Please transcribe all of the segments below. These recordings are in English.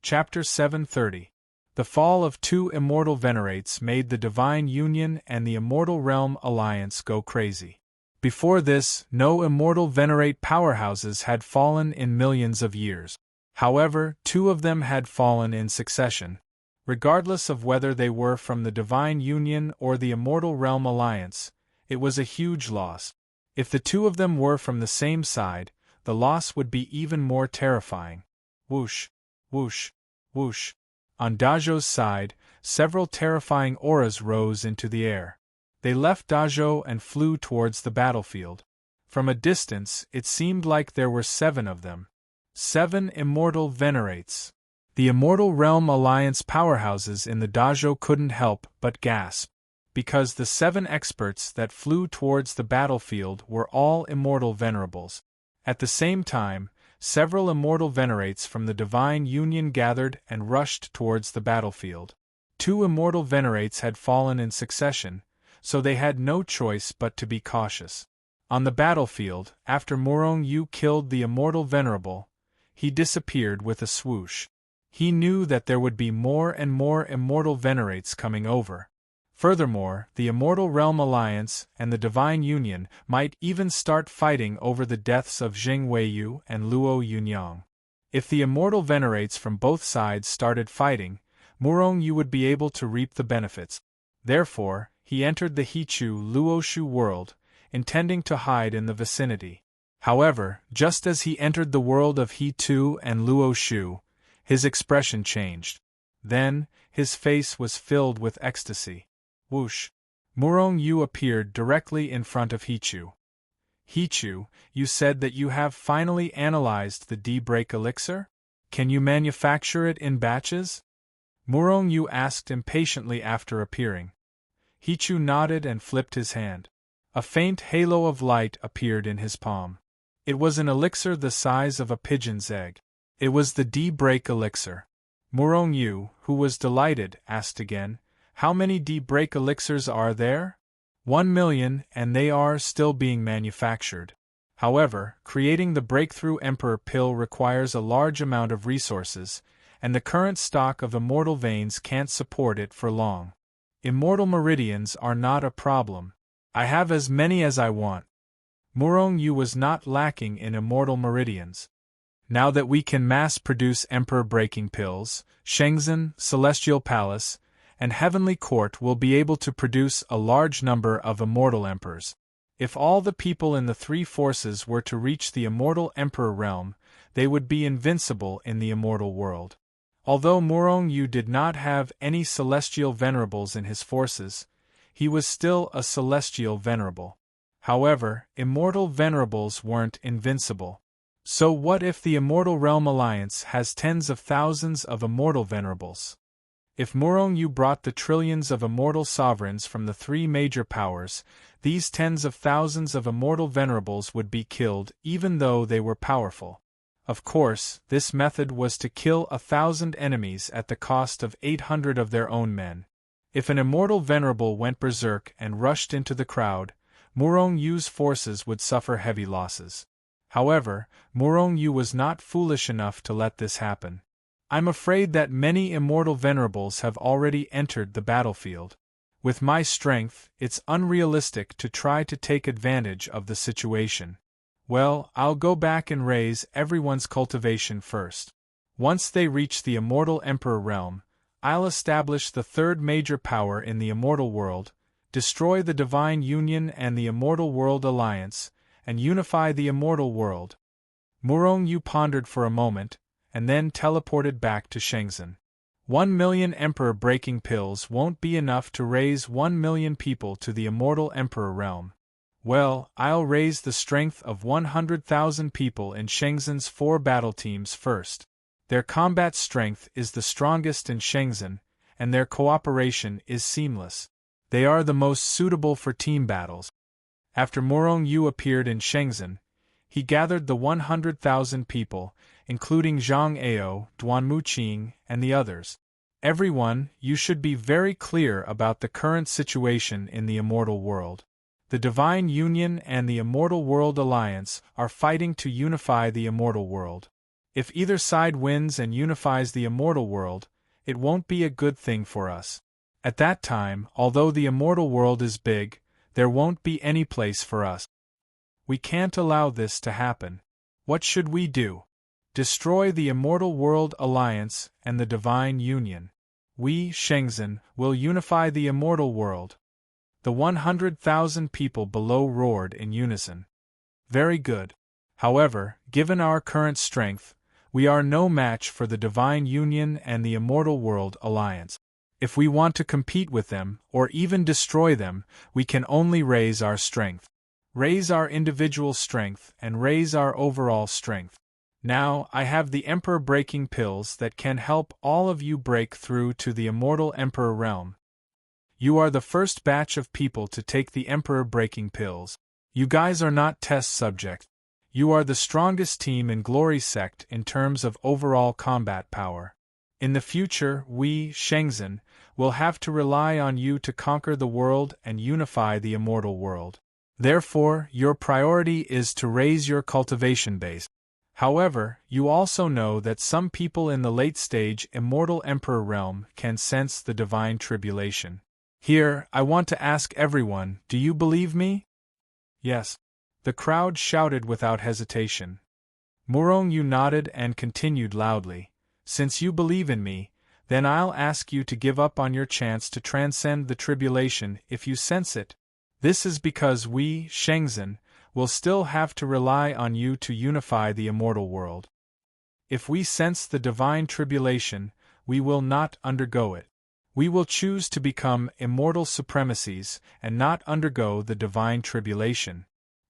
Chapter 730. The fall of two immortal venerates made the Divine Union and the Immortal Realm Alliance go crazy. Before this, no immortal venerate powerhouses had fallen in millions of years. However, two of them had fallen in succession. Regardless of whether they were from the Divine Union or the Immortal Realm Alliance, it was a huge loss. If the two of them were from the same side, the loss would be even more terrifying. Whoosh, whoosh, whoosh. On Dajo's side, several terrifying auras rose into the air. They left Dajo and flew towards the battlefield. From a distance, it seemed like there were 7 of them. 7 immortal venerates. The Immortal Realm Alliance powerhouses in the Dajo couldn't help but gasp, because the 7 experts that flew towards the battlefield were all immortal venerables. At the same time, several immortal venerates from the Divine Union gathered and rushed towards the battlefield. 2 immortal venerates had fallen in succession, so they had no choice but to be cautious. On the battlefield, after Murong Yu killed the immortal venerable, he disappeared with a swoosh. He knew that there would be more and more immortal venerates coming over. Furthermore, the Immortal Realm Alliance and the Divine Union might even start fighting over the deaths of Zheng Weiyu and Luo Yunyang. If the immortal venerates from both sides started fighting, Murong Yu would be able to reap the benefits. Therefore, he entered the Hichu Luoshu world, intending to hide in the vicinity. However, just as he entered the world of He-Tu and Luoshu, his expression changed. Then, his face was filled with ecstasy. Whoosh! Murong Yu appeared directly in front of Hichu. Hichu, you said that you have finally analyzed the D-Break elixir? Can you manufacture it in batches? Murong Yu asked impatiently after appearing. Hichu nodded and flipped his hand. A faint halo of light appeared in his palm. It was an elixir the size of a pigeon's egg. It was the D-Break elixir. Murong Yu, who was delighted, asked again, "How many D-Break elixirs are there?" 1 million, and they are still being manufactured. However, creating the Breakthrough Emperor pill requires a large amount of resources, and the current stock of immortal veins can't support it for long. Immortal meridians are not a problem. I have as many as I want. Murong Yu was not lacking in immortal meridians. Now that we can mass-produce emperor-breaking pills, Shenzhen, Celestial Palace, and Heavenly Court will be able to produce a large number of immortal emperors. If all the people in the 3 forces were to reach the immortal emperor realm, they would be invincible in the immortal world. Although Murong Yu did not have any celestial venerables in his forces, he was still a celestial venerable. However, immortal venerables weren't invincible. So what if the Immortal Realm Alliance has tens of thousands of immortal venerables? If Murong Yu brought the trillions of immortal sovereigns from the 3 major powers, these tens of thousands of immortal venerables would be killed even though they were powerful. Of course, this method was to kill 1,000 enemies at the cost of 800 of their own men. If an immortal venerable went berserk and rushed into the crowd, Murong Yu's forces would suffer heavy losses. However, Murong Yu was not foolish enough to let this happen. I'm afraid that many immortal venerables have already entered the battlefield. With my strength, it's unrealistic to try to take advantage of the situation. Well, I'll go back and raise everyone's cultivation first. Once they reach the Immortal Emperor realm, I'll establish the 3rd major power in the immortal world, destroy the Divine Union and the Immortal World Alliance, and unify the immortal world. Murong Yu pondered for a moment, and then teleported back to Shenzhen. 1 million emperor-breaking pills won't be enough to raise 1 million people to the immortal emperor realm. Well, I'll raise the strength of 100,000 people in Shenzhen's 4 battle teams first. Their combat strength is the strongest in Shenzhen, and their cooperation is seamless. They are the most suitable for team battles. After Murong Yu appeared in Shenzhen, he gathered the 100,000 people, including Zhang Ao, Duan Muqing, and the others. Everyone, you should be very clear about the current situation in the immortal world. The Divine Union and the Immortal World Alliance are fighting to unify the immortal world. If either side wins and unifies the immortal world, it won't be a good thing for us. At that time, although the immortal world is big, there won't be any place for us. We can't allow this to happen. What should we do? Destroy the Immortal World Alliance and the Divine Union. We, Shenzhen, will unify the immortal world. The 100,000 people below roared in unison. Very good. However, given our current strength, we are no match for the Divine Union and the Immortal World Alliance. If we want to compete with them, or even destroy them, we can only raise our strength. Raise our individual strength and raise our overall strength. Now, I have the Emperor Breaking Pills that can help all of you break through to the Immortal Emperor realm. You are the first batch of people to take the Emperor Breaking Pills. You guys are not test subjects. You are the strongest team in Glory Sect in terms of overall combat power. In the future, we, Shenzhen, will have to rely on you to conquer the world and unify the immortal world. Therefore, your priority is to raise your cultivation base. However, you also know that some people in the late-stage Immortal Emperor realm can sense the divine tribulation. Here, I want to ask everyone, do you believe me? Yes. The crowd shouted without hesitation. Murong-yu nodded and continued loudly. Since you believe in me, then I'll ask you to give up on your chance to transcend the tribulation if you sense it. This is because we, Shenzhen, will still have to rely on you to unify the immortal world. If we sense the divine tribulation, we will not undergo it. We will choose to become immortal supremacies and not undergo the divine tribulation.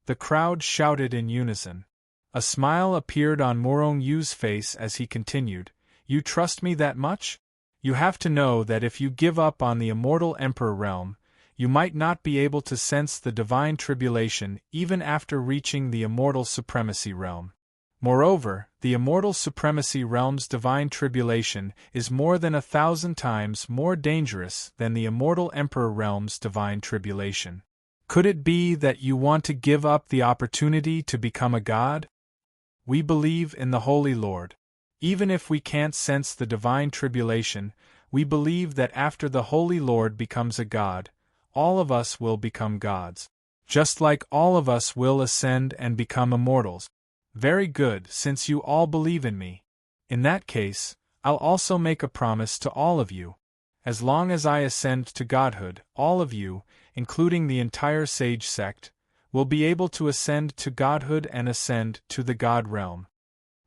The crowd shouted in unison. A smile appeared on Murong-yu's face as he continued, "You trust me that much? You have to know that if you give up on the immortal emperor realm, you might not be able to sense the divine tribulation even after reaching the immortal supremacy realm. Moreover, the immortal supremacy realm's divine tribulation is more than 1,000 times more dangerous than the immortal emperor realm's divine tribulation. Could it be that you want to give up the opportunity to become a god? We believe in the Holy Lord. Even if we can't sense the divine tribulation, we believe that after the Holy Lord becomes a god, all of us will become gods. Just like all of us will ascend and become immortals. Very good, since you all believe in me. In that case, I'll also make a promise to all of you. As long as I ascend to godhood, all of you, including the entire sage sect, will be able to ascend to godhood and ascend to the god realm.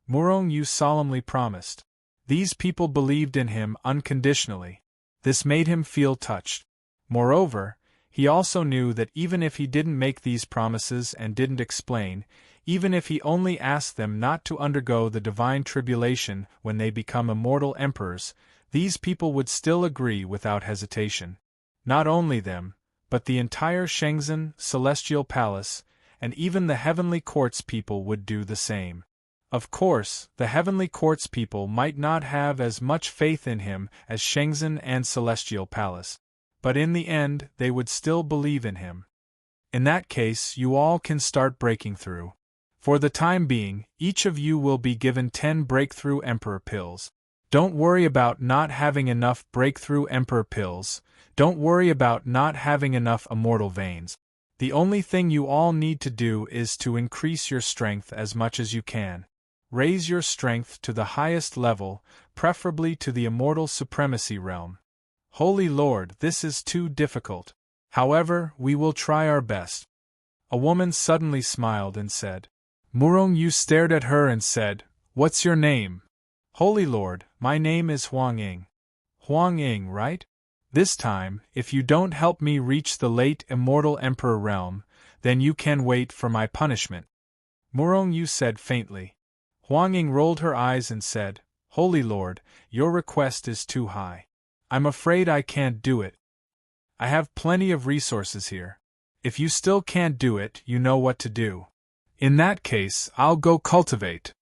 Murong-yu solemnly promised. These people believed in him unconditionally. This made him feel touched. Moreover, he also knew that even if he didn't make these promises and didn't explain, even if he only asked them not to undergo the divine tribulation when they become immortal emperors, these people would still agree without hesitation. Not only them, but the entire Shenzhen Celestial Palace, and even the Heavenly Courts people would do the same. Of course, the Heavenly Courts people might not have as much faith in him as Shenzhen and Celestial Palace. But in the end, they would still believe in him. In that case, you all can start breaking through. For the time being, each of you will be given 10 Breakthrough Emperor Pills. Don't worry about not having enough Breakthrough Emperor Pills. Don't worry about not having enough Immortal Veins. The only thing you all need to do is to increase your strength as much as you can. Raise your strength to the highest level, preferably to the Immortal Supremacy realm. Holy Lord, this is too difficult. However, we will try our best. A woman suddenly smiled and said. Murong-yu stared at her and said, "What's your name?" "Holy Lord, my name is Huang Ying." "Huang Ying, right? This time, if you don't help me reach the late Immortal Emperor realm, then you can wait for my punishment," Murong-yu said faintly. Huang Ying rolled her eyes and said, "Holy Lord, your request is too high. I'm afraid I can't do it. I have plenty of resources here. If you still can't do it, you know what to do. In that case, I'll go cultivate."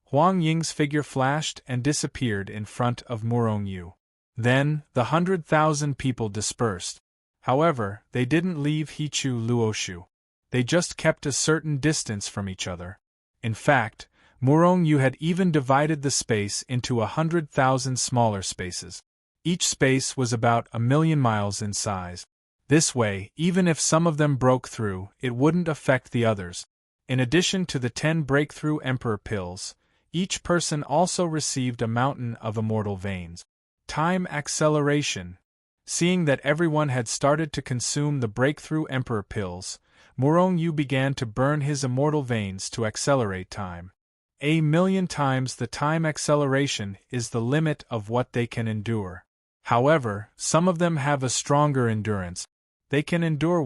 Huang Ying's figure flashed and disappeared in front of Murong-yu. Then, the 100,000 people dispersed. However, they didn't leave Hichu Luoshu. They just kept a certain distance from each other. In fact, Murong-yu had even divided the space into 100,000 smaller spaces. Each space was about 1,000,000 miles in size. This way, even if some of them broke through, it wouldn't affect the others. In addition to the 10 breakthrough Emperor pills, each person also received a mountain of immortal veins. Time acceleration. Seeing that everyone had started to consume the breakthrough Emperor pills, Murong-yu began to burn his immortal veins to accelerate time. 1,000,000 times the time acceleration is the limit of what they can endure. However, some of them have a stronger endurance. They can endure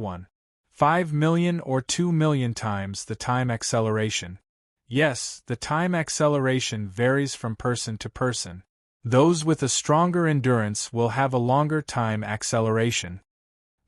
5,000,000 or 2,000,000 times the time acceleration. Yes, the time acceleration varies from person to person. Those with a stronger endurance will have a longer time acceleration.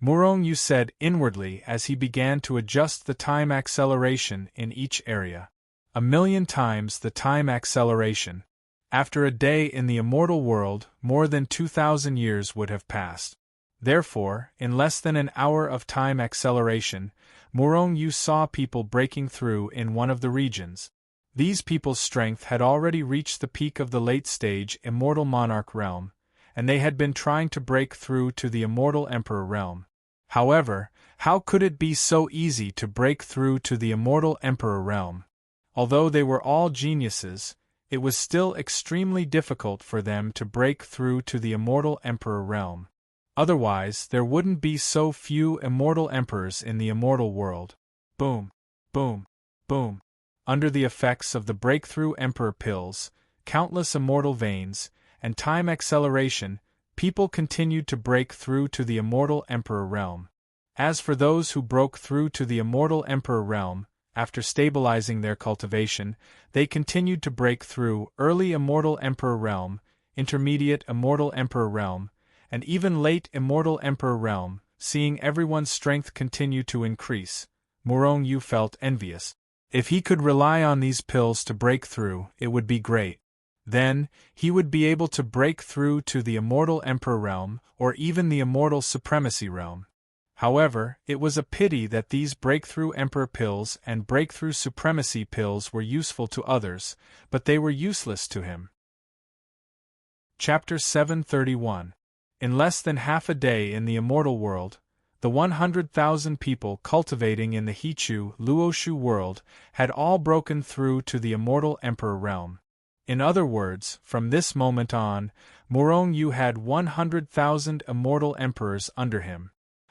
Murong-yu said inwardly as he began to adjust the time acceleration in each area. 1,000,000 times the time acceleration. After a day in the immortal world, more than 2,000 years would have passed. Therefore, in less than an hour of time acceleration, Murong-yu saw people breaking through in one of the regions. These people's strength had already reached the peak of the late-stage Immortal Monarch realm, and they had been trying to break through to the Immortal Emperor realm. However, how could it be so easy to break through to the Immortal Emperor realm? Although they were all geniuses, it was still extremely difficult for them to break through to the Immortal Emperor realm. Otherwise, there wouldn't be so few immortal emperors in the immortal world. Boom, boom, boom. Under the effects of the breakthrough Emperor pills, countless immortal veins, and time acceleration, people continued to break through to the Immortal Emperor realm. As for those who broke through to the Immortal Emperor realm, after stabilizing their cultivation, they continued to break through early Immortal Emperor realm, intermediate Immortal Emperor realm, and even late Immortal Emperor realm. Seeing everyone's strength continue to increase, Murong-yu felt envious. If he could rely on these pills to break through, it would be great. Then, he would be able to break through to the Immortal Emperor realm, or even the Immortal Supremacy realm. However, it was a pity that these breakthrough Emperor pills and breakthrough Supremacy pills were useful to others, but they were useless to him. Chapter 731. In less than half a day in the immortal world, the 100,000 people cultivating in the Hichu Luoshu world had all broken through to the Immortal Emperor realm. In other words, from this moment on, Murong-yu had 100,000 immortal emperors under him.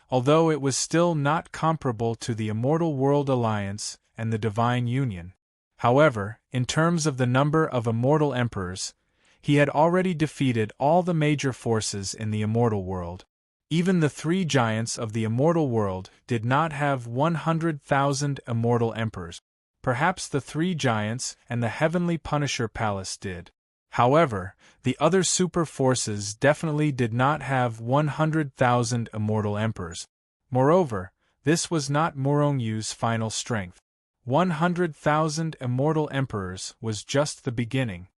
Although it was still not comparable to the Immortal World Alliance and the Divine Union. However, in terms of the number of immortal emperors, he had already defeated all the major forces in the immortal world. Even the 3 giants of the immortal world did not have 100,000 immortal emperors. Perhaps the 3 giants and the Heavenly Punisher Palace did. However, the other super forces definitely did not have 100,000 immortal emperors. Moreover, this was not Murong-yu's final strength. 100,000 immortal emperors was just the beginning.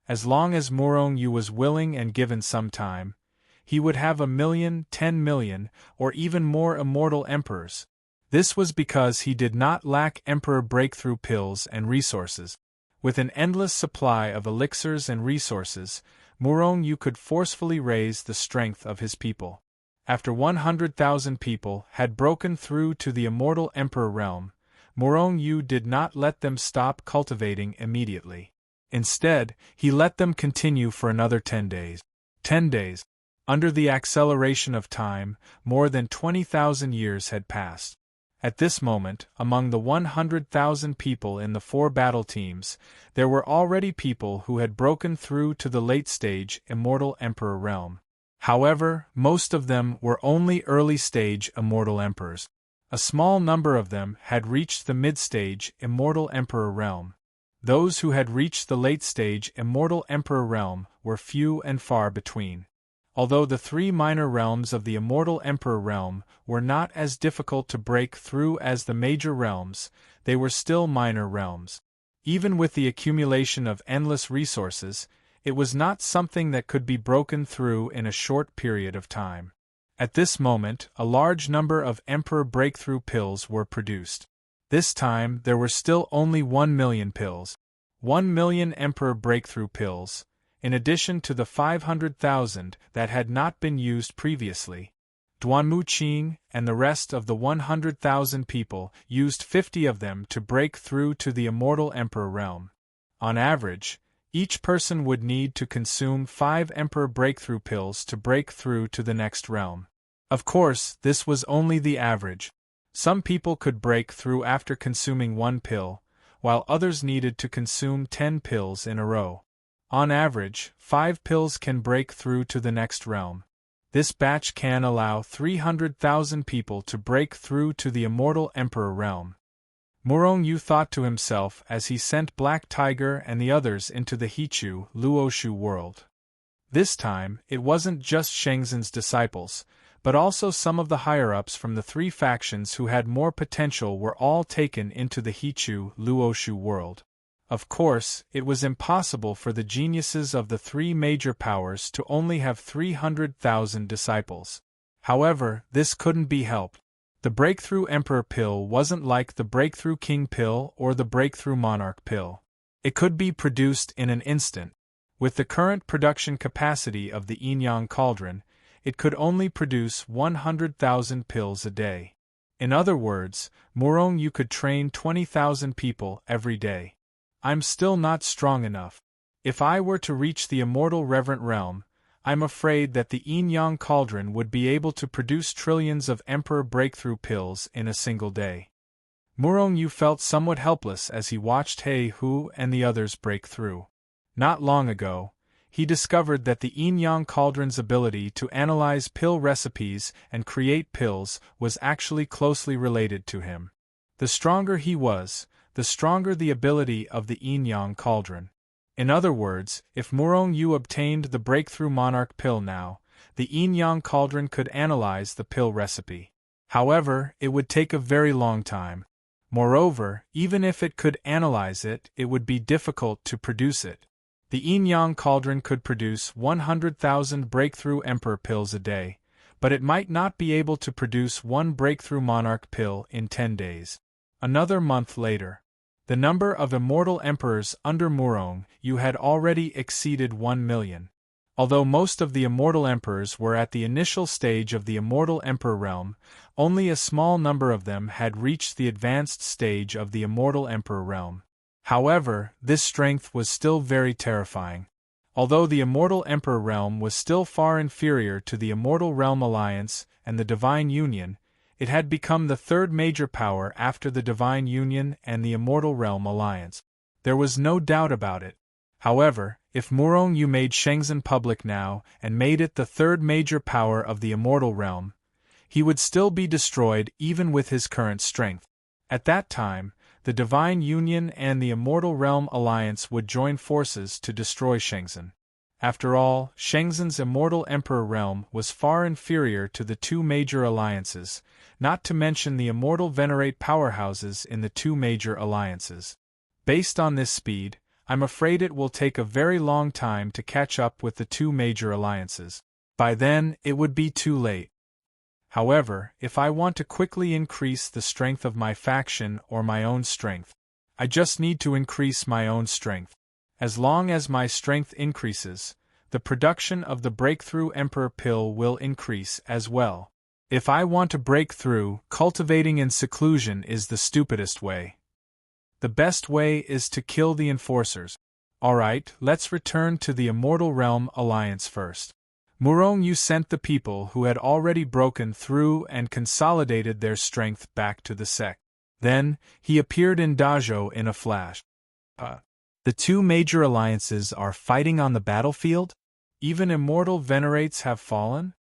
As long as Murong-yu was willing and given some time, he would have 1,000,000, 10,000,000, or even more immortal emperors. This was because he did not lack emperor breakthrough pills and resources. With an endless supply of elixirs and resources, Murong-yu could forcefully raise the strength of his people. After 100,000 people had broken through to the immortal emperor realm, Murong-yu did not let them stop cultivating immediately. Instead, he let them continue for another 10 days. 10 days. Under the acceleration of time, more than 20,000 years had passed. At this moment, among the 100,000 people in the 4 battle teams, there were already people who had broken through to the late-stage Immortal Emperor realm. However, most of them were only early-stage Immortal Emperors. A small number of them had reached the mid-stage Immortal Emperor realm. Those who had reached the late-stage Immortal Emperor realm were few and far between. Although the 3 minor realms of the Immortal Emperor realm were not as difficult to break through as the major realms, they were still minor realms. Even with the accumulation of endless resources, it was not something that could be broken through in a short period of time. At this moment, a large number of Emperor Breakthrough pills were produced. This time there were still only 1,000,000 pills. 1,000,000 Emperor Breakthrough Pills, in addition to the 500,000 that had not been used previously. Duanmu Qing and the rest of the 100,000 people used 50 of them to break through to the Immortal Emperor realm. On average, each person would need to consume 5 Emperor Breakthrough Pills to break through to the next realm. Of course, this was only the average. Some people could break through after consuming 1 pill, while others needed to consume 10 pills in a row. On average, 5 pills can break through to the next realm. This batch can allow 300,000 people to break through to the Immortal Emperor realm. Murong Yu thought to himself as he sent Black Tiger and the others into the Hichu Luoshu world. This time, it wasn't just Shengzhen's disciples, but also some of the higher-ups from the 3 factions who had more potential were all taken into the Hichu Luoshu world. Of course, it was impossible for the geniuses of the 3 major powers to only have 300,000 disciples. However, this couldn't be helped. The Breakthrough Emperor Pill wasn't like the Breakthrough King Pill or the Breakthrough Monarch Pill. It could be produced in an instant. With the current production capacity of the Yin-Yang Cauldron, it could only produce 100,000 pills a day. In other words, Murong Yu could train 20,000 people every day. I'm still not strong enough. If I were to reach the Immortal Reverent Realm, I'm afraid that the Yin-Yang Cauldron would be able to produce trillions of Emperor Breakthrough Pills in a single day. Murong Yu felt somewhat helpless as he watched He Hu and the others break through. Not long ago, he discovered that the Yin-Yang Cauldron's ability to analyze pill recipes and create pills was actually closely related to him. The stronger he was, the stronger the ability of the Yin-Yang Cauldron. In other words, if Murong Yu obtained the Breakthrough Monarch Pill now, the Yin-Yang Cauldron could analyze the pill recipe. However, it would take a very long time. Moreover, even if it could analyze it, it would be difficult to produce it. The Yin-Yang Cauldron could produce 100,000 Breakthrough Emperor Pills a day, but it might not be able to produce 1 Breakthrough Monarch Pill in 10 days. Another month later, the number of Immortal Emperors under Murong Yu had already exceeded 1,000,000. Although most of the Immortal Emperors were at the initial stage of the Immortal Emperor realm, only a small number of them had reached the advanced stage of the Immortal Emperor realm. However, this strength was still very terrifying. Although the Immortal Emperor realm was still far inferior to the Immortal Realm Alliance and the Divine Union, it had become the 3rd major power after the Divine Union and the Immortal Realm Alliance. There was no doubt about it. However, if Murong Yu made Shengzhen public now and made it the 3rd major power of the Immortal Realm, he would still be destroyed even with his current strength. At that time, the Divine Union and the Immortal Realm Alliance would join forces to destroy Shengzhen. After all, Shengzhen's Immortal Emperor realm was far inferior to the 2 major alliances, not to mention the Immortal Venerate powerhouses in the 2 major alliances. Based on this speed, I'm afraid it will take a very long time to catch up with the 2 major alliances. By then, it would be too late. However, if I want to quickly increase the strength of my faction or my own strength, I just need to increase my own strength. As long as my strength increases, the production of the Breakthrough Emperor Pill will increase as well. If I want to break through, cultivating in seclusion is the stupidest way. The best way is to kill the enforcers. Alright, let's return to the Immortal Realm Alliance first. Murong Yu sent the people who had already broken through and consolidated their strength back to the sect. Then, he appeared in Dazhou in a flash. The 2 major alliances are fighting on the battlefield? Even Immortal Venerates have fallen?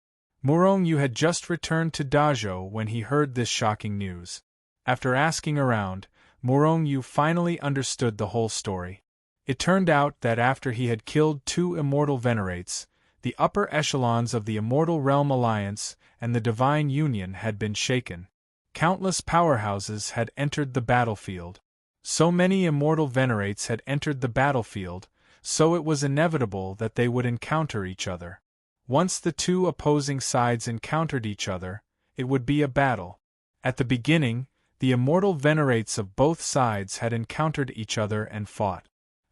Murong Yu had just returned to Dazhou when he heard this shocking news. After asking around, Murong Yu finally understood the whole story. It turned out that after he had killed 2 Immortal Venerates, the upper echelons of the Immortal Realm Alliance and the Divine Union had been shaken. Countless powerhouses had entered the battlefield. So many Immortal Venerates had entered the battlefield, so it was inevitable that they would encounter each other. Once the 2 opposing sides encountered each other, it would be a battle. At the beginning, the Immortal Venerates of both sides had encountered each other and fought.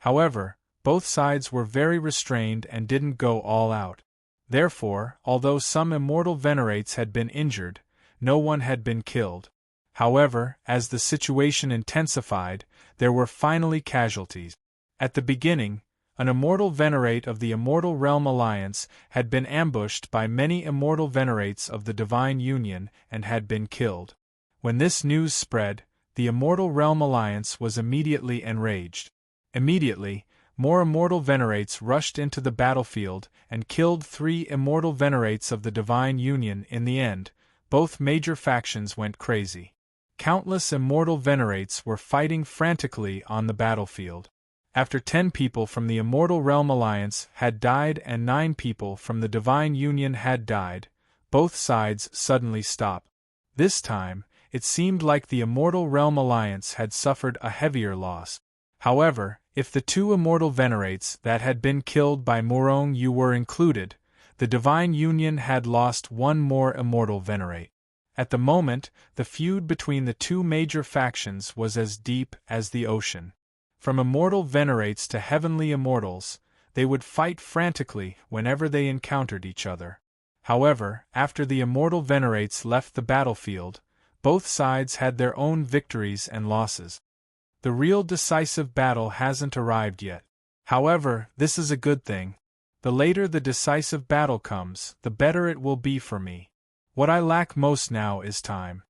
However, both sides were very restrained and didn't go all out. Therefore, although some immortal venerates had been injured, no one had been killed. However, as the situation intensified, there were finally casualties. At the beginning, an immortal venerate of the Immortal Realm Alliance had been ambushed by many immortal venerates of the Divine Union and had been killed. When this news spread, the Immortal Realm Alliance was immediately enraged. Immediately, more immortal venerates rushed into the battlefield and killed 3 immortal venerates of the Divine Union. In the end, both major factions went crazy. Countless immortal venerates were fighting frantically on the battlefield. After 10 people from the Immortal Realm Alliance had died and 9 people from the Divine Union had died, both sides suddenly stopped. This time, it seemed like the Immortal Realm Alliance had suffered a heavier loss. However, if the 2 immortal venerates that had been killed by Murong Yu were included, the Divine Union had lost 1 more immortal venerate. At the moment, the feud between the 2 major factions was as deep as the ocean. From immortal venerates to heavenly immortals, they would fight frantically whenever they encountered each other. However, after the immortal venerates left the battlefield, both sides had their own victories and losses. The real decisive battle hasn't arrived yet. However, this is a good thing. The later the decisive battle comes, the better it will be for me. What I lack most now is time.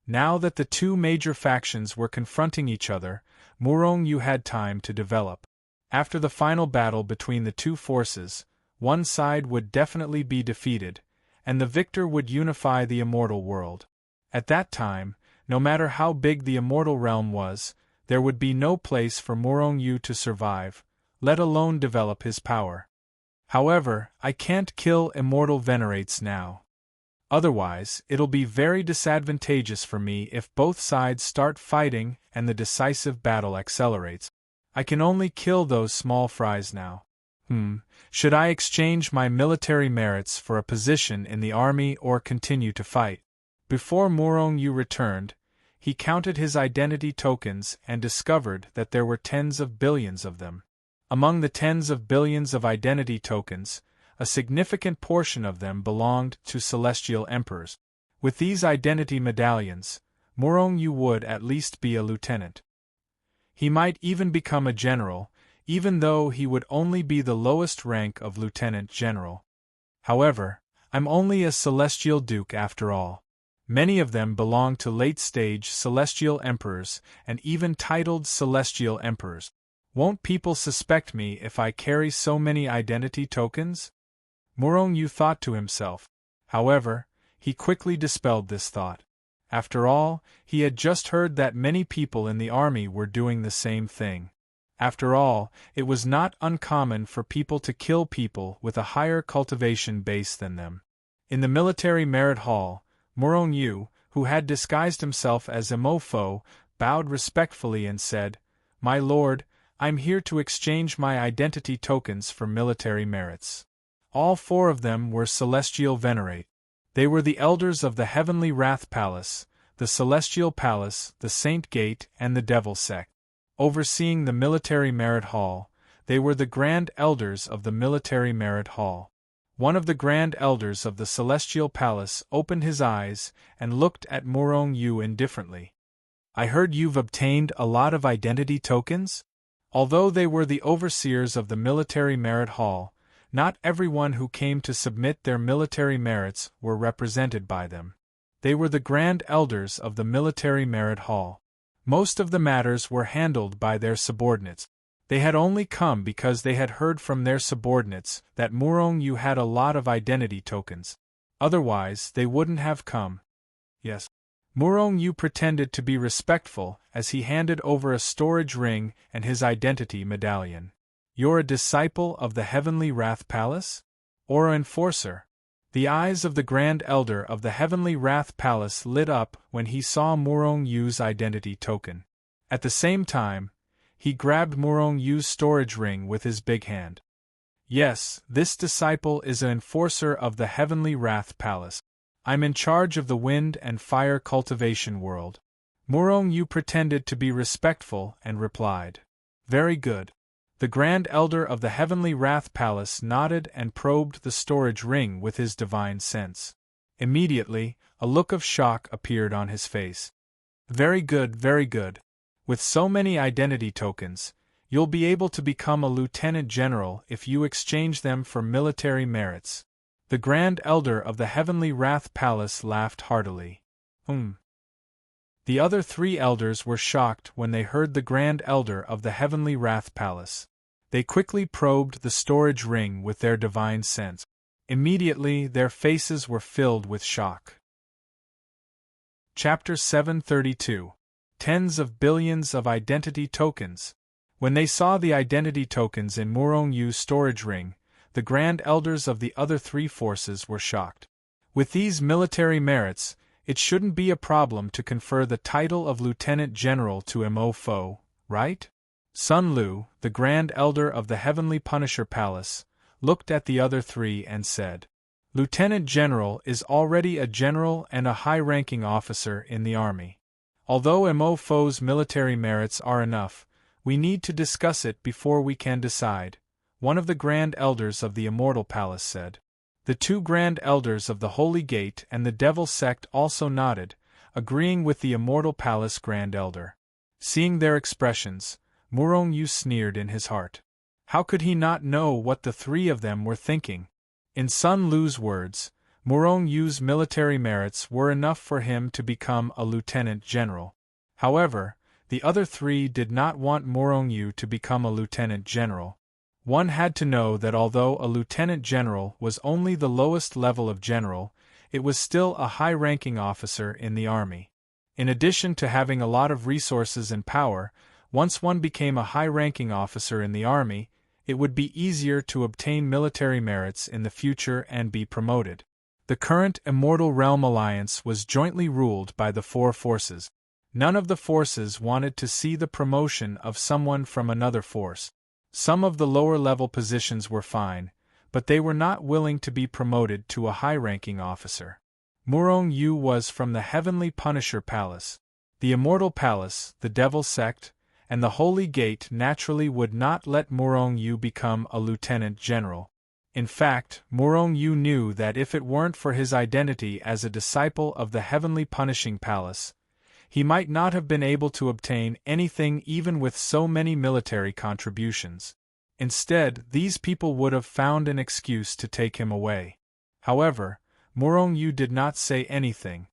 Now that the 2 major factions were confronting each other, Murong Yu had time to develop. After the final battle between the 2 forces, one side would definitely be defeated, and the victor would unify the immortal world. At that time, no matter how big the immortal realm was, there would be no place for Murong Yu to survive, let alone develop his power. However, I can't kill immortal venerates now. Otherwise, it'll be very disadvantageous for me if both sides start fighting and the decisive battle accelerates. I can only kill those small fries now. Should I exchange my military merits for a position in the army or continue to fight? Before Murong Yu returned, he counted his identity tokens and discovered that there were tens of billions of them. Among the tens of billions of identity tokens, a significant portion of them belonged to celestial emperors. With these identity medallions, Murong Yu would at least be a lieutenant. He might even become a general, even though he would only be the lowest rank of lieutenant general. However, I'm only a celestial duke after all. Many of them belong to late-stage celestial emperors and even titled celestial emperors. Won't people suspect me if I carry so many identity tokens? Murong Yu thought to himself. However, he quickly dispelled this thought. After all, he had just heard that many people in the army were doing the same thing. After all, it was not uncommon for people to kill people with a higher cultivation base than them. In the military merit hall, Murong Yu, who had disguised himself as Imofo, bowed respectfully and said, "My lord, I'm here to exchange my identity tokens for military merits." All 4 of them were celestial venerate. They were the elders of the Heavenly Wrath Palace, the Celestial Palace, the Saint Gate, and the Devil Sect. Overseeing the Military Merit Hall, they were the Grand Elders of the Military Merit Hall. One of the Grand Elders of the Celestial Palace opened his eyes and looked at Murong Yu indifferently. "I heard you've obtained a lot of identity tokens?" Although they were the overseers of the Military Merit Hall, not everyone who came to submit their military merits were represented by them. They were the Grand Elders of the Military Merit Hall. Most of the matters were handled by their subordinates. They had only come because they had heard from their subordinates that Murong Yu had a lot of identity tokens. Otherwise, they wouldn't have come. Yes. Murong Yu pretended to be respectful as he handed over a storage ring and his identity medallion. "You're a disciple of the Heavenly Wrath Palace? Or an enforcer?" The eyes of the Grand Elder of the Heavenly Wrath Palace lit up when he saw Murong Yu's identity token. At the same time, he grabbed Murong Yu's storage ring with his big hand. "Yes, this disciple is an enforcer of the Heavenly Wrath Palace. I'm in charge of the wind and fire cultivation world." Murong Yu pretended to be respectful and replied, "Very good. The Grand Elder of the Heavenly Wrath Palace nodded and probed the storage ring with his divine sense. Immediately, a look of shock appeared on his face. Very good, very good. With so many identity tokens, you'll be able to become a lieutenant general if you exchange them for military merits. The Grand Elder of the Heavenly Wrath Palace laughed heartily. The other 3 elders were shocked when they heard the Grand Elder of the Heavenly Wrath Palace. They quickly probed the storage ring with their divine sense. Immediately, their faces were filled with shock. Chapter 732. Tens of billions of identity tokens. When they saw the identity tokens in Murong Yu's storage ring, the Grand Elders of the other 3 forces were shocked. With these military merits, it shouldn't be a problem to confer the title of Lieutenant General to Mo Fo, right? Sun Lu, the Grand Elder of the Heavenly Punisher Palace, looked at the other 3 and said, Lieutenant General is already a general and a high-ranking officer in the army. Although Mo Fo's military merits are enough, we need to discuss it before we can decide, one of the Grand Elders of the Immortal Palace said. The 2 Grand Elders of the Holy Gate and the Devil Sect also nodded, agreeing with the Immortal Palace Grand Elder. Seeing their expressions, Murong Yu sneered in his heart. How could he not know what the 3 of them were thinking? In Sun Lu's words, Murong Yu's military merits were enough for him to become a lieutenant general. However, the other 3 did not want Murong Yu to become a lieutenant general. One had to know that although a lieutenant general was only the lowest level of general, it was still a high-ranking officer in the army. In addition to having a lot of resources and power, once one became a high-ranking officer in the army, it would be easier to obtain military merits in the future and be promoted. The current Immortal Realm Alliance was jointly ruled by the 4 forces. None of the forces wanted to see the promotion of someone from another force. Some of the lower-level positions were fine, but they were not willing to be promoted to a high-ranking officer. Murong Yu was from the Heavenly Punisher Palace. The Immortal Palace, the Devil Sect, and the Holy Gate naturally would not let Murong Yu become a lieutenant general. In fact, Murong Yu knew that if it weren't for his identity as a disciple of the Heavenly Punishing Palace, he might not have been able to obtain anything even with so many military contributions. Instead, these people would have found an excuse to take him away. However, Murong Yu did not say anything.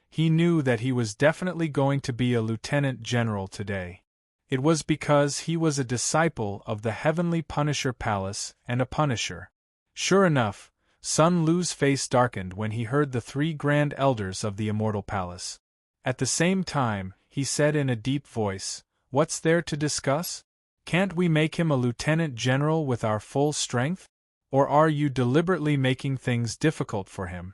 He knew that he was definitely going to be a lieutenant general today. It was because he was a disciple of the Heavenly Punisher Palace and a Punisher. Sure enough, Sun Lu's face darkened when he heard the 3 Grand Elders of the Immortal Palace. At the same time, he said in a deep voice, "What's there to discuss? Can't we make him a lieutenant general with our full strength? Or are you deliberately making things difficult for him?"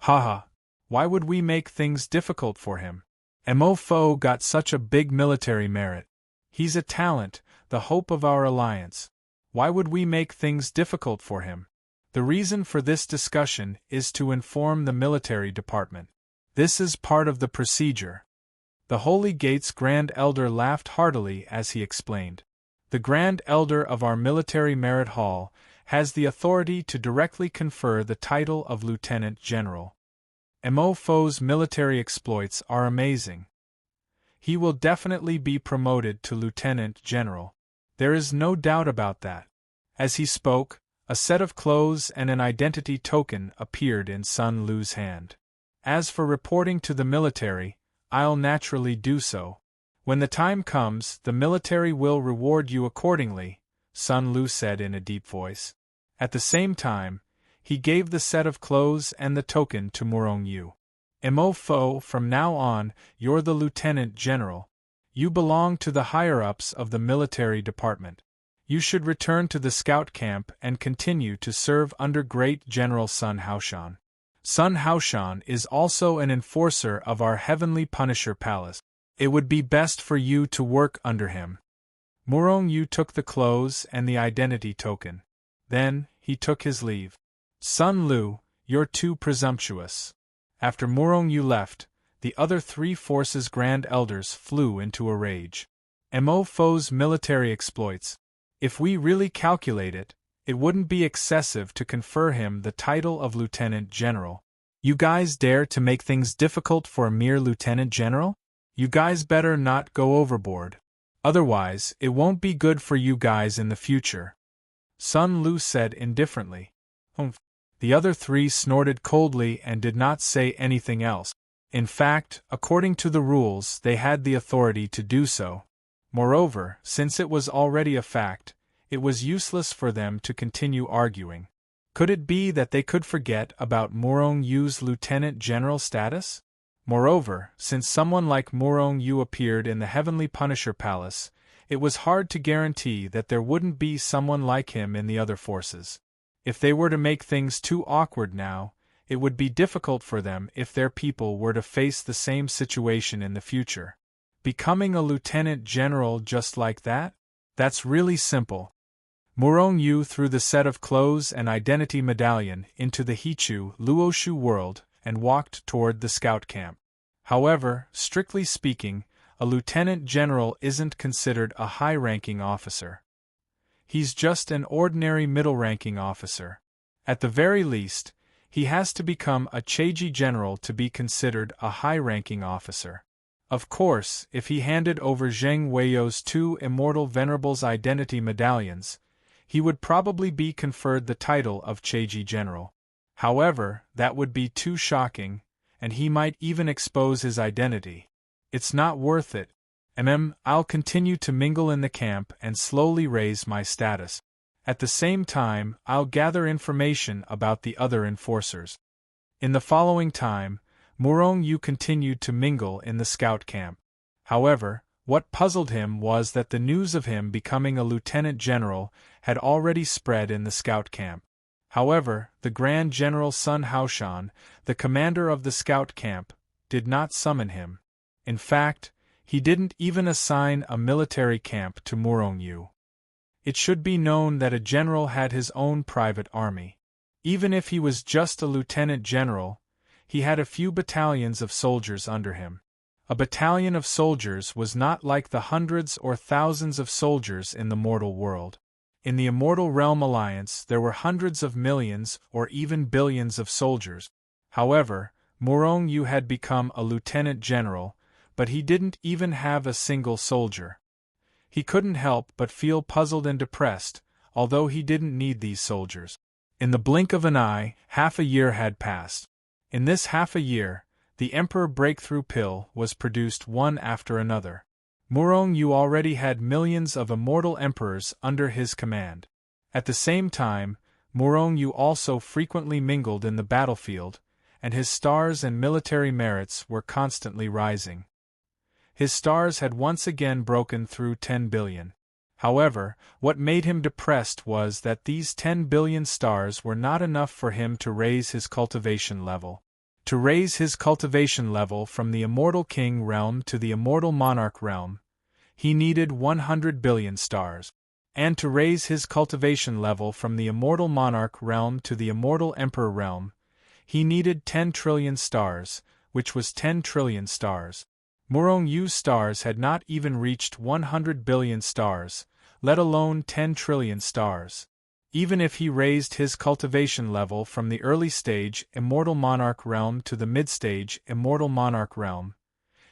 Haha. Why would we make things difficult for him? Mo Fo got such a big military merit. He's a talent, the hope of our alliance. Why would we make things difficult for him? The reason for this discussion is to inform the military department. This is part of the procedure. The Holy Gate's Grand Elder laughed heartily as he explained. The Grand Elder of our Military Merit Hall has the authority to directly confer the title of Lieutenant General. Mo Fo's military exploits are amazing. He will definitely be promoted to Lieutenant General. There is no doubt about that. As he spoke, a set of clothes and an identity token appeared in Sun Lu's hand. As for reporting to the military, I'll naturally do so. When the time comes, the military will reward you accordingly, Sun Lu said in a deep voice. At the same time, he gave the set of clothes and the token to Murong Yu. Mo Fo, from now on, you're the Lieutenant General. You belong to the higher-ups of the military department. You should return to the scout camp and continue to serve under Great General Sun Haoshan. Sun Haoshan is also an enforcer of our Heavenly Punisher Palace. It would be best for you to work under him. Murong Yu took the clothes and the identity token. Then, he took his leave. Sun Lu, you're too presumptuous. After Murong Yu left, the other 3 forces' Grand Elders flew into a rage. Mo Fo's military exploits, If we really calculate it, it wouldn't be excessive to confer him the title of Lieutenant General. You guys dare to make things difficult for a mere Lieutenant General? You guys better not go overboard. Otherwise, it won't be good for you guys in the future. Sun Lu said indifferently. Humph. The other three snorted coldly and did not say anything else. In fact, according to the rules, they had the authority to do so. Moreover, since it was already a fact, it was useless for them to continue arguing. Could it be that they could forget about Murong Yu's Lieutenant General status? Moreover, since someone like Murong Yu appeared in the Heavenly Punisher Palace, it was hard to guarantee that there wouldn't be someone like him in the other forces. If they were to make things too awkward now, it would be difficult for them if their people were to face the same situation in the future. Becoming a lieutenant general just like that? That's really simple. Murong Yu threw the set of clothes and identity medallion into the Hichu Luoshu world and walked toward the scout camp. However, strictly speaking, a lieutenant general isn't considered a high-ranking officer. He's just an ordinary middle-ranking officer. At the very least, he has to become a Cheiji general to be considered a high-ranking officer. Of course, if he handed over Zheng Weio's 2 Immortal Venerables identity medallions, he would probably be conferred the title of Cheiji general. However, that would be too shocking, and he might even expose his identity. It's not worth it. I'll continue to mingle in the camp and slowly raise my status. At the same time, I'll gather information about the other enforcers. In the following time, Murong Yu continued to mingle in the scout camp. However, what puzzled him was that the news of him becoming a lieutenant general had already spread in the scout camp. However, the Grand General Sun Haoshan, the commander of the scout camp, did not summon him. In fact, he didn't even assign a military camp to Murong Yu. It should be known that a general had his own private army. Even if he was just a lieutenant general, he had a few battalions of soldiers under him. A battalion of soldiers was not like the hundreds or thousands of soldiers in the mortal world. In the Immortal Realm Alliance there were hundreds of millions or even billions of soldiers. However, Murong Yu had become a lieutenant general, but he didn't even have a single soldier. He couldn't help but feel puzzled and depressed, although he didn't need these soldiers. In the blink of an eye, half a year had passed. In this half a year, the Emperor Breakthrough Pill was produced one after another. Murong Yu already had millions of immortal emperors under his command. At the same time, Murong Yu also frequently mingled in the battlefield, and his stars and military merits were constantly rising. His stars had once again broken through 10 billion. However, what made him depressed was that these 10 billion stars were not enough for him to raise his cultivation level. To raise his cultivation level from the Immortal King realm to the Immortal Monarch realm, he needed 100 billion stars. And to raise his cultivation level from the Immortal Monarch realm to the Immortal Emperor realm, he needed 10 trillion stars, which was 10 trillion stars. Murong Yu's stars had not even reached 100 billion stars, let alone 10 trillion stars. Even if he raised his cultivation level from the early stage Immortal Monarch realm to the mid-stage Immortal Monarch realm,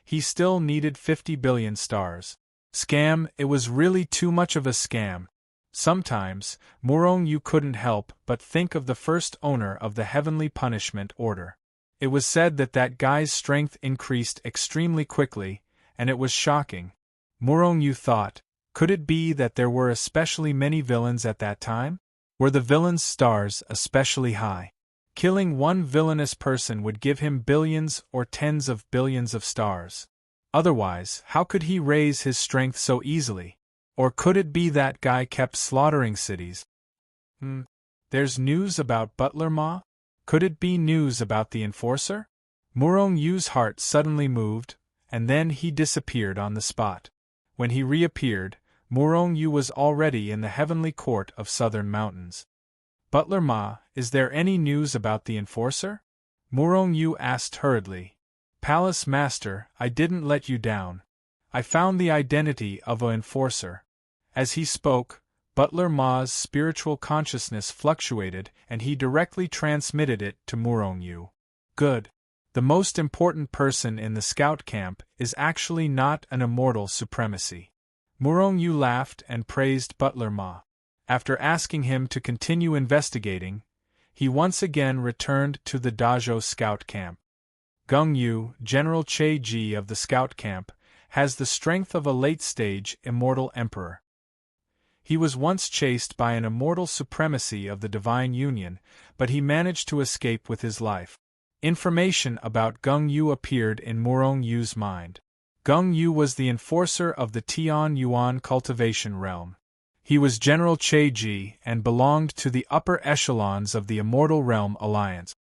he still needed 50 billion stars. Scam, it was really too much of a scam. Sometimes, Murong Yu couldn't help but think of the first owner of the Heavenly Punishment Order. It was said that that guy's strength increased extremely quickly, and it was shocking. Murong Yu thought, could it be that there were especially many villains at that time? Were the villains' stars especially high? Killing one villainous person would give him billions or tens of billions of stars. Otherwise, how could he raise his strength so easily? Or could it be that guy kept slaughtering cities? There's news about Butler Ma? Could it be news about the Enforcer? Murong Yu's heart suddenly moved, and then he disappeared on the spot. When he reappeared, Murong Yu was already in the Heavenly Court of Southern Mountains. Butler Ma, is there any news about the Enforcer? Murong Yu asked hurriedly. Palace Master, I didn't let you down. I found the identity of an Enforcer. As he spoke, Butler Ma's spiritual consciousness fluctuated and he directly transmitted it to Murong-yu. Good. The most important person in the scout camp is actually not an immortal supremacy. Murong-yu laughed and praised Butler Ma. After asking him to continue investigating, he once again returned to the Dajo scout camp. Gung-yu, General Che-ji of the scout camp, has the strength of a late-stage immortal emperor. He was once chased by an immortal supremacy of the Divine Union, but he managed to escape with his life. Information about Gung-yu appeared in Murong-yu's mind. Gung-yu was the enforcer of the Tian-Yuan cultivation realm. He was General Che-ji and belonged to the upper echelons of the Immortal Realm Alliance.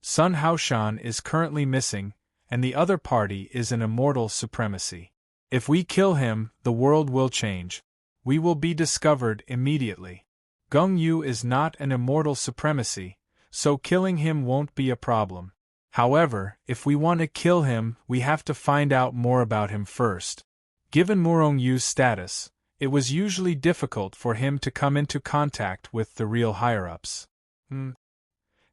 Sun Haoshan is currently missing, and the other party is an immortal supremacy. If we kill him, the world will change. We will be discovered immediately. Gung-yu is not an immortal supremacy, so killing him won't be a problem. However, if we want to kill him, we have to find out more about him first. Given Murong-yu's status, it was usually difficult for him to come into contact with the real higher-ups.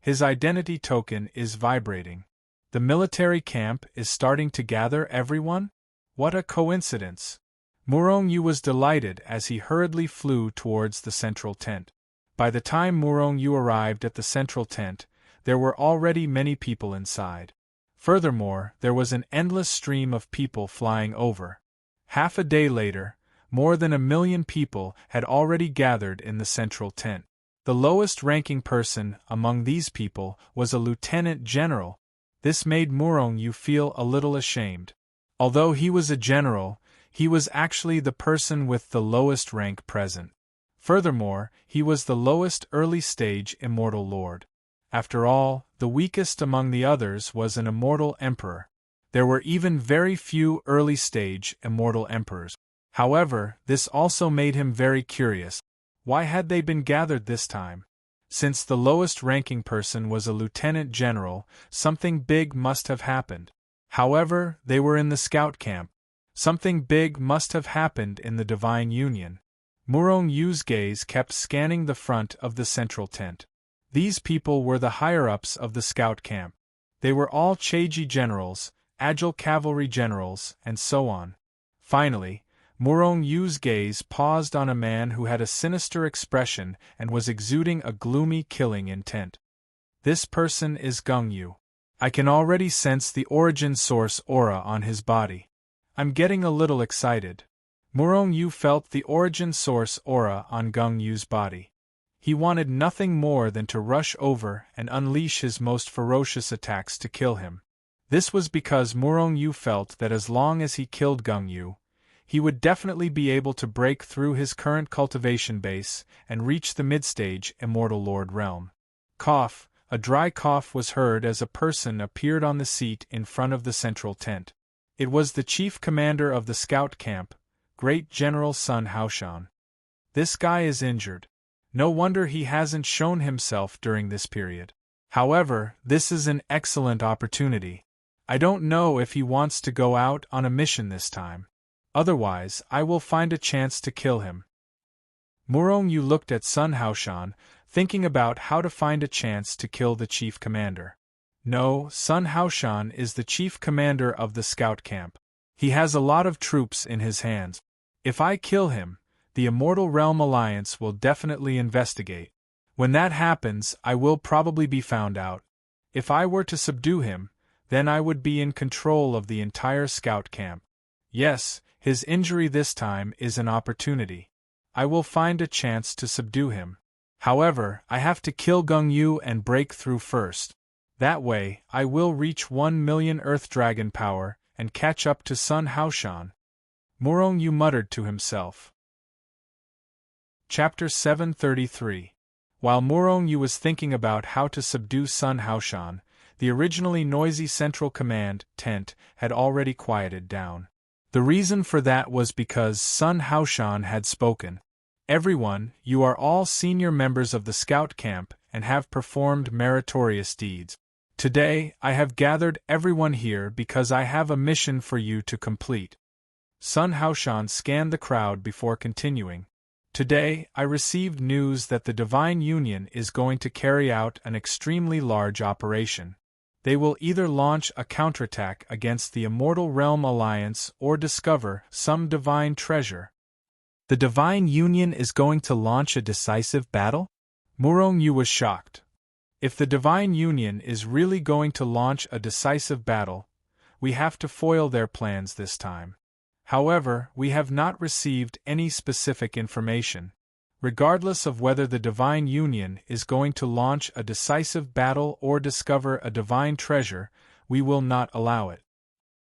His identity token is vibrating. The military camp is starting to gather everyone? What a coincidence! Murong-yu was delighted as he hurriedly flew towards the central tent. By the time Murong-yu arrived at the central tent, there were already many people inside. Furthermore, there was an endless stream of people flying over. Half a day later, more than 1 million people had already gathered in the central tent. The lowest-ranking person among these people was a lieutenant general. This made Murong-yu feel a little ashamed. Although he was a general, he was actually the person with the lowest rank present. Furthermore, he was the lowest early-stage immortal lord. After all, the weakest among the others was an immortal emperor. There were even very few early-stage immortal emperors. However, this also made him very curious. Why had they been gathered this time? Since the lowest-ranking person was a lieutenant general, something big must have happened. However, they were in the scout camp. Something big must have happened in the Divine Union. Murong-yu's gaze kept scanning the front of the central tent. These people were the higher-ups of the scout camp. They were all Che-ji generals, agile cavalry generals, and so on. Finally, Murong-yu's gaze paused on a man who had a sinister expression and was exuding a gloomy killing intent. This person is Gung-yu. I can already sense the origin source aura on his body. I'm getting a little excited. Murong-yu felt the origin source aura on Gung-yu's body. He wanted nothing more than to rush over and unleash his most ferocious attacks to kill him. This was because Murong-yu felt that as long as he killed Gung-yu, he would definitely be able to break through his current cultivation base and reach the mid-stage Immortal Lord realm. Cough. A dry cough was heard as a person appeared on the seat in front of the central tent. It was the chief commander of the scout camp, Great General Sun Haoshan. This guy is injured. No wonder he hasn't shown himself during this period. However, this is an excellent opportunity. I don't know if he wants to go out on a mission this time. Otherwise, I will find a chance to kill him. Murong-yu looked at Sun Haoshan, thinking about how to find a chance to kill the chief commander. No, Sun Haoshan is the chief commander of the scout camp. He has a lot of troops in his hands. If I kill him, the Immortal Realm Alliance will definitely investigate. When that happens, I will probably be found out. If I were to subdue him, then I would be in control of the entire scout camp. Yes, his injury this time is an opportunity. I will find a chance to subdue him. However, I have to kill Gung-yu and break through first. That way, I will reach 1 million Earth Dragon power and catch up to Sun Haoshan. Murong-yu muttered to himself. Chapter 733. While Murong-yu was thinking about how to subdue Sun Haoshan, the originally noisy Central Command tent had already quieted down. The reason for that was because Sun Haoshan had spoken. Everyone, you are all senior members of the scout camp and have performed meritorious deeds. Today, I have gathered everyone here because I have a mission for you to complete. Sun Haoshan scanned the crowd before continuing. Today, I received news that the Divine Union is going to carry out an extremely large operation. They will either launch a counterattack against the Immortal Realm Alliance or discover some divine treasure. The Divine Union is going to launch a decisive battle? Murong Yu was shocked. If the Divine Union is really going to launch a decisive battle, we have to foil their plans this time. However, we have not received any specific information. Regardless of whether the Divine Union is going to launch a decisive battle or discover a divine treasure, we will not allow it.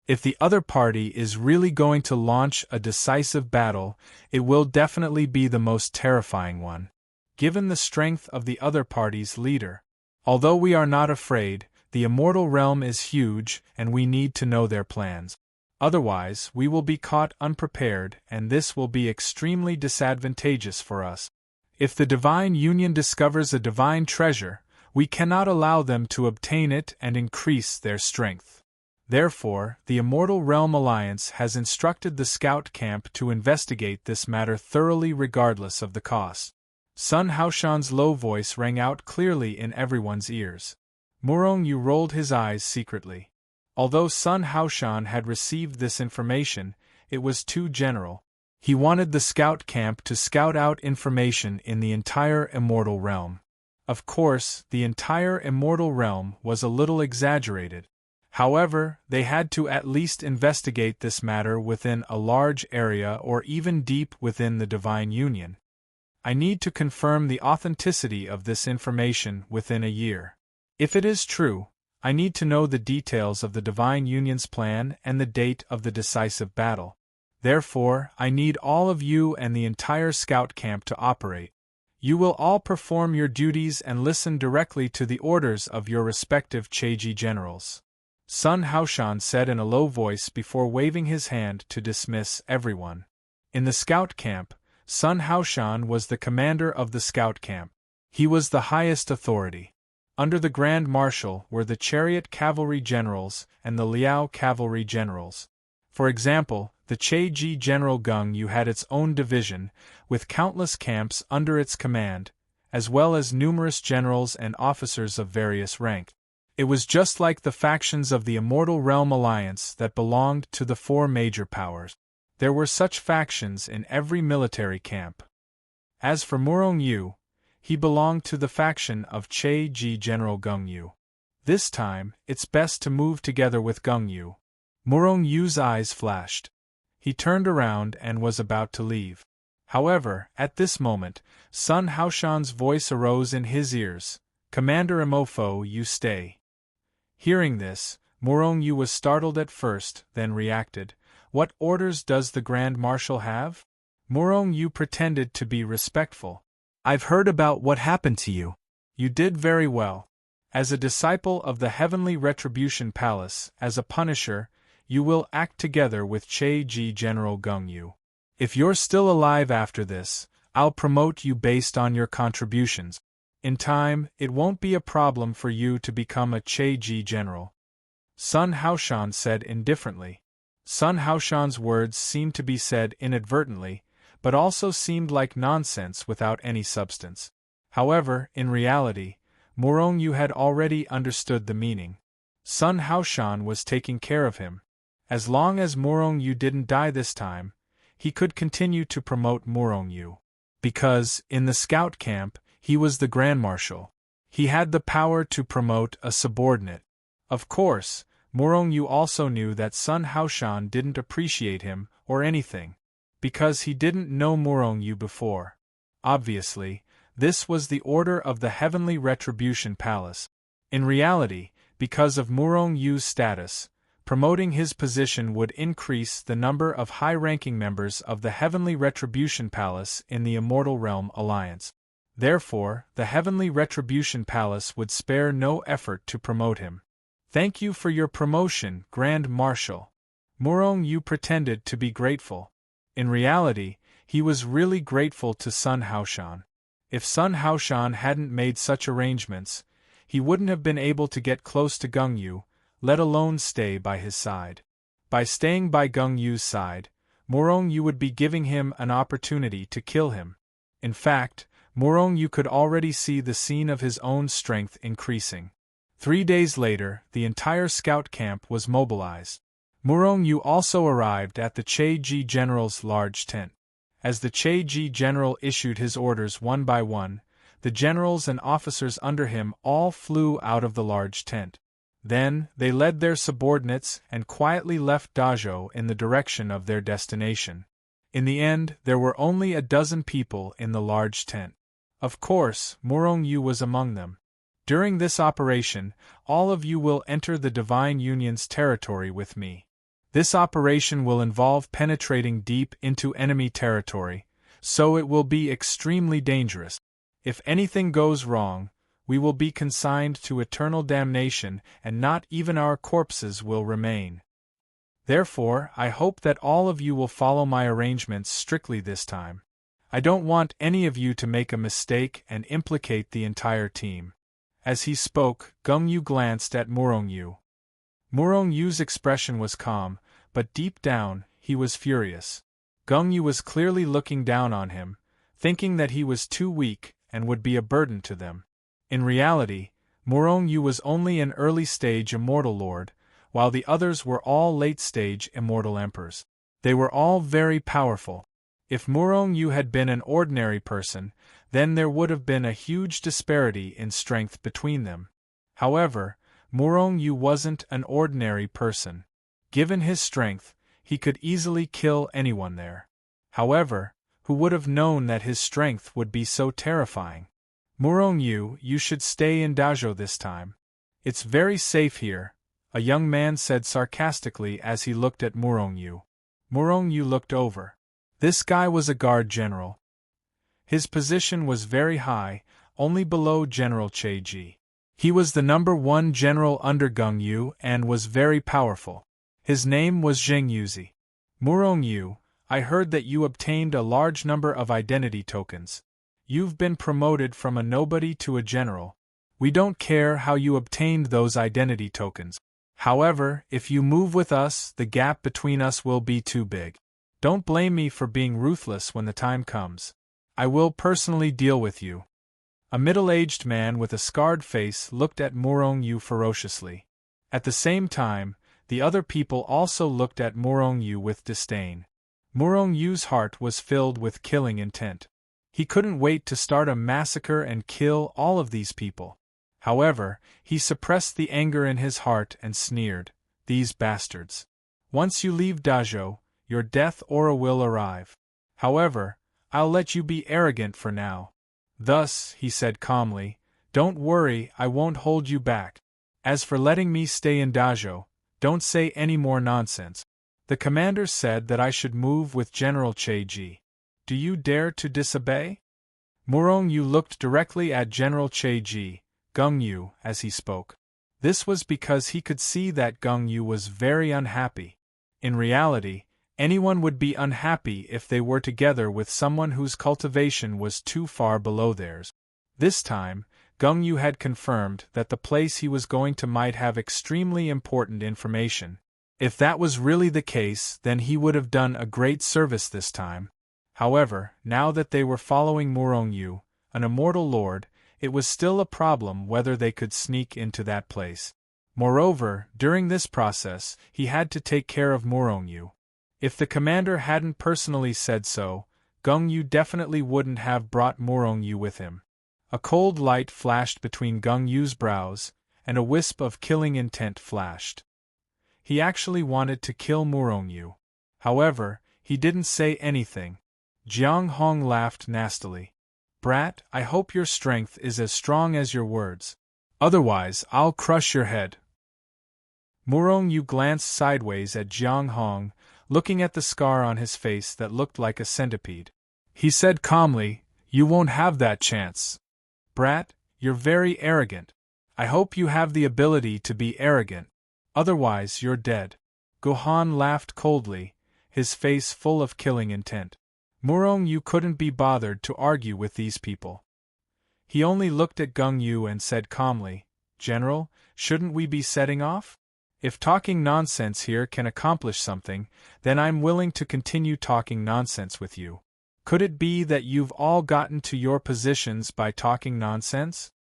If the other party is really going to launch a decisive battle, it will definitely be the most terrifying one, given the strength of the other party's leader. Although we are not afraid, the Immortal Realm is huge and we need to know their plans. Otherwise, we will be caught unprepared and this will be extremely disadvantageous for us. If the Divine Union discovers a divine treasure, we cannot allow them to obtain it and increase their strength. Therefore, the Immortal Realm Alliance has instructed the scout camp to investigate this matter thoroughly regardless of the cost. Sun Haoshan's low voice rang out clearly in everyone's ears. Murong Yu rolled his eyes secretly. Although Sun Haoshan had received this information, it was too general. He wanted the scout camp to scout out information in the entire Immortal Realm. Of course, the entire Immortal Realm was a little exaggerated. However, they had to at least investigate this matter within a large area or even deep within the Divine Union. I need to confirm the authenticity of this information within a year. If it is true, I need to know the details of the Divine Union's plan and the date of the decisive battle. Therefore, I need all of you and the entire scout camp to operate. You will all perform your duties and listen directly to the orders of your respective Cheiji generals. Sun Haoshan said in a low voice before waving his hand to dismiss everyone. In the scout camp, Sun Haoshan was the commander of the scout camp. He was the highest authority. Under the Grand Marshal were the Chariot Cavalry Generals and the Liao Cavalry Generals. For example, the Cheiji General Gung Yu had its own division, with countless camps under its command, as well as numerous generals and officers of various rank. It was just like the factions of the Immortal Realm Alliance that belonged to the four major powers. There were such factions in every military camp. As for Murong Yu, he belonged to the faction of Cheiji General Gung Yu. This time, it's best to move together with Gung Yu. Murong Yu's eyes flashed. He turned around and was about to leave. However, at this moment, Sun Haoshan's voice arose in his ears. Commander Imofo, you stay. Hearing this, Murong Yu was startled at first, then reacted. What orders does the Grand Marshal have? Murong Yu pretended to be respectful. I've heard about what happened to you. You did very well. As a disciple of the Heavenly Retribution Palace, as a punisher, you will act together with Cheiji General Gung Yu. If you're still alive after this, I'll promote you based on your contributions. In time, it won't be a problem for you to become a Cheiji General. Sun Haoshan said indifferently. Sun Haoshan's words seemed to be said inadvertently, but also seemed like nonsense without any substance. However, in reality, Murong Yu had already understood the meaning. Sun Haoshan was taking care of him. As long as Murong Yu didn't die this time, he could continue to promote Murong Yu. Because, in the scout camp, he was the Grand Marshal. He had the power to promote a subordinate. Of course, Murong Yu also knew that Sun Haoshan didn't appreciate him or anything, because he didn't know Murong Yu before. Obviously, this was the order of the Heavenly Retribution Palace. In reality, because of Murong Yu's status, promoting his position would increase the number of high-ranking members of the Heavenly Retribution Palace in the Immortal Realm Alliance. Therefore, the Heavenly Retribution Palace would spare no effort to promote him. Thank you for your promotion, Grand Marshal. Murong Yu pretended to be grateful. In reality, he was really grateful to Sun Haoshan. If Sun Haoshan hadn't made such arrangements, he wouldn't have been able to get close to Gung Yu, let alone stay by his side. By staying by Gung Yu's side, Murong Yu would be giving him an opportunity to kill him. In fact, Murong-yu could already see the scene of his own strength increasing. 3 days later, the entire scout camp was mobilized. Murong-yu also arrived at the Che-ji general's large tent. As the Che-ji general issued his orders one by one, the generals and officers under him all flew out of the large tent. Then, they led their subordinates and quietly left Dajo in the direction of their destination. In the end, there were only a dozen people in the large tent. Of course, Murong-yu was among them. During this operation, all of you will enter the Divine Union's territory with me. This operation will involve penetrating deep into enemy territory, so it will be extremely dangerous. If anything goes wrong, we will be consigned to eternal damnation and not even our corpses will remain. Therefore, I hope that all of you will follow my arrangements strictly this time. I don't want any of you to make a mistake and implicate the entire team. As he spoke, Gung-yu glanced at Murong-yu. Murong-yu's expression was calm, but deep down, he was furious. Gung-yu was clearly looking down on him, thinking that he was too weak and would be a burden to them. In reality, Murong-yu was only an early-stage immortal lord, while the others were all late-stage immortal emperors. They were all very powerful. If Murong-yu had been an ordinary person, then there would have been a huge disparity in strength between them. However, Murong-yu wasn't an ordinary person. Given his strength, he could easily kill anyone there. However, who would have known that his strength would be so terrifying? Murong-yu, you should stay in Dajo this time. It's very safe here, a young man said sarcastically as he looked at Murong-yu. Murong-yu looked over. This guy was a guard general. His position was very high, only below General Che-ji. He was the number 1 general under Gung-yu and was very powerful. His name was Zheng Yuzi. Murong-yu, I heard that you obtained a large number of identity tokens. You've been promoted from a nobody to a general. We don't care how you obtained those identity tokens. However, if you move with us, the gap between us will be too big. Don't blame me for being ruthless when the time comes. I will personally deal with you. A middle-aged man with a scarred face looked at Murong-yu ferociously. At the same time, the other people also looked at Murong-yu with disdain. Murong-yu's heart was filled with killing intent. He couldn't wait to start a massacre and kill all of these people. However, he suppressed the anger in his heart and sneered, "These bastards. Once you leave Dajo, your death aura will arrive. However, I'll let you be arrogant for now." Thus, he said calmly, "Don't worry, I won't hold you back. As for letting me stay in Dajo, don't say any more nonsense. The commander said that I should move with General Che-ji. Do you dare to disobey?" Murong-yu looked directly at General Che-ji, Gung-yu, as he spoke. This was because he could see that Gung-yu was very unhappy. In reality, anyone would be unhappy if they were together with someone whose cultivation was too far below theirs. This time, Gung-yu had confirmed that the place he was going to might have extremely important information. If that was really the case, then he would have done a great service this time. However, now that they were following Murong-yu, an immortal lord, it was still a problem whether they could sneak into that place. Moreover, during this process, he had to take care of Murong-yu. If the commander hadn't personally said so, Gung-yu definitely wouldn't have brought Murong-yu with him. A cold light flashed between Gung-yu's brows, and a wisp of killing intent flashed. He actually wanted to kill Murong-yu. However, he didn't say anything. Jiang Hong laughed nastily. "Brat, I hope your strength is as strong as your words. Otherwise, I'll crush your head." Murong-yu glanced sideways at Jiang Hong, looking at the scar on his face that looked like a centipede. He said calmly, "You won't have that chance. Brat, you're very arrogant. I hope you have the ability to be arrogant. Otherwise, you're dead." Gohan laughed coldly, his face full of killing intent. Murong-yu couldn't be bothered to argue with these people. He only looked at Gung-yu and said calmly, "General, shouldn't we be setting off? If talking nonsense here can accomplish something, then I'm willing to continue talking nonsense with you." Could it be that you've all gotten to your positions by talking nonsense?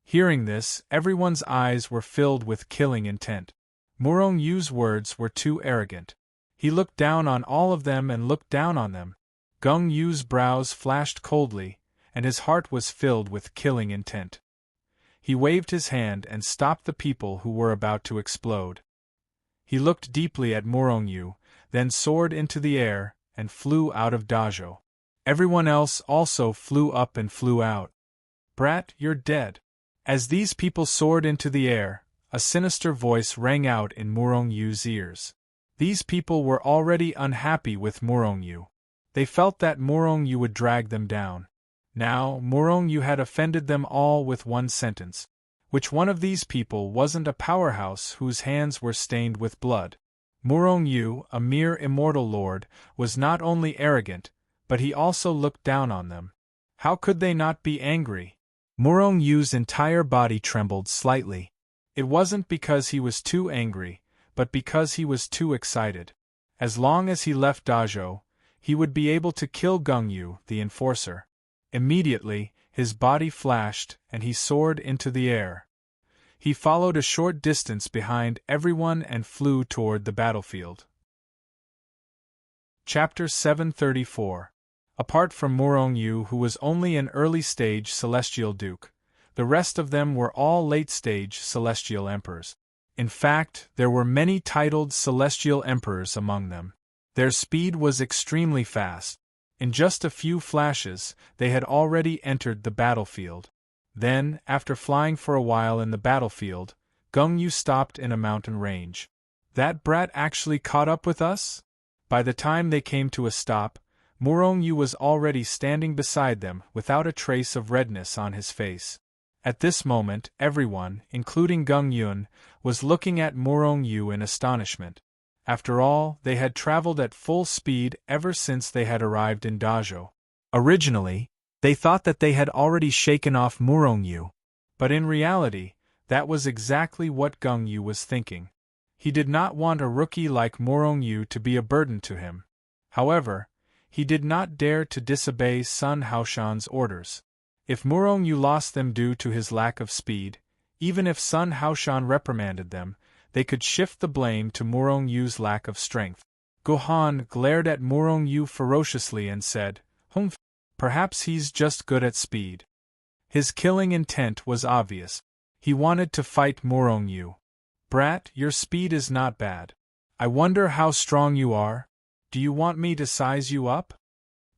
Hearing this, everyone's eyes were filled with killing intent. Murong Yu's words were too arrogant. He looked down on all of them and looked down on them. Gung Yu's brows flashed coldly, and his heart was filled with killing intent. He waved his hand and stopped the people who were about to explode. He looked deeply at Murong Yu, then soared into the air and flew out of dojo. Everyone else also flew up and flew out. Brat, you're dead. As these people soared into the air, a sinister voice rang out in Murong Yu's ears. These people were already unhappy with Murong Yu. They felt that Murong Yu would drag them down. Now, Murong Yu had offended them all with one sentence. Which one of these people wasn't a powerhouse whose hands were stained with blood? Murong Yu, a mere immortal lord, was not only arrogant, but he also looked down on them. How could they not be angry? Murong Yu's entire body trembled slightly. It wasn't because he was too angry, but because he was too excited. As long as he left dojo, he would be able to kill Gung Yu, the enforcer. Immediately, his body flashed and he soared into the air. He followed a short distance behind everyone and flew toward the battlefield. Chapter 734. Apart from Murong Yu, who was only an early-stage Celestial Duke, the rest of them were all late-stage Celestial Emperors. In fact, there were many titled Celestial Emperors among them. Their speed was extremely fast. In just a few flashes, they had already entered the battlefield. Then, after flying for a while in the battlefield, Gung Yu stopped in a mountain range. That brat actually caught up with us? By the time they came to a stop, Murong Yu was already standing beside them without a trace of redness on his face. At this moment, everyone, including Gung Yun, was looking at Murong Yu in astonishment. After all, they had traveled at full speed ever since they had arrived in dojo. Originally, they thought that they had already shaken off Murong Yu. But in reality, that was exactly what Gung Yu was thinking. He did not want a rookie like Murong Yu to be a burden to him. However, he did not dare to disobey Sun Haoshan's orders. If Murong Yu lost them due to his lack of speed, even if Sun Haoshan reprimanded them, they could shift the blame to Murong Yu's lack of strength. Gohan glared at Murong Yu ferociously and said, "Humph, perhaps he's just good at speed." His killing intent was obvious. He wanted to fight Murong Yu. "Brat, your speed is not bad. I wonder how strong you are. Do you want me to size you up?"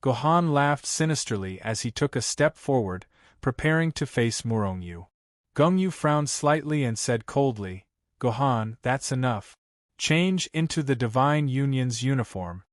Gohan laughed sinisterly as he took a step forward, preparing to face Murong Yu. Gung Yu frowned slightly and said coldly, "Gohan, that's enough. Change into the Divine Union's uniform."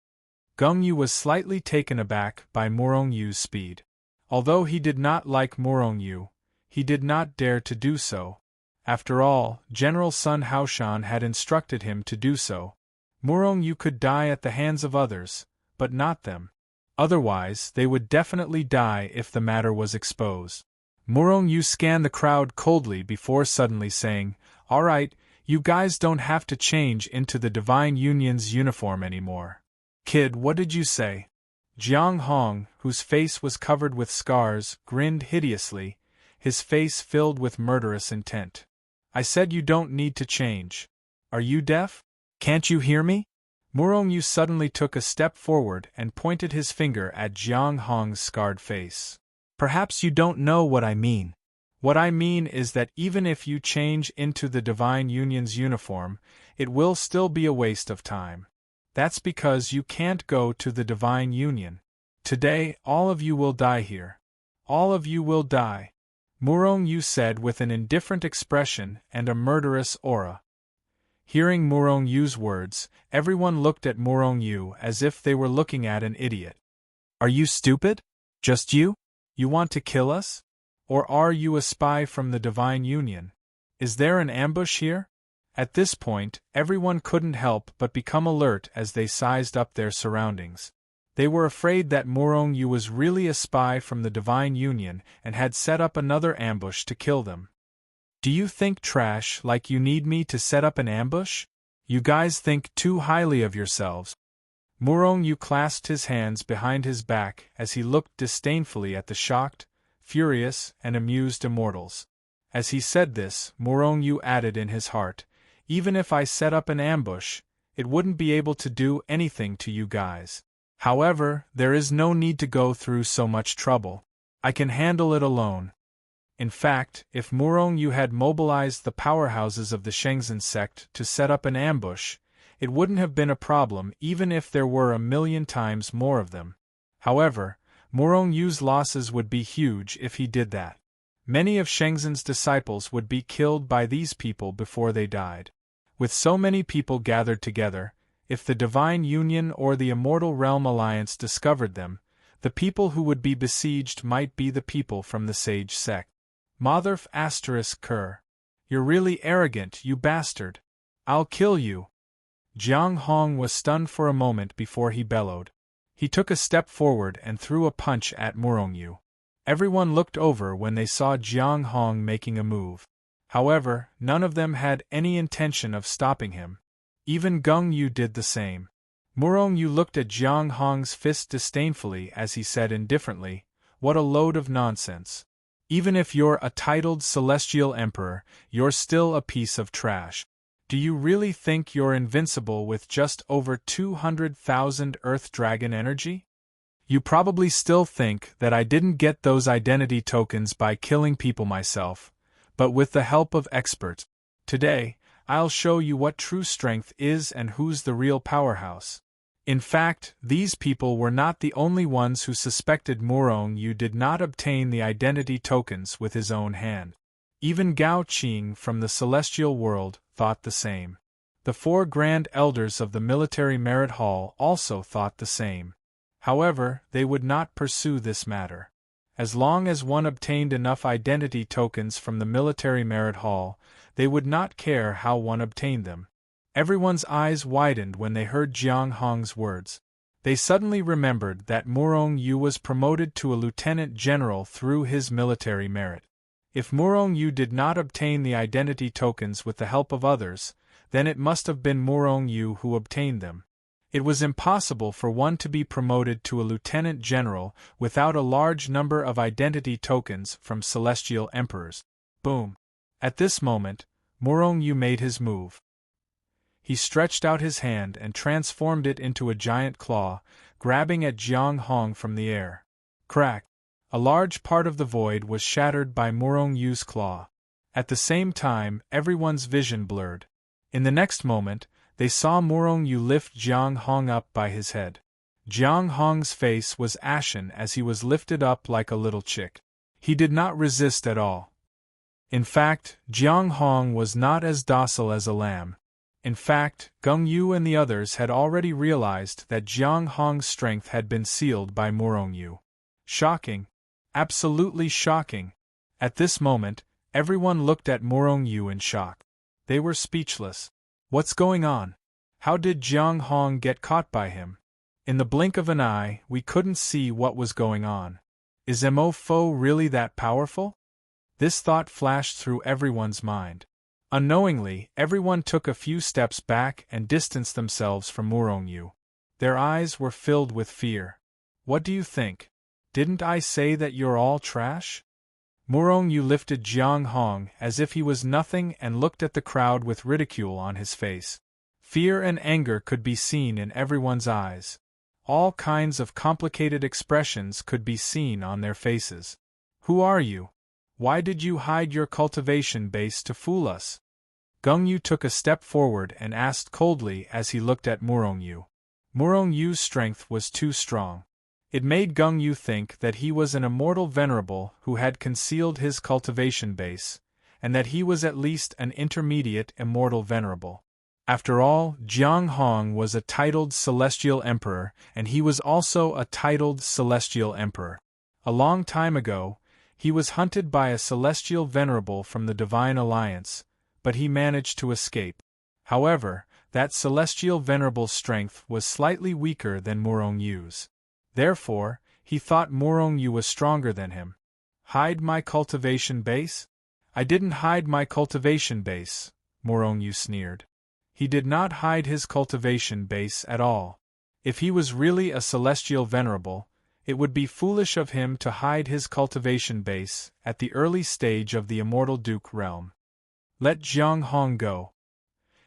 Gung Yu was slightly taken aback by Murong Yu's speed. Although he did not like Murong Yu, he did not dare to do so. After all, General Sun Haoshan had instructed him to do so. Murong Yu could die at the hands of others, but not them. Otherwise, they would definitely die if the matter was exposed. Murong Yu scanned the crowd coldly before suddenly saying, "All right, you guys don't have to change into the Divine Union's uniform anymore." "Kid, what did you say?" Jiang Hong, whose face was covered with scars, grinned hideously, his face filled with murderous intent. "I said you don't need to change. Are you deaf? Can't you hear me?" Murong Yu suddenly took a step forward and pointed his finger at Jiang Hong's scarred face. "Perhaps you don't know what I mean. What I mean is that even if you change into the Divine Union's uniform, it will still be a waste of time. That's because you can't go to the Divine Union. Today, all of you will die here. All of you will die," Murong Yu said with an indifferent expression and a murderous aura. Hearing Murong Yu's words, everyone looked at Murong Yu as if they were looking at an idiot. "Are you stupid? Just you? You want to kill us? Or are you a spy from the Divine Union? Is there an ambush here?" At this point, everyone couldn't help but become alert as they sized up their surroundings. They were afraid that Murong Yu was really a spy from the Divine Union and had set up another ambush to kill them. "Do you think trash like you need me to set up an ambush? You guys think too highly of yourselves." Murong Yu clasped his hands behind his back as he looked disdainfully at the shocked, furious, and amused immortals. As he said this, Murong Yu added in his heart, "Even if I set up an ambush, it wouldn't be able to do anything to you guys. However, there is no need to go through so much trouble. I can handle it alone." In fact, if Murong Yu had mobilized the powerhouses of the Shenzhen sect to set up an ambush, it wouldn't have been a problem even if there were 1,000,000 times more of them. However, Murong Yu's losses would be huge if he did that. Many of Shenzhen's disciples would be killed by these people before they died. With so many people gathered together, if the Divine Union or the Immortal Realm Alliance discovered them, the people who would be besieged might be the people from the Sage sect. Motherf *****. You're really arrogant, you bastard. I'll kill you. Jiang Hong was stunned for a moment before he bellowed. He took a step forward and threw a punch at Murong Yu. Everyone looked over when they saw Jiang Hong making a move. However, none of them had any intention of stopping him. Even Gung Yu did the same. Murong Yu looked at Jiang Hong's fist disdainfully as he said indifferently, "What a load of nonsense. Even if you're a titled Celestial Emperor, you're still a piece of trash. Do you really think you're invincible with just over 200,000 Earth Dragon energy? You probably still think that I didn't get those identity tokens by killing people myself, but with the help of experts. Today, I'll show you what true strength is and who's the real powerhouse." In fact, these people were not the only ones who suspected Murong Yu did not obtain the identity tokens with his own hand. Even Gao Qing from the Celestial World thought the same. The 4 Grand Elders of the Military Merit Hall also thought the same. However, they would not pursue this matter. As long as one obtained enough identity tokens from the Military Merit Hall, they would not care how one obtained them. Everyone's eyes widened when they heard Jiang Hong's words. They suddenly remembered that Murong Yu was promoted to a lieutenant general through his military merit. If Murong Yu did not obtain the identity tokens with the help of others, then it must have been Murong Yu who obtained them. It was impossible for one to be promoted to a lieutenant general without a large number of identity tokens from celestial emperors. Boom! At this moment, Murong Yu made his move. He stretched out his hand and transformed it into a giant claw, grabbing at Jiang Hong from the air. Crack! A large part of the void was shattered by Murong Yu's claw. At the same time, everyone's vision blurred. In the next moment, they saw Murong Yu lift Jiang Hong up by his head. Jiang Hong's face was ashen as he was lifted up like a little chick. He did not resist at all. In fact, Jiang Hong was not as docile as a lamb. In fact, Gung Yu and the others had already realized that Jiang Hong's strength had been sealed by Murong Yu. Shocking. Absolutely shocking. At this moment, everyone looked at Murong Yu in shock. They were speechless. What's going on? How did Jiang Hong get caught by him? In the blink of an eye, we couldn't see what was going on. Is Mo really that powerful? This thought flashed through everyone's mind. Unknowingly, everyone took a few steps back and distanced themselves from Murong Yu. Their eyes were filled with fear. What do you think? Didn't I say that you're all trash? Murong Yu lifted Jiang Hong as if he was nothing and looked at the crowd with ridicule on his face. Fear and anger could be seen in everyone's eyes. All kinds of complicated expressions could be seen on their faces. Who are you? Why did you hide your cultivation base to fool us? Gung Yu took a step forward and asked coldly as he looked at Murong Yu. Murong Yu's strength was too strong. It made Gung Yu think that he was an immortal venerable who had concealed his cultivation base, and that he was at least an intermediate immortal venerable. After all, Jiang Hong was a titled Celestial Emperor, and he was also a titled Celestial Emperor. A long time ago, he was hunted by a celestial venerable from the Divine Alliance, but he managed to escape. However, that celestial venerable's strength was slightly weaker than Murong Yu's. Therefore, he thought Murong Yu was stronger than him. Hide my cultivation base? I didn't hide my cultivation base, Murong Yu sneered. He did not hide his cultivation base at all. If he was really a celestial venerable, it would be foolish of him to hide his cultivation base at the early stage of the Immortal Duke realm. Let Jiang Hong go.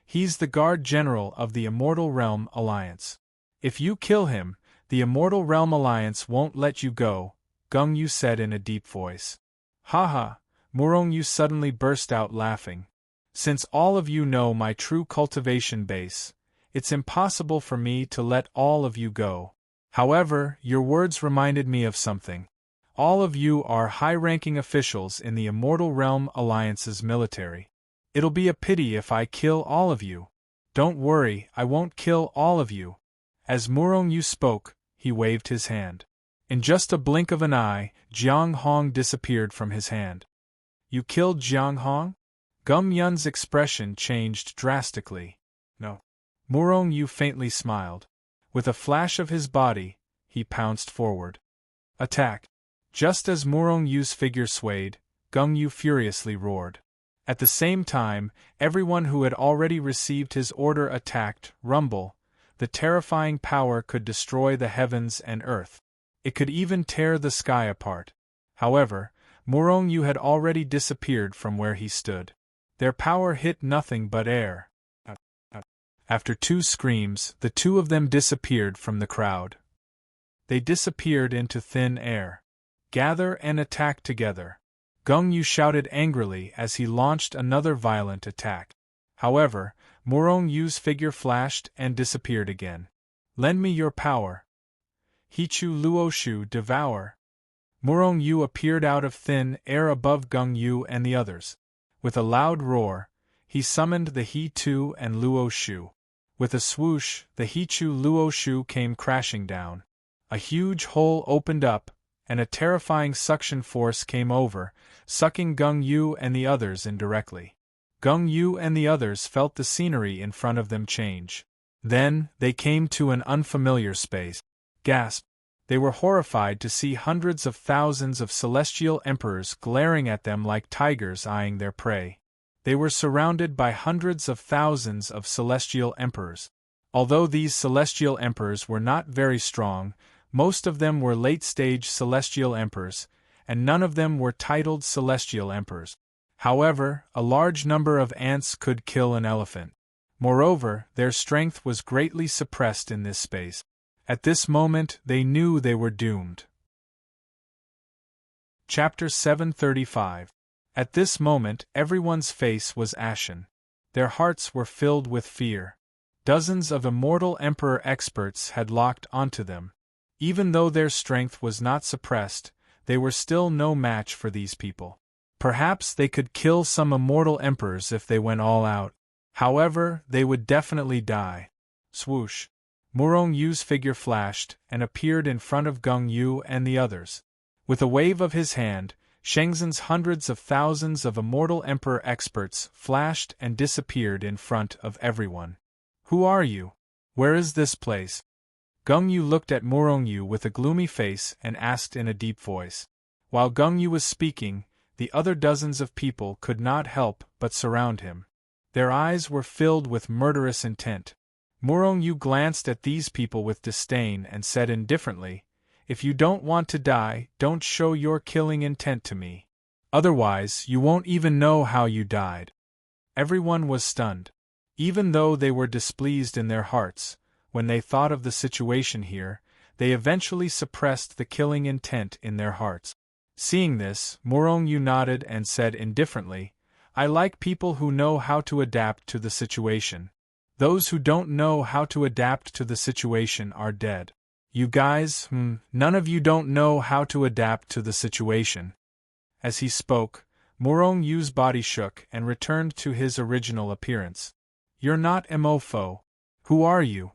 He's the Guard General of the Immortal Realm Alliance. If you kill him, the Immortal Realm Alliance won't let you go, Gung Yu said in a deep voice. Ha! Murong Yu suddenly burst out laughing. Since all of you know my true cultivation base, it's impossible for me to let all of you go. However, your words reminded me of something. All of you are high-ranking officials in the Immortal Realm Alliance's military. It'll be a pity if I kill all of you. Don't worry, I won't kill all of you. As Murong Yu spoke, he waved his hand. In just a blink of an eye, Jiang Hong disappeared from his hand. You killed Jiang Hong? Gum Yun's expression changed drastically. No. Murong Yu faintly smiled. With a flash of his body, he pounced forward. Attack! Just as Murong Yu's figure swayed, Gung Yu furiously roared. At the same time, everyone who had already received his order attacked. Rumble! The terrifying power could destroy the heavens and earth. It could even tear the sky apart. However, Murong Yu had already disappeared from where he stood. Their power hit nothing but air. After 2 screams, the 2 of them disappeared from the crowd. They disappeared into thin air. Gather and attack together. Gung Yu shouted angrily as he launched another violent attack. However, Murong Yu's figure flashed and disappeared again. Lend me your power. Hichu Luoshu devour. Murong Yu appeared out of thin air above Gung Yu and the others. With a loud roar, he summoned the He-Tu and Luoshu. With a swoosh, the Hichu Luoshu came crashing down. A huge hole opened up, and a terrifying suction force came over, sucking Gung Yu and the others in directly. Gung Yu and the others felt the scenery in front of them change. Then, they came to an unfamiliar space. Gasp! They were horrified to see hundreds of thousands of celestial emperors glaring at them like tigers eyeing their prey. They were surrounded by hundreds of thousands of celestial emperors. Although these celestial emperors were not very strong, most of them were late-stage celestial emperors, and none of them were titled celestial emperors. However, a large number of ants could kill an elephant. Moreover, their strength was greatly suppressed in this space. At this moment, they knew they were doomed. Chapter 735. At this moment, everyone's face was ashen. Their hearts were filled with fear. Dozens of immortal emperor experts had locked onto them. Even though their strength was not suppressed, they were still no match for these people. Perhaps they could kill some immortal emperors if they went all out. However, they would definitely die. Swoosh! Murong Yu's figure flashed and appeared in front of Gung Yu and the others. With a wave of his hand, Shenzhen's hundreds of thousands of immortal emperor experts flashed and disappeared in front of everyone. Who are you? Where is this place? Gung Yu looked at Murong Yu with a gloomy face and asked in a deep voice. While Gung Yu was speaking, the other dozens of people could not help but surround him. Their eyes were filled with murderous intent. Murong Yu glanced at these people with disdain and said indifferently, "If you don't want to die, don't show your killing intent to me. Otherwise, you won't even know how you died." Everyone was stunned. Even though they were displeased in their hearts, when they thought of the situation here, they eventually suppressed the killing intent in their hearts. Seeing this, Murong Yu nodded and said indifferently, "I like people who know how to adapt to the situation. Those who don't know how to adapt to the situation are dead. You guys, none of you don't know how to adapt to the situation." As he spoke, Murong Yu's body shook and returned to his original appearance. "You're not Mofo. Who are you?"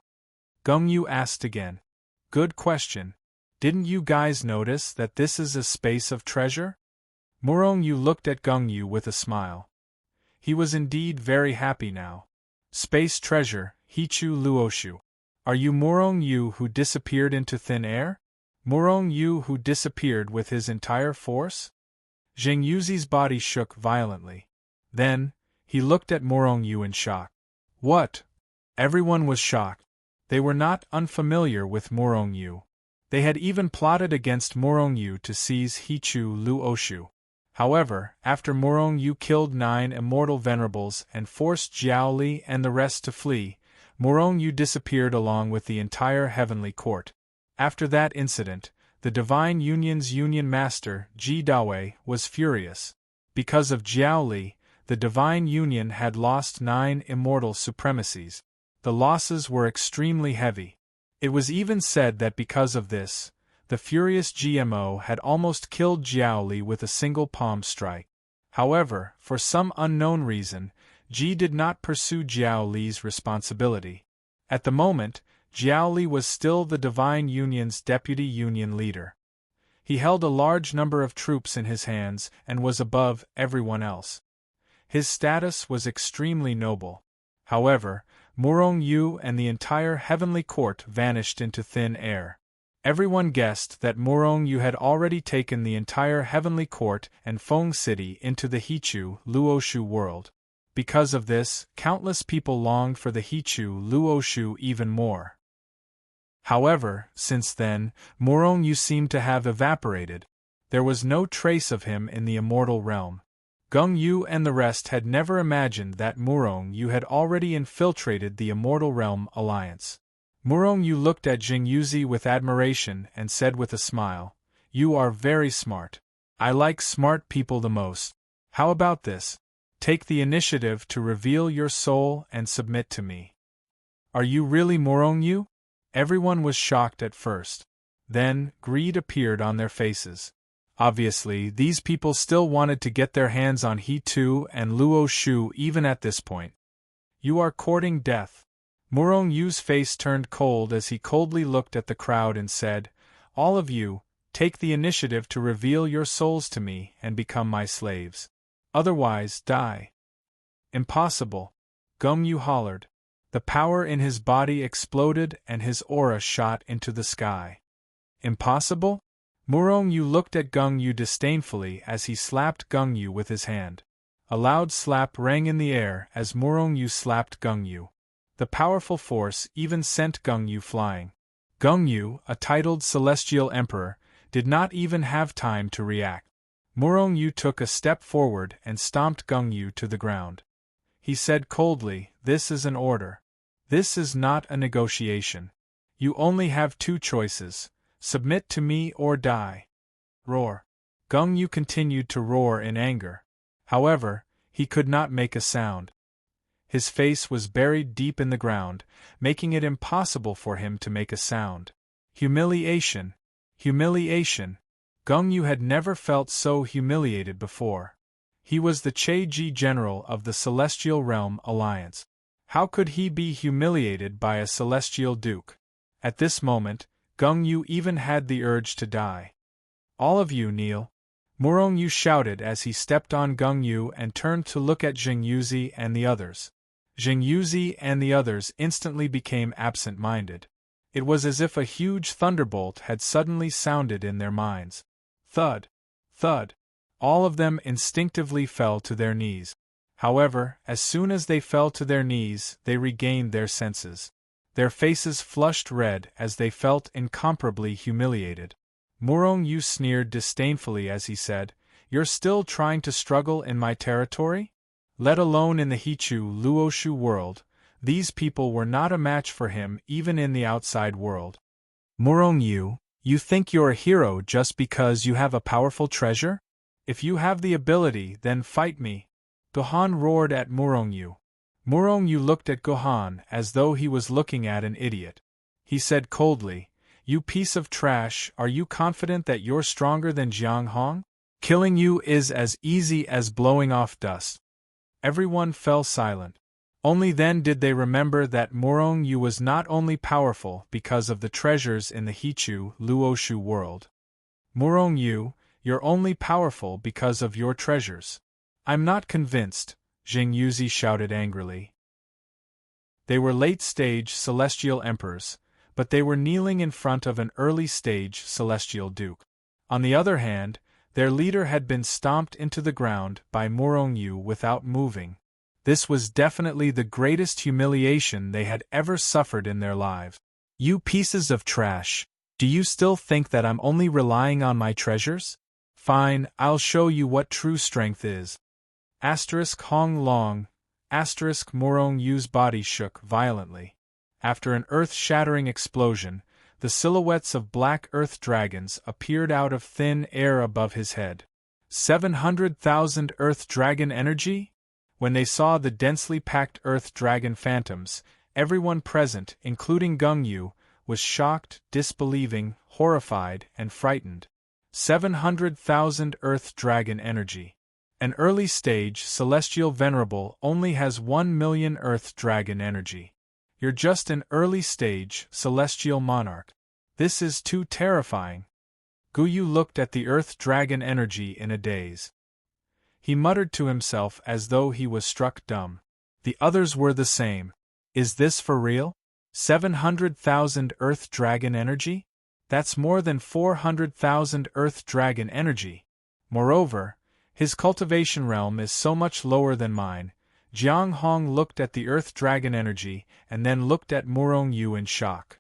Gung Yu asked again. "Good question. Didn't you guys notice that this is a space of treasure?" Murong Yu looked at Gung Yu with a smile. He was indeed very happy now. "Space treasure, Hichu Luoshu. Are you Murong Yu who disappeared into thin air? Murong Yu who disappeared with his entire force?" Zheng Yuzi's body shook violently. Then, he looked at Murong Yu in shock. "What?" Everyone was shocked. They were not unfamiliar with Morongyu. They had even plotted against Morongyu to seize Hichu Luoshu. However, after Morongyu killed 9 immortal venerables and forced Jiaoli and the rest to flee, Morongyu disappeared along with the entire heavenly court. After that incident, the Divine Union's Union Master, Ji Dawei, was furious. Because of Jiaoli, the Divine Union had lost 9 immortal supremacies. The losses were extremely heavy. It was even said that because of this, the furious GMO had almost killed Jiaoli with a single palm strike. However, for some unknown reason, Ji did not pursue Jiaoli's responsibility. At the moment, Jiaoli was still the Divine Union's deputy union leader. He held a large number of troops in his hands and was above everyone else. His status was extremely noble. However, Morongyu and the entire heavenly court vanished into thin air. Everyone guessed that Morongyu had already taken the entire heavenly court and Feng City into the Hichu Luoshu world. Because of this, countless people longed for the Hichu Luoshu even more. However, since then, Morongyu seemed to have evaporated. There was no trace of him in the immortal realm. Gongyu and the rest had never imagined that Morongyu had already infiltrated the immortal realm alliance. Morongyu looked at Jingyuzi with admiration and said with a smile, "You are very smart. I like smart people the most. How about this? Take the initiative to reveal your soul and submit to me." "Are you really Morongyu?" Everyone was shocked at first. Then, greed appeared on their faces. Obviously, these people still wanted to get their hands on He-Tu and Luoshu even at this point. "You are courting death." Morongyu's face turned cold as he coldly looked at the crowd and said, "All of you, take the initiative to reveal your souls to me and become my slaves. Otherwise, die." "Impossible," Gongyu hollered. The power in his body exploded and his aura shot into the sky. "Impossible?" Morongyu looked at Gongyu disdainfully as he slapped Gongyu with his hand. A loud slap rang in the air as Morongyu slapped Gongyu. The powerful force even sent Gongyu flying. Gongyu, a titled Celestial Emperor, did not even have time to react. Morongyu took a step forward and stomped Gongyu to the ground. He said coldly, "This is an order. This is not a negotiation. You only have 2 choices. Submit to me or die." Roar. Gongyu continued to roar in anger. However, he could not make a sound. His face was buried deep in the ground, making it impossible for him to make a sound. Humiliation. Humiliation. Gongyu had never felt so humiliated before. He was the Che-Ji general of the Celestial Realm Alliance. How could he be humiliated by a celestial duke? At this moment, Gongyu even had the urge to die. "All of you kneel," Morongyu shouted as he stepped on Gongyu and turned to look at Jingyuzi and the others. Jingyuzi and the others instantly became absent-minded. It was as if a huge thunderbolt had suddenly sounded in their minds. Thud! Thud! All of them instinctively fell to their knees. However, as soon as they fell to their knees, they regained their senses. Their faces flushed red as they felt incomparably humiliated. Morongyu sneered disdainfully as he said, "You're still trying to struggle in my territory? Let alone in the Hichu Luoshu world, these people were not a match for him even in the outside world. Morongyu, you think you're a hero just because you have a powerful treasure? If you have the ability, then fight me." Gohan roared at Morongyu. Morongyu looked at Gohan as though he was looking at an idiot. He said coldly, "You piece of trash, are you confident that you're stronger than Jiang Hong? Killing you is as easy as blowing off dust." Everyone fell silent. Only then did they remember that Morongyu was not only powerful because of the treasures in the Hichu Luoshu world. "Morongyu, you're only powerful because of your treasures." "I'm not convinced," Jingyuzi shouted angrily. They were late-stage celestial emperors, but they were kneeling in front of an early-stage celestial duke. On the other hand, their leader had been stomped into the ground by Morongyu without moving. This was definitely the greatest humiliation they had ever suffered in their lives. You pieces of trash! Do you still think that I'm only relying on my treasures? Fine, I'll show you what true strength is. Hong Long. Morong Yu's body shook violently. After an earth-shattering explosion, the silhouettes of black earth dragons appeared out of thin air above his head. 700,000 earth dragon energy? When they saw the densely packed earth dragon phantoms, everyone present, including Gung Yu, was shocked, disbelieving, horrified, and frightened. 700,000 earth dragon energy. An early stage celestial venerable only has 1 million earth dragon energy. You're just an early stage celestial monarch. This is too terrifying. Guyu looked at the earth dragon energy in a daze. He muttered to himself as though he was struck dumb. The others were the same. Is this for real? 700,000 earth dragon energy? That's more than 400,000 earth dragon energy. Moreover, his cultivation realm is so much lower than mine. Jiang Hong looked at the earth dragon energy and then looked at Morong Yu in shock.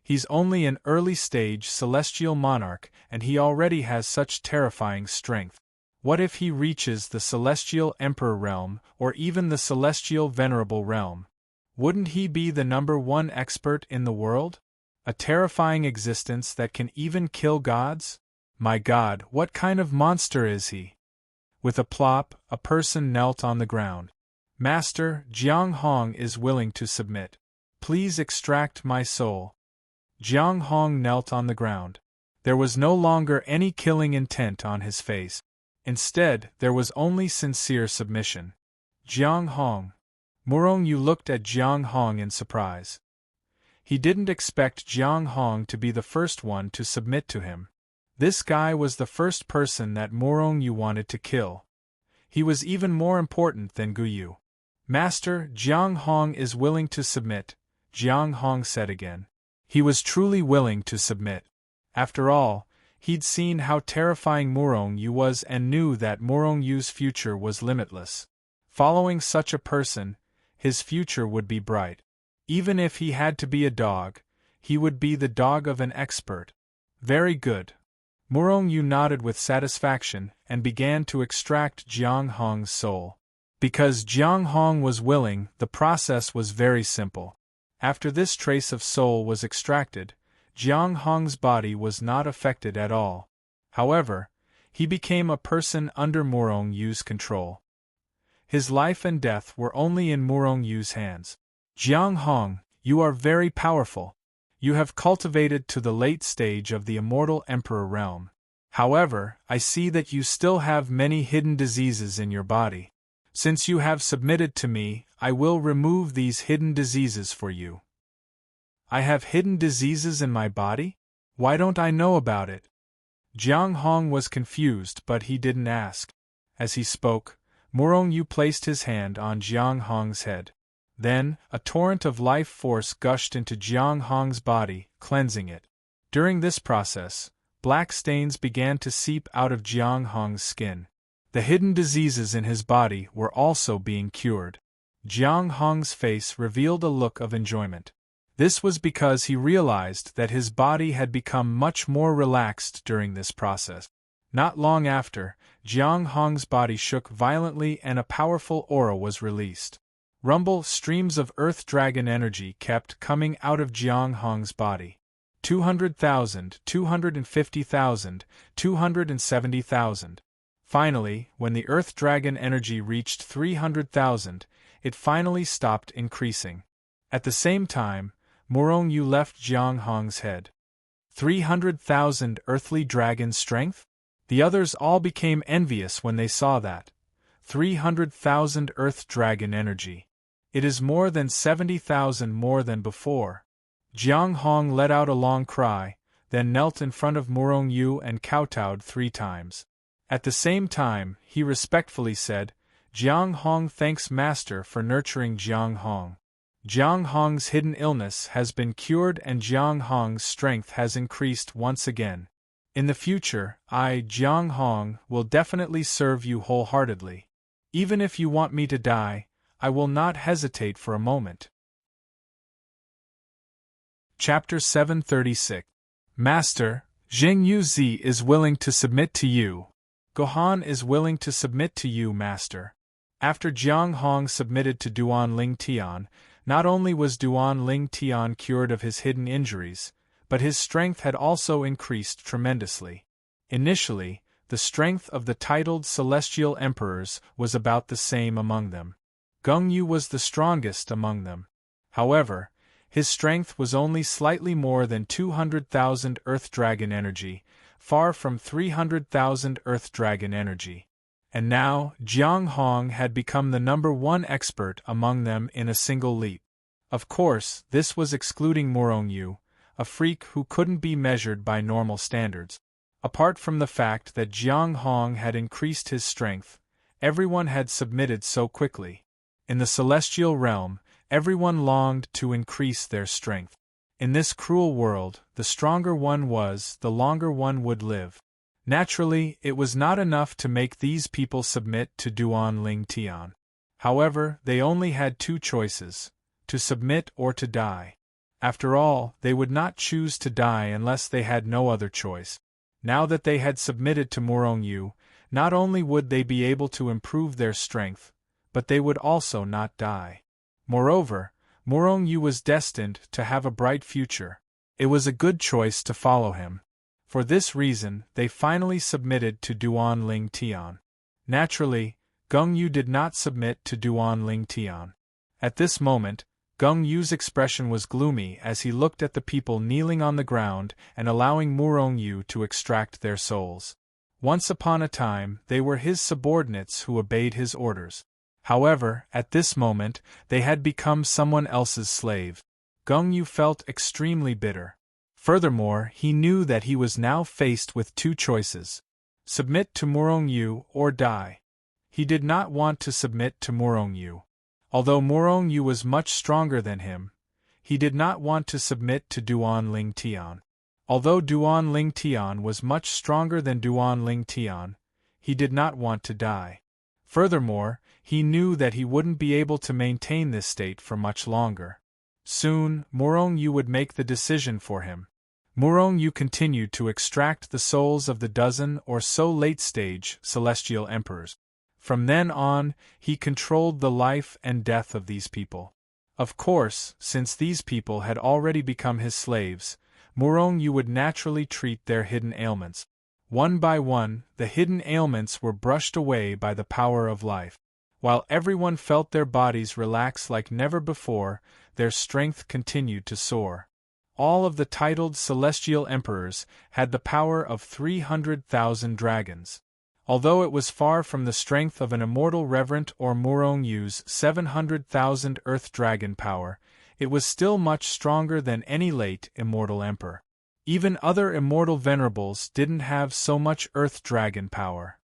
He's only an early stage celestial monarch and he already has such terrifying strength. What if he reaches the celestial emperor realm or even the celestial venerable realm? Wouldn't he be the #1 expert in the world? A terrifying existence that can even kill gods? My God, what kind of monster is he? With a plop, a person knelt on the ground. Master, Jiang Hong is willing to submit. Please extract my soul. Jiang Hong knelt on the ground. There was no longer any killing intent on his face. Instead, there was only sincere submission. Jiang Hong. Morong Yu looked at Jiang Hong in surprise. He didn't expect Jiang Hong to be the first one to submit to him. This guy was the first person that Morong Yu wanted to kill. He was even more important than Guyu. Master, Jiang Hong is willing to submit, Jiang Hong said again. He was truly willing to submit. After all, he'd seen how terrifying Morong Yu was and knew that Morong Yu's future was limitless. Following such a person, his future would be bright. Even if he had to be a dog, he would be the dog of an expert. Very good. Morong Yu nodded with satisfaction and began to extract Jiang Hong's soul. Because Jiang Hong was willing, the process was very simple. After this trace of soul was extracted, Jiang Hong's body was not affected at all. However, he became a person under Morong Yu's control. His life and death were only in Morong Yu's hands. Jiang Hong, you are very powerful. You have cultivated to the late stage of the immortal emperor realm. However, I see that you still have many hidden diseases in your body. Since you have submitted to me, I will remove these hidden diseases for you. I have hidden diseases in my body? Why don't I know about it? Jiang Hong was confused, but he didn't ask. As he spoke, Morong Yu placed his hand on Jiang Hong's head. Then, a torrent of life force gushed into Jiang Hong's body, cleansing it. During this process, black stains began to seep out of Jiang Hong's skin. The hidden diseases in his body were also being cured. Jiang Hong's face revealed a look of enjoyment. This was because he realized that his body had become much more relaxed during this process. Not long after, Jiang Hong's body shook violently and a powerful aura was released. Rumble streams of earth dragon energy kept coming out of Jiang Hong's body. 200,000, 250,000, 270,000. Finally, when the earth dragon energy reached 300,000, it finally stopped increasing. At the same time, Morong Yu left Jiang Hong's head. 300,000 earthly dragon strength? The others all became envious when they saw that. 300,000 earth dragon energy. It is more than 70,000 more than before. Jiang Hong let out a long cry, then knelt in front of Morong Yu and kowtowed 3 times. At the same time, he respectfully said, Jiang Hong thanks Master for nurturing Jiang Hong. Jiang Hong's hidden illness has been cured and Jiang Hong's strength has increased once again. In the future, I, Jiang Hong, will definitely serve you wholeheartedly. Even if you want me to die, I will not hesitate for a moment. Chapter 736. Master, Jing Yuzi is willing to submit to you. Gohan is willing to submit to you, Master. After Jiang Hong submitted to Duan Ling Tian, not only was Duan Ling Tian cured of his hidden injuries, but his strength had also increased tremendously. Initially, the strength of the titled celestial emperors was about the same among them. Gung Yu was the strongest among them. However, his strength was only slightly more than 200,000 Earth Dragon energy, far from 300,000 Earth Dragon energy. And now, Jiang Hong had become the #1 expert among them in a single leap. Of course, this was excluding Murong Yu, a freak who couldn't be measured by normal standards. Apart from the fact that Jiang Hong had increased his strength, everyone had submitted so quickly. In the celestial realm, everyone longed to increase their strength. In this cruel world, the stronger one was, the longer one would live. Naturally, it was not enough to make these people submit to Duan Ling Tian. However, they only had two choices: to submit or to die. After all, they would not choose to die unless they had no other choice. Now that they had submitted to Murong Yu, not only would they be able to improve their strength, but they would also not die. Moreover, Murong Yu was destined to have a bright future. It was a good choice to follow him. For this reason, they finally submitted to Duan Ling Tian. Naturally, Gung Yu did not submit to Duan Ling Tian. At this moment, Gung Yu's expression was gloomy as he looked at the people kneeling on the ground and allowing Murong Yu to extract their souls. Once upon a time, they were his subordinates who obeyed his orders. However, at this moment, they had become someone else's slave. Gung Yu felt extremely bitter. Furthermore, he knew that he was now faced with two choices: submit to Murong Yu or die. He did not want to submit to Murong Yu. Although Murong Yu was much stronger than him, he did not want to submit to Duan Ling Tian. Although Duan Ling Tian was much stronger than Duan Ling Tian, he did not want to die. Furthermore, he knew that he wouldn't be able to maintain this state for much longer. Soon, Murong Yu would make the decision for him. Murong Yu continued to extract the souls of the dozen or so late-stage celestial emperors. From then on, he controlled the life and death of these people. Of course, since these people had already become his slaves, Murong Yu would naturally treat their hidden ailments. One by one, the hidden ailments were brushed away by the power of life. While everyone felt their bodies relax like never before, their strength continued to soar. All of the titled celestial emperors had the power of 300,000 dragons. Although it was far from the strength of an immortal reverent or Murong Yu's 700,000 Earth Dragon power, it was still much stronger than any late immortal emperor. Even other immortal venerables didn't have so much Earth Dragon power.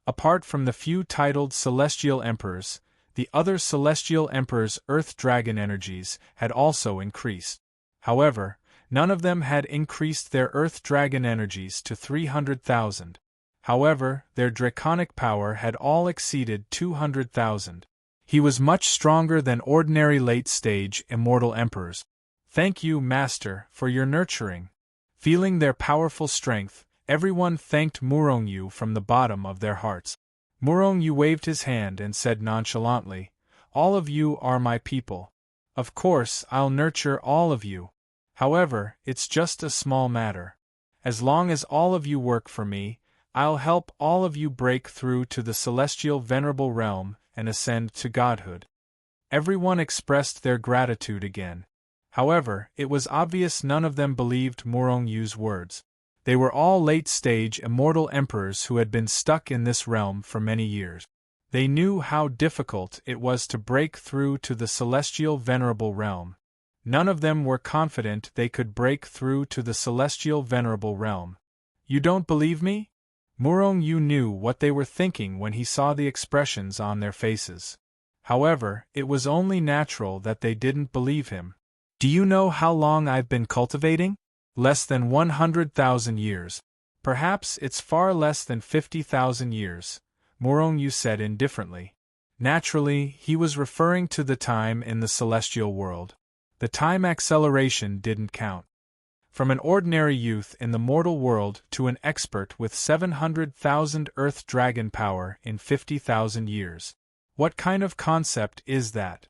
Apart from the few titled celestial emperors, the other celestial emperors' Earth Dragon energies had also increased. However, none of them had increased their Earth Dragon energies to 300,000. However, their draconic power had all exceeded 200,000. He was much stronger than ordinary late-stage immortal emperors. Thank you, Master, for your nurturing. Feeling their powerful strength, everyone thanked Murong Yu from the bottom of their hearts. Murong Yu waved his hand and said nonchalantly, "All of you are my people. Of course, I'll nurture all of you. However, it's just a small matter. As long as all of you work for me, I'll help all of you break through to the celestial venerable realm and ascend to godhood." Everyone expressed their gratitude again. However, it was obvious none of them believed Murong Yu's words. They were all late-stage immortal emperors who had been stuck in this realm for many years. They knew how difficult it was to break through to the celestial venerable realm. None of them were confident they could break through to the celestial venerable realm. "You don't believe me?" Murong Yu knew what they were thinking when he saw the expressions on their faces. However, it was only natural that they didn't believe him. "Do you know how long I've been cultivating? Less than 100,000 years. Perhaps it's far less than 50,000 years," Murong Yu said indifferently. Naturally, he was referring to the time in the celestial world. The time acceleration didn't count. From an ordinary youth in the mortal world to an expert with 700,000 Earth dragon power in 50,000 years. What kind of concept is that?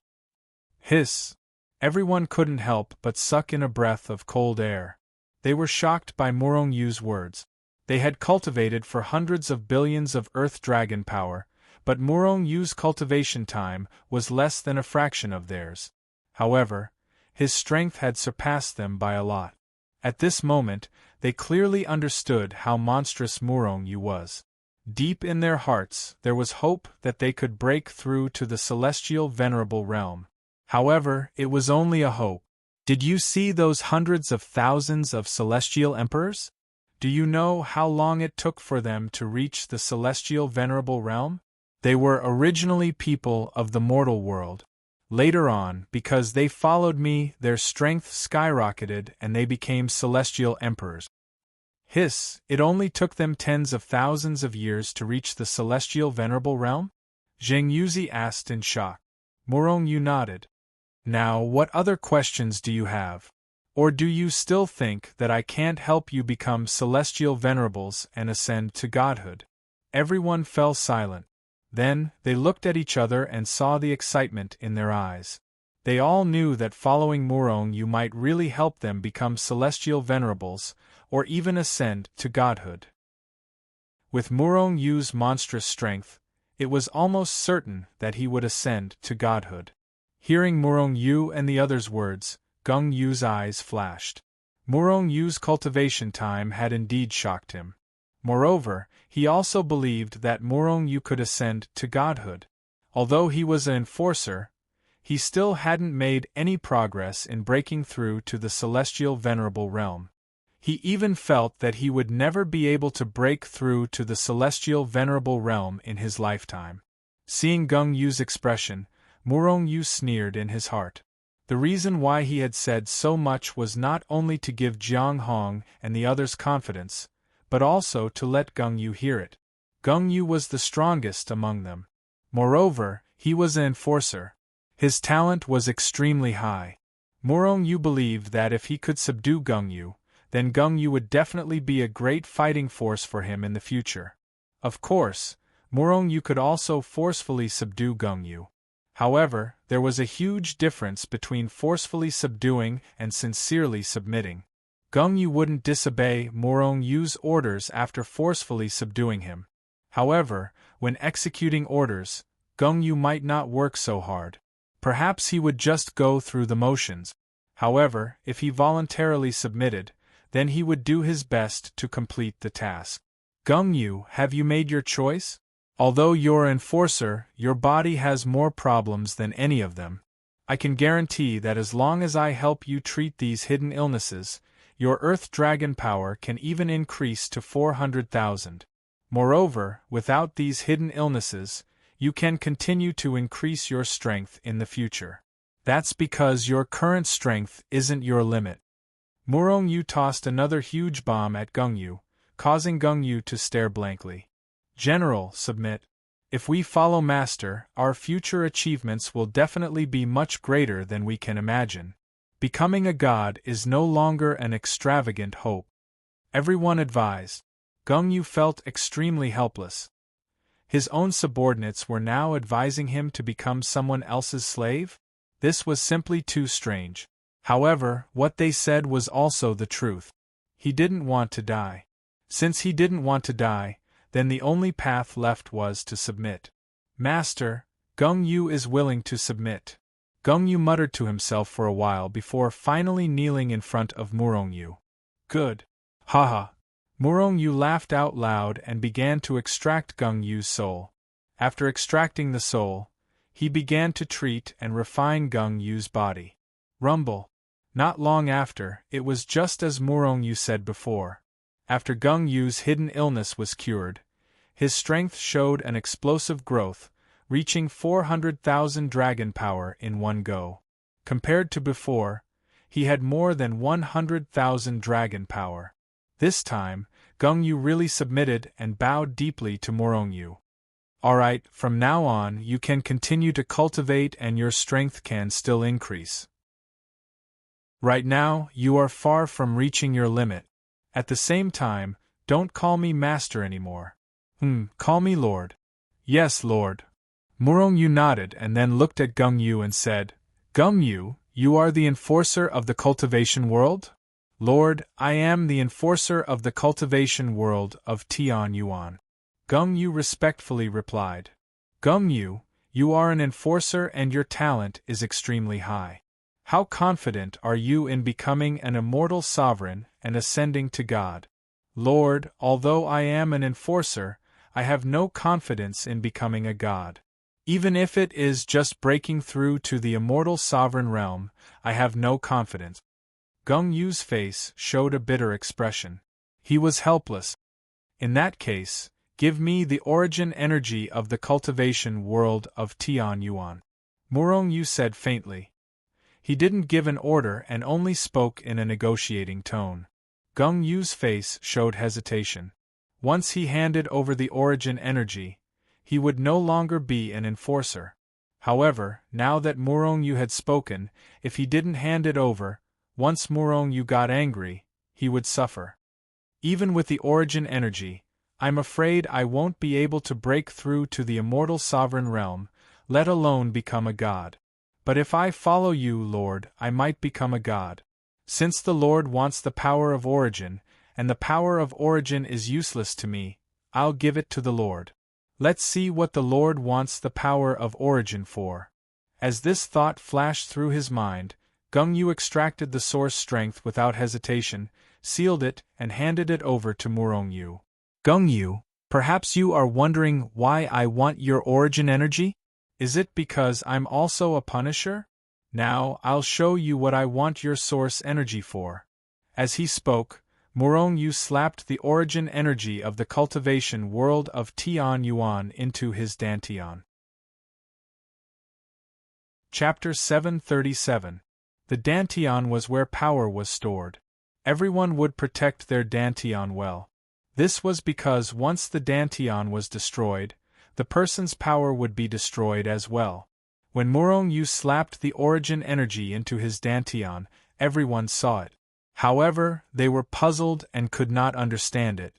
Hiss! Everyone couldn't help but suck in a breath of cold air. They were shocked by Murong Yu's words. They had cultivated for hundreds of billions of Earth dragon power, but Murong Yu's cultivation time was less than a fraction of theirs. However, his strength had surpassed them by a lot. At this moment, they clearly understood how monstrous Murong Yu was. Deep in their hearts, there was hope that they could break through to the celestial venerable realm. However, it was only a hope. Did you see those hundreds of thousands of celestial emperors? Do you know how long it took for them to reach the celestial venerable realm? They were originally people of the mortal world. Later on, because they followed me, their strength skyrocketed and they became celestial emperors. Hiss, it only took them tens of thousands of years to reach the celestial venerable realm? Zheng Yuzi asked in shock. Murong Yu nodded. Now, what other questions do you have? Or do you still think that I can't help you become celestial venerables and ascend to godhood? Everyone fell silent. Then, they looked at each other and saw the excitement in their eyes. They all knew that following Murong Yu might really help them become celestial venerables, or even ascend to godhood. With Murong Yu's monstrous strength, it was almost certain that he would ascend to godhood. Hearing Murong Yu and the others' words, Gung Yu's eyes flashed. Murong Yu's cultivation time had indeed shocked him. Moreover, he also believed that Murong Yu could ascend to godhood. Although he was an enforcer, he still hadn't made any progress in breaking through to the celestial venerable realm. He even felt that he would never be able to break through to the celestial venerable realm in his lifetime. Seeing Gung Yu's expression, Murong Yu sneered in his heart. The reason why he had said so much was not only to give Jiang Hong and the others confidence, but also to let Gung Yu hear it. Gung Yu was the strongest among them. Moreover, he was an enforcer. His talent was extremely high. Murong Yu believed that if he could subdue Gung Yu, then Gung Yu would definitely be a great fighting force for him in the future. Of course, Murong Yu could also forcefully subdue Gung Yu. However, there was a huge difference between forcefully subduing and sincerely submitting. Gung Yu wouldn't disobey Murong Yu's orders after forcefully subduing him. However, when executing orders, Gung Yu might not work so hard. Perhaps he would just go through the motions. However, if he voluntarily submitted, then he would do his best to complete the task. Gung Yu, have you made your choice? Although you're an enforcer, your body has more problems than any of them. I can guarantee that as long as I help you treat these hidden illnesses, your Earth Dragon power can even increase to 400,000. Moreover, without these hidden illnesses, you can continue to increase your strength in the future. That's because your current strength isn't your limit. Murong Yu tossed another huge bomb at Gung Yu, causing Gung Yu to stare blankly. General, submit. If we follow Master, our future achievements will definitely be much greater than we can imagine. Becoming a god is no longer an extravagant hope. Everyone advised. Gung Yu felt extremely helpless. His own subordinates were now advising him to become someone else's slave? This was simply too strange. However, what they said was also the truth. He didn't want to die. Since he didn't want to die, then the only path left was to submit. Master, Gung Yu is willing to submit. Gung Yu muttered to himself for a while before finally kneeling in front of Murong Yu. Good. Haha. Murong Yu laughed out loud and began to extract Gung Yu's soul. After extracting the soul, he began to treat and refine Gung Yu's body. Rumble. Not long after, it was just as Murong Yu said before. After Gung Yu's hidden illness was cured, his strength showed an explosive growth, reaching 400,000 dragon power in one go. Compared to before, he had more than 100,000 dragon power. This time, Gung Yu really submitted and bowed deeply to Murong Yu. Alright, from now on you can continue to cultivate and your strength can still increase. Right now, you are far from reaching your limit. At the same time, don't call me master anymore. Call me Lord. Yes, Lord. Murong-yu nodded and then looked at Gung-yu and said, Gung-yu, you are the enforcer of the cultivation world? Lord, I am the enforcer of the cultivation world of Tian Yuan. Gung-yu respectfully replied. Gung-yu, you are an enforcer and your talent is extremely high. How confident are you in becoming an immortal sovereign and ascending to God? Lord, although I am an enforcer, I have no confidence in becoming a god. Even if it is just breaking through to the immortal sovereign realm, I have no confidence. Gung-yu's face showed a bitter expression. He was helpless. In that case, give me the origin energy of the cultivation world of Tian Yuan. Murong-yu said faintly. He didn't give an order and only spoke in a negotiating tone. Gung-yu's face showed hesitation. Once he handed over the origin energy, he would no longer be an enforcer. However, now that Murong-yu had spoken, if he didn't hand it over, once Murong-yu got angry, he would suffer. Even with the origin energy, I'm afraid I won't be able to break through to the immortal sovereign realm, let alone become a god. But if I follow you, Lord, I might become a god. Since the Lord wants the power of origin, and the power of origin is useless to me, I'll give it to the Lord. Let's see what the Lord wants the power of origin for. As this thought flashed through his mind, Gung-yu extracted the source strength without hesitation, sealed it, and handed it over to Murong-yu. Gung-yu, perhaps you are wondering why I want your origin energy? Is it because I'm also a punisher? Now, I'll show you what I want your source energy for. As he spoke, Murong-yu slapped the origin energy of the cultivation world of Tian Yuan into his dantian. Chapter 737. The dantian was where power was stored. Everyone would protect their dantian well. This was because once the dantian was destroyed, the person's power would be destroyed as well. When Murong-yu slapped the origin energy into his dantian, everyone saw it. However, they were puzzled and could not understand it.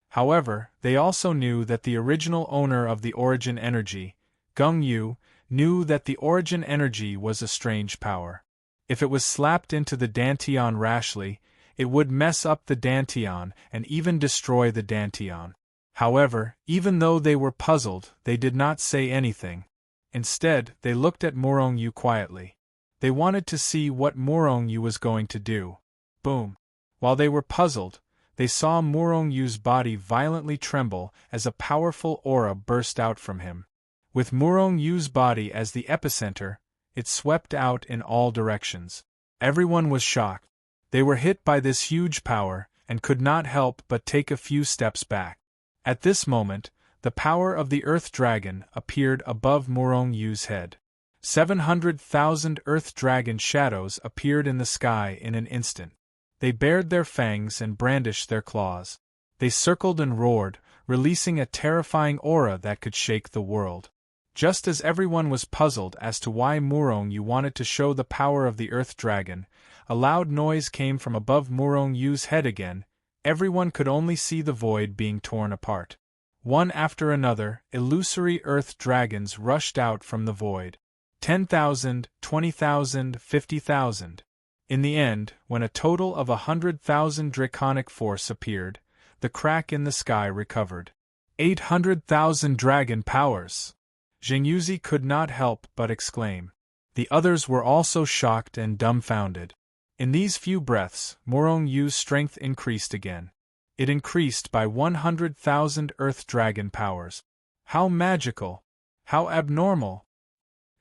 However, they also knew that the original owner of the origin energy, Gung-yu, knew that the origin energy was a strange power. If it was slapped into the dantian rashly, it would mess up the dantian and even destroy the dantian. However, even though they were puzzled, they did not say anything. Instead, they looked at Murong-yu quietly. They wanted to see what Murong-yu was going to do. Boom! While they were puzzled, they saw Murong-yu's body violently tremble as a powerful aura burst out from him. With Murong-yu's body as the epicenter, it swept out in all directions. Everyone was shocked. They were hit by this huge power and could not help but take a few steps back. At this moment, the power of the Earth Dragon appeared above Murong-yu's head. 700,000 Earth Dragon shadows appeared in the sky in an instant. They bared their fangs and brandished their claws. They circled and roared, releasing a terrifying aura that could shake the world. Just as everyone was puzzled as to why Murong-yu wanted to show the power of the Earth Dragon, a loud noise came from above Murong-yu's head again. Everyone could only see the void being torn apart. One after another, illusory Earth Dragons rushed out from the void. 10,000, 20,000, 50,000. In the end, when a total of 100,000 draconic force appeared, the crack in the sky recovered. 800,000 dragon powers! Zhengyuzi could not help but exclaim. The others were also shocked and dumbfounded. In these few breaths, Murong-yu's strength increased again. It increased by 100,000 Earth Dragon powers. How magical! How abnormal!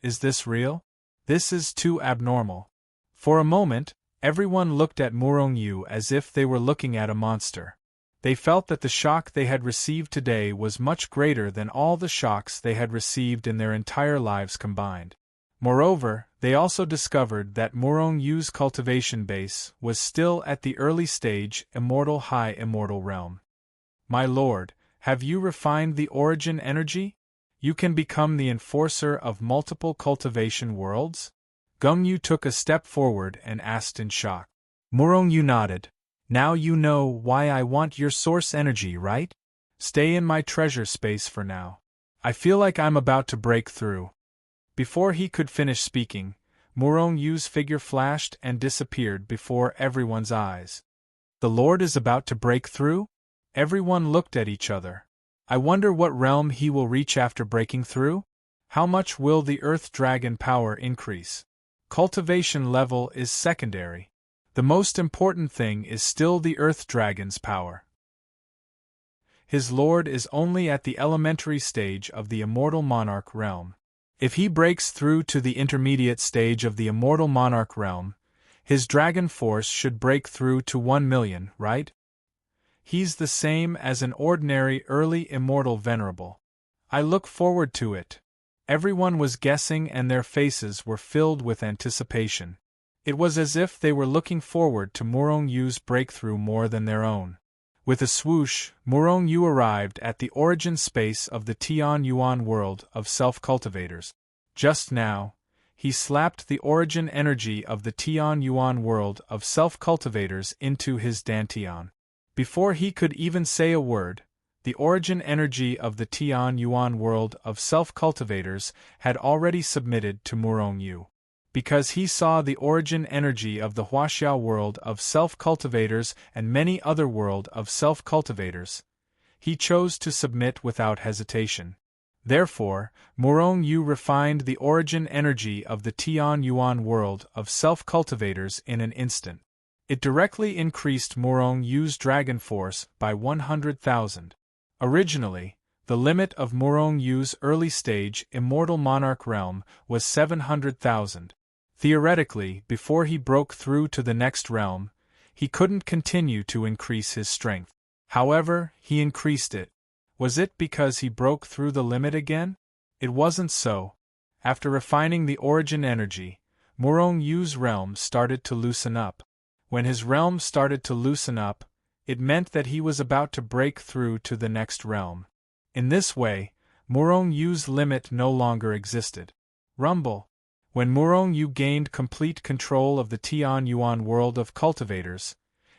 Is this real? This is too abnormal. For a moment, everyone looked at Murong-yu as if they were looking at a monster. They felt that the shock they had received today was much greater than all the shocks they had received in their entire lives combined. Moreover, they also discovered that Murong-yu's cultivation base was still at the early stage high immortal realm. My lord, have you refined the origin energy? You can become the enforcer of multiple cultivation worlds? Gongyu took a step forward and asked in shock. Murongyu nodded. Now you know why I want your source energy, right? Stay in my treasure space for now. I feel like I'm about to break through. Before he could finish speaking, Murongyu's figure flashed and disappeared before everyone's eyes. The Lord is about to break through? Everyone looked at each other. I wonder what realm he will reach after breaking through? How much will the Earth Dragon power increase? Cultivation level is secondary. The most important thing is still the Earth Dragon's power. His lord is only at the elementary stage of the Immortal Monarch realm. If he breaks through to the intermediate stage of the Immortal Monarch realm, his dragon force should break through to 1 million, right? He's the same as an ordinary early Immortal Venerable. I look forward to it. Everyone was guessing and their faces were filled with anticipation. It was as if they were looking forward to Murongyu's breakthrough more than their own. With a swoosh, Murongyu arrived at the origin space of the Tian Yuan world of self-cultivators. Just now, he slapped the origin energy of the Tian Yuan world of self-cultivators into his dantian. Before he could even say a word, the origin energy of the Tian Yuan world of self-cultivators had already submitted to Murongyu. Because he saw the origin energy of the Huaxiao world of self-cultivators and many other world of self-cultivators, he chose to submit without hesitation. Therefore, Murongyu refined the origin energy of the Tian Yuan world of self-cultivators in an instant. It directly increased Murongyu's dragon force by 100,000. Originally, the limit of Murongyu's early stage Immortal Monarch realm was 700,000. Theoretically, before he broke through to the next realm, he couldn't continue to increase his strength. However, he increased it. Was it because he broke through the limit again? It wasn't so. After refining the origin energy, Murongyu's realm started to loosen up. When his realm started to loosen up, it meant that he was about to break through to the next realm. In this way, Murongyu's limit no longer existed. Rumble. When Murongyu gained complete control of the Tian Yuan world of cultivators,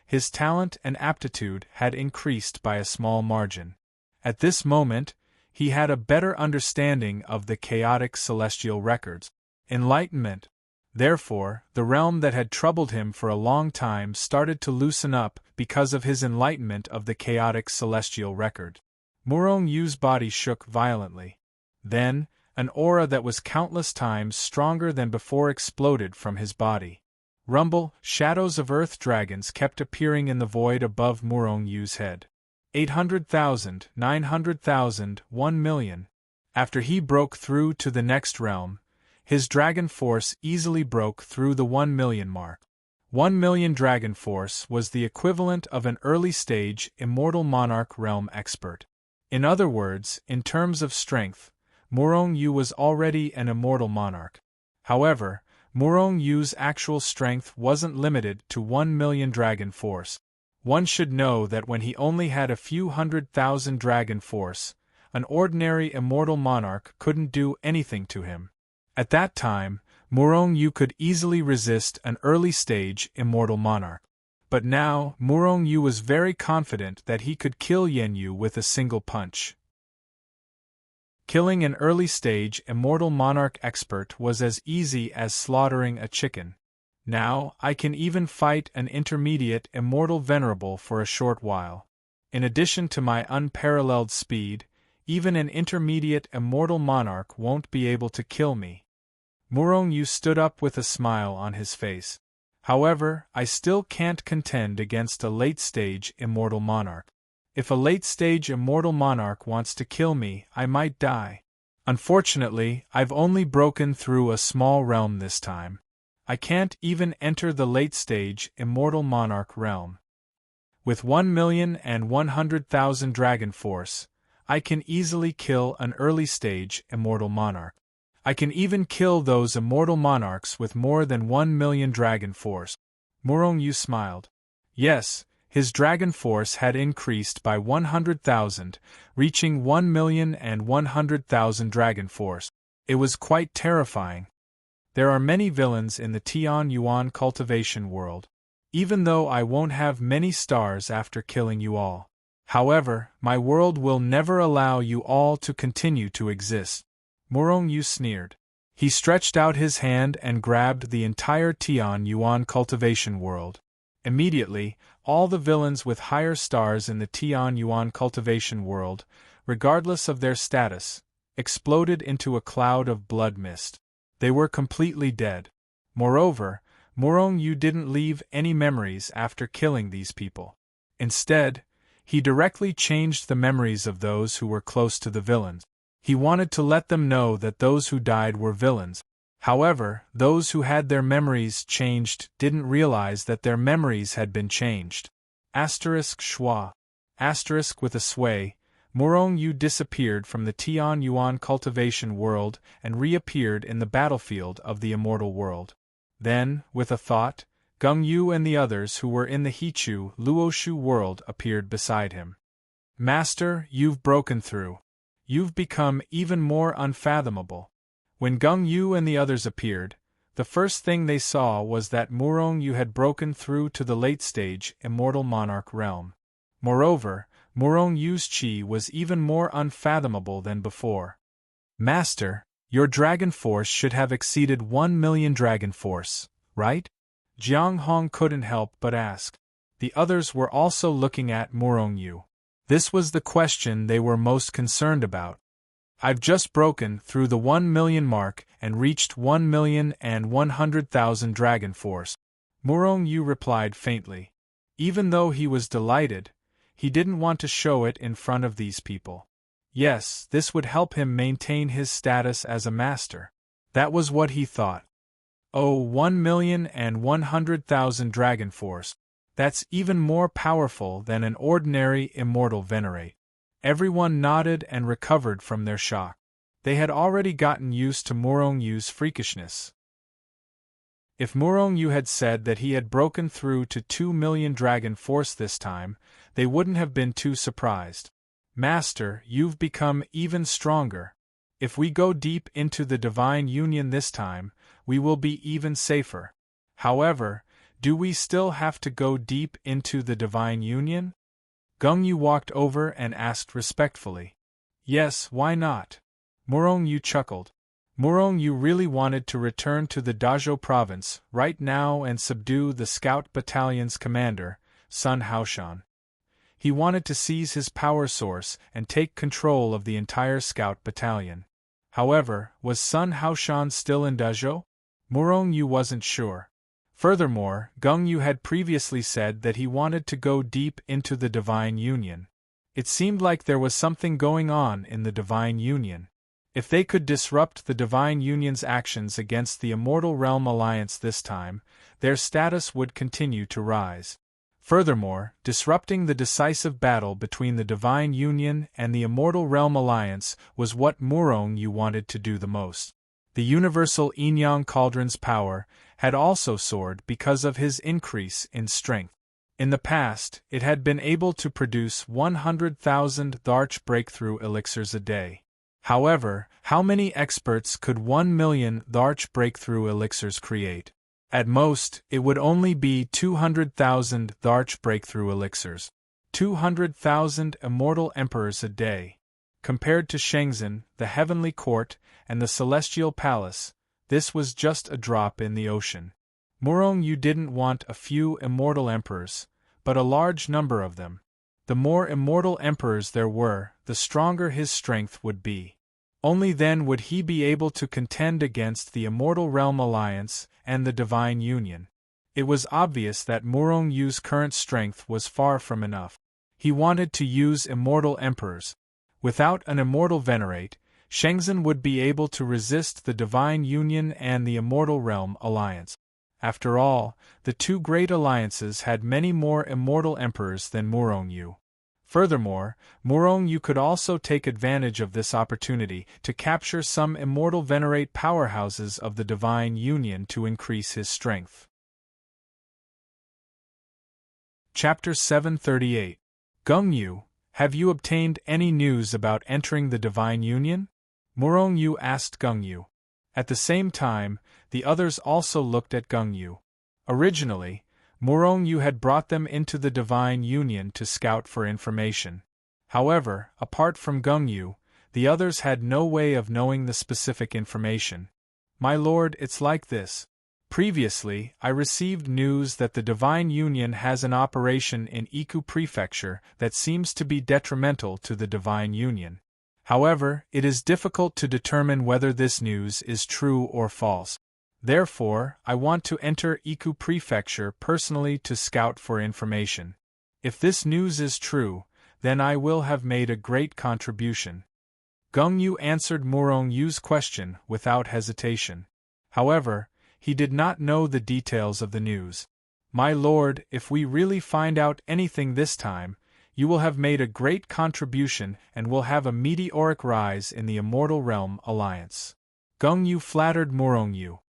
his talent and aptitude had increased by a small margin. At this moment, he had a better understanding of the chaotic celestial records. Enlightenment. Therefore, the realm that had troubled him for a long time started to loosen up because of his enlightenment of the chaotic celestial record. Murongyu's body shook violently. Then, an aura that was countless times stronger than before exploded from his body. Rumble, shadows of earth dragons kept appearing in the void above Murongyu's head. 800,000, 900,000, 1 million. After he broke through to the next realm, his dragon force easily broke through the 1 million mark. 1 million dragon force was the equivalent of an early-stage Immortal Monarch realm expert. In other words, in terms of strength, Murongyu was already an Immortal Monarch. However, Murongyu's actual strength wasn't limited to 1 million dragon force. One should know that when he only had a few 100,000 dragon force, an ordinary Immortal Monarch couldn't do anything to him. At that time, Murongyu could easily resist an early-stage Immortal Monarch. But now, Murongyu was very confident that he could kill Yenyu with a single punch. Killing an early-stage Immortal Monarch expert was as easy as slaughtering a chicken. Now, I can even fight an intermediate Immortal Venerable for a short while. In addition to my unparalleled speed, even an intermediate Immortal Monarch won't be able to kill me. Murongyu stood up with a smile on his face. However, I still can't contend against a late-stage Immortal Monarch. If a late-stage Immortal Monarch wants to kill me, I might die. Unfortunately, I've only broken through a small realm this time. I can't even enter the late-stage Immortal Monarch realm. With 1,100,000 dragon force, I can easily kill an early-stage Immortal Monarch. I can even kill those Immortal Monarchs with more than 1 million dragon force. Murongyu smiled. Yes, His dragon force had increased by 100,000, reaching 1,100,000 dragon force. It was quite terrifying. There are many villains in the Tian Yuan cultivation world. Even though I won't have many stars after killing you all. However, my world will never allow you all to continue to exist. Murong Yu sneered. He stretched out his hand and grabbed the entire Tian Yuan cultivation world. Immediately, all the villains with higher stars in the Tian Yuan cultivation world, regardless of their status, exploded into a cloud of blood mist. They were completely dead. Moreover, Murong Yu didn't leave any memories after killing these people. Instead, he directly changed the memories of those who were close to the villains. He wanted to let them know that those who died were villains. However, those who had their memories changed didn't realize that their memories had been changed. Schwa. With a sway, Murong Yu disappeared from the Tian Yuan cultivation world and reappeared in the battlefield of the immortal world. Then, with a thought, Gung Yu and the others who were in the Hichu Luoshu world appeared beside him. Master, you've broken through. You've become even more unfathomable. When Gung Yu and the others appeared, the first thing they saw was that Murong Yu had broken through to the late-stage Immortal Monarch realm. Moreover, Murong Yu's chi was even more unfathomable than before. Master, your dragon force should have exceeded 1 million dragon force, right? Jiang Hong couldn't help but ask. The others were also looking at Murong Yu. This was the question they were most concerned about. I've just broken through the 1 million mark and reached 1,100,000 dragon force. Murong Yu replied faintly. Even though he was delighted, he didn't want to show it in front of these people. Yes, this would help him maintain his status as a master. That was what he thought. Oh, 1,100,000 dragon force. That's even more powerful than an ordinary immortal venerate. Everyone nodded and recovered from their shock. They had already gotten used to Murong Yu's freakishness. If Murong Yu had said that he had broken through to 2 million dragon force this time, they wouldn't have been too surprised. Master, you've become even stronger. If we go deep into the divine union this time, we will be even safer. However, do we still have to go deep into the divine union? Gung Yu walked over and asked respectfully. Yes, why not? Murong Yu chuckled. Murong Yu really wanted to return to the Dazhou province right now and subdue the scout battalion's commander, Sun Haoshan. He wanted to seize his power source and take control of the entire scout battalion. However, was Sun Haoshan still in Dazhou? Murong Yu wasn't sure. Furthermore, Gung Yu had previously said that he wanted to go deep into the divine union. It seemed like there was something going on in the divine union. If they could disrupt the divine union's actions against the Immortal Realm Alliance this time, their status would continue to rise. Furthermore, disrupting the decisive battle between the Divine Union and the Immortal Realm Alliance was what Murong Yu wanted to do the most. The universal Yin-Yang Cauldron's power had also soared because of his increase in strength. In the past, it had been able to produce 100,000 Dharch breakthrough elixirs a day. However, how many experts could 1 million Dharch breakthrough elixirs create? At most, it would only be 200,000 Dharch breakthrough elixirs. 200,000 immortal emperors a day. Compared to Shenzhen, the Heavenly Court, and the Celestial Palace, this was just a drop in the ocean. Murong Yu didn't want a few immortal emperors, but a large number of them. The more immortal emperors there were, the stronger his strength would be. Only then would he be able to contend against the Immortal Realm Alliance and the Divine Union. It was obvious that Murong Yu's current strength was far from enough. He wanted to use immortal emperors. Without an immortal venerate, Shenzhen would be able to resist the Divine Union and the Immortal Realm Alliance. After all, the two great alliances had many more immortal emperors than Murong Yu. Furthermore, Murong Yu could also take advantage of this opportunity to capture some immortal venerate powerhouses of the Divine Union to increase his strength. Chapter 738. Gung Yu, have you obtained any news about entering the Divine Union? Murong Yu asked Gung Yu. At the same time, the others also looked at Gung Yu. Originally, Murong Yu had brought them into the Divine Union to scout for information. However, apart from Gung Yu, the others had no way of knowing the specific information. My lord, it's like this. Previously, I received news that the Divine Union has an operation in Iku Prefecture that seems to be detrimental to the Divine Union. However, it is difficult to determine whether this news is true or false. Therefore, I want to enter Iku Prefecture personally to scout for information. If this news is true, then I will have made a great contribution. Gung Yu answered Murong Yu's question without hesitation. However, he did not know the details of the news. My lord, if we really find out anything this time, you will have made a great contribution and will have a meteoric rise in the Immortal Realm Alliance. Gung Yu flattered Murong Yu.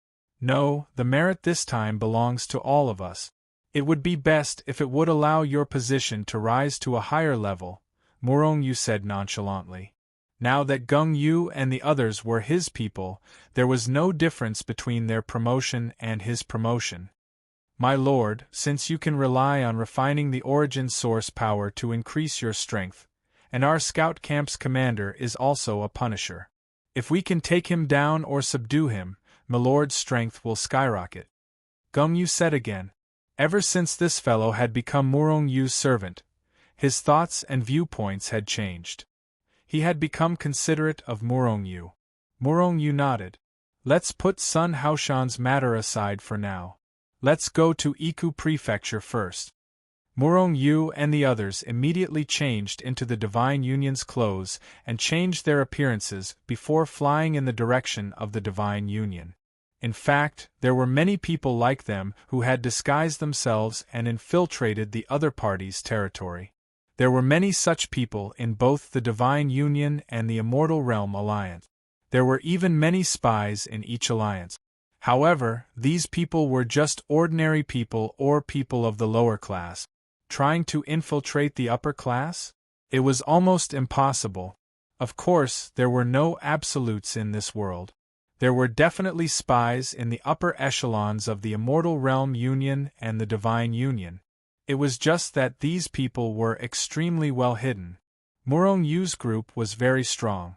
No, the merit this time belongs to all of us. It would be best if it would allow your position to rise to a higher level, Murong Yu said nonchalantly. Now that Gung Yu and the others were his people, there was no difference between their promotion and his promotion. My lord, since you can rely on refining the origin source power to increase your strength, and our scout camp's commander is also a punisher. If we can take him down or subdue him, my lord's strength will skyrocket. Gung Yu said again. Ever since this fellow had become Murong Yu's servant, his thoughts and viewpoints had changed. He had become considerate of Murong Yu. Murong Yu nodded. Let's put Sun Haoshan's matter aside for now. Let's go to Iku Prefecture first. Murong Yu and the others immediately changed into the Divine Union's clothes and changed their appearances before flying in the direction of the Divine Union. In fact, there were many people like them who had disguised themselves and infiltrated the other party's territory. There were many such people in both the Divine Union and the Immortal Realm Alliance. There were even many spies in each alliance. However, these people were just ordinary people or people of the lower class. Trying to infiltrate the upper class? It was almost impossible. Of course, there were no absolutes in this world. There were definitely spies in the upper echelons of the Immortal Realm Union and the Divine Union. It was just that these people were extremely well hidden. Murong Yu's group was very strong.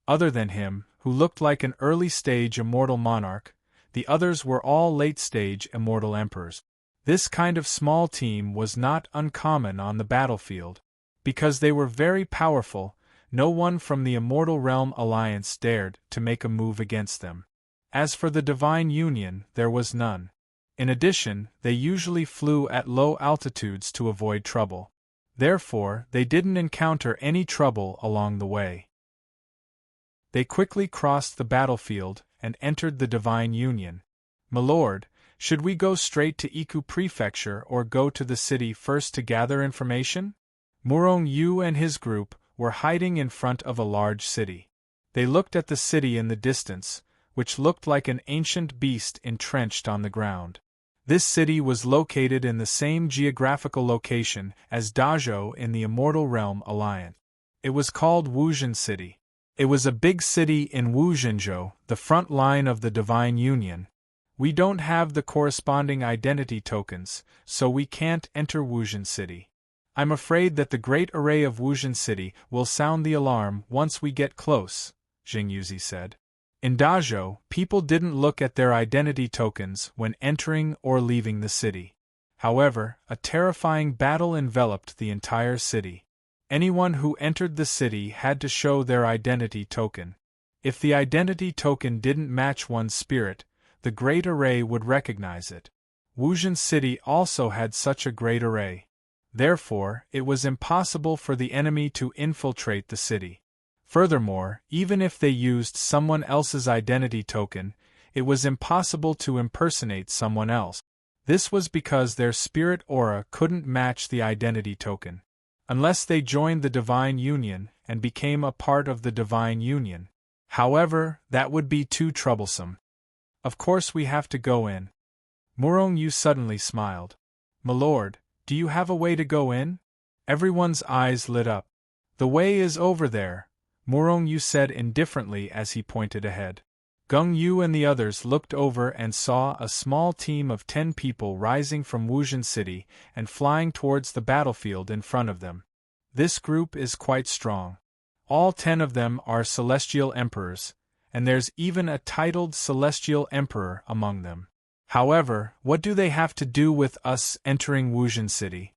Other than him, who looked like an early-stage immortal monarch, the others were all late-stage immortal emperors. This kind of small team was not uncommon on the battlefield. Because they were very powerful, no one from the Immortal Realm Alliance dared to make a move against them. As for the Divine Union, there was none. In addition, they usually flew at low altitudes to avoid trouble. Therefore, they didn't encounter any trouble along the way. They quickly crossed the battlefield and entered the Divine Union. My lord, should we go straight to Iku Prefecture or go to the city first to gather information? Murong Yu and his group were hiding in front of a large city. They looked at the city in the distance, which looked like an ancient beast entrenched on the ground. This city was located in the same geographical location as Dazhou in the Immortal Realm Alliance. It was called Wuzhen City. It was a big city in Wuzhenzhou, the front line of the Divine Union. We don't have the corresponding identity tokens, so we can't enter Wuzhen City. I'm afraid that the Great Array of Wuzhen City will sound the alarm once we get close, Jing Yuzi said. In Dazhou, people didn't look at their identity tokens when entering or leaving the city. However, a terrifying battle enveloped the entire city. Anyone who entered the city had to show their identity token. If the identity token didn't match one's spirit, the Great Array would recognize it. Wuzhen City also had such a Great Array. Therefore, it was impossible for the enemy to infiltrate the city. Furthermore, even if they used someone else's identity token, it was impossible to impersonate someone else. This was because their spirit aura couldn't match the identity token. Unless they joined the Divine Union and became a part of the Divine Union. However, that would be too troublesome. Of course we have to go in. Murong Yu suddenly smiled. My lord, do Do you have a way to go in? Everyone's eyes lit up. The way is over there, Morong Yu said indifferently as he pointed ahead. Gung Yu and the others looked over and saw a small team of 10 people rising from Wuzhen City and flying towards the battlefield in front of them. This group is quite strong. All 10 of them are celestial emperors, and there's even a titled celestial emperor among them. However, what do they have to do with us entering Wuzhen City?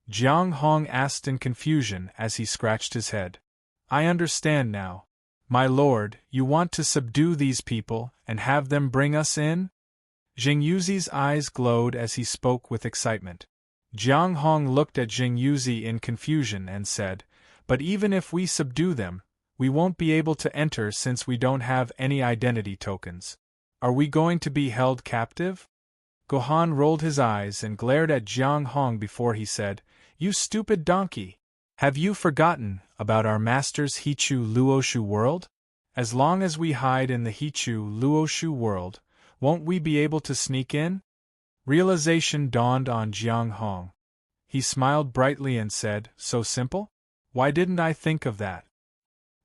Jiang Hong asked in confusion as he scratched his head. I understand now. My lord, you want to subdue these people and have them bring us in? Jing Yuzi's eyes glowed as he spoke with excitement. Jiang Hong looked at Jing Yuzi in confusion and said, But even if we subdue them, we won't be able to enter since we don't have any identity tokens. Are we going to be held captive? Gohan rolled his eyes and glared at Jiang Hong before he said, You stupid donkey! Have you forgotten about our master's Hichu Luoshu world? As long as we hide in the Hichu Luoshu world, won't we be able to sneak in? Realization dawned on Jiang Hong. He smiled brightly and said, So simple? Why didn't I think of that?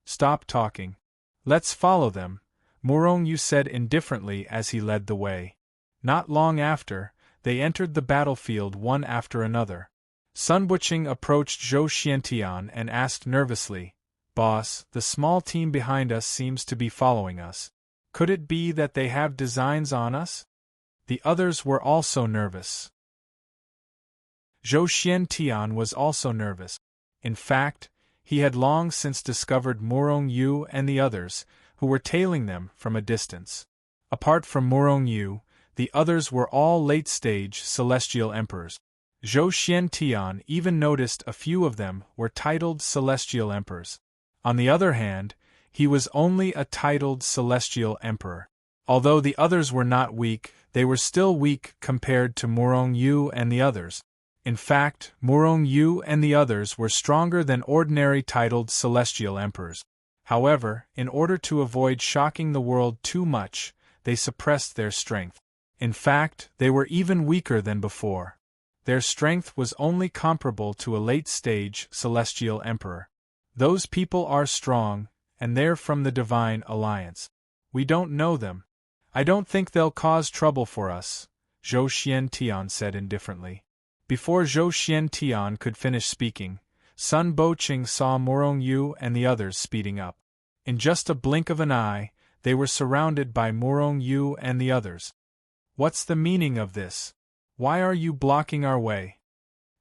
Stop talking. Let's follow them, Morong Yu said indifferently as he led the way. Not long after, they entered the battlefield one after another. Sun Wuching approached Zhou Xiantian and asked nervously, Boss, the small team behind us seems to be following us. Could it be that they have designs on us? The others were also nervous. Zhou Xiantian was also nervous. In fact, he had long since discovered Morong Yu and the others, who were tailing them from a distance. Apart from Morong Yu, the others were all late-stage celestial emperors. Zhou Xiantian even noticed a few of them were titled celestial emperors. On the other hand, he was only a titled celestial emperor. Although the others were not weak, they were still weak compared to Morong Yu and the others. In fact, Morong Yu and the others were stronger than ordinary titled celestial emperors. However, in order to avoid shocking the world too much, they suppressed their strength. In fact, they were even weaker than before. Their strength was only comparable to a late-stage celestial emperor. Those people are strong, and they're from the Divine Alliance. We don't know them. I don't think they'll cause trouble for us, Zhou Xiantian said indifferently. Before Zhou Xiantian could finish speaking, Sun Wuching saw Morong Yu and the others speeding up. In just a blink of an eye, they were surrounded by Morong Yu and the others. What's the meaning of this? Why are you blocking our way?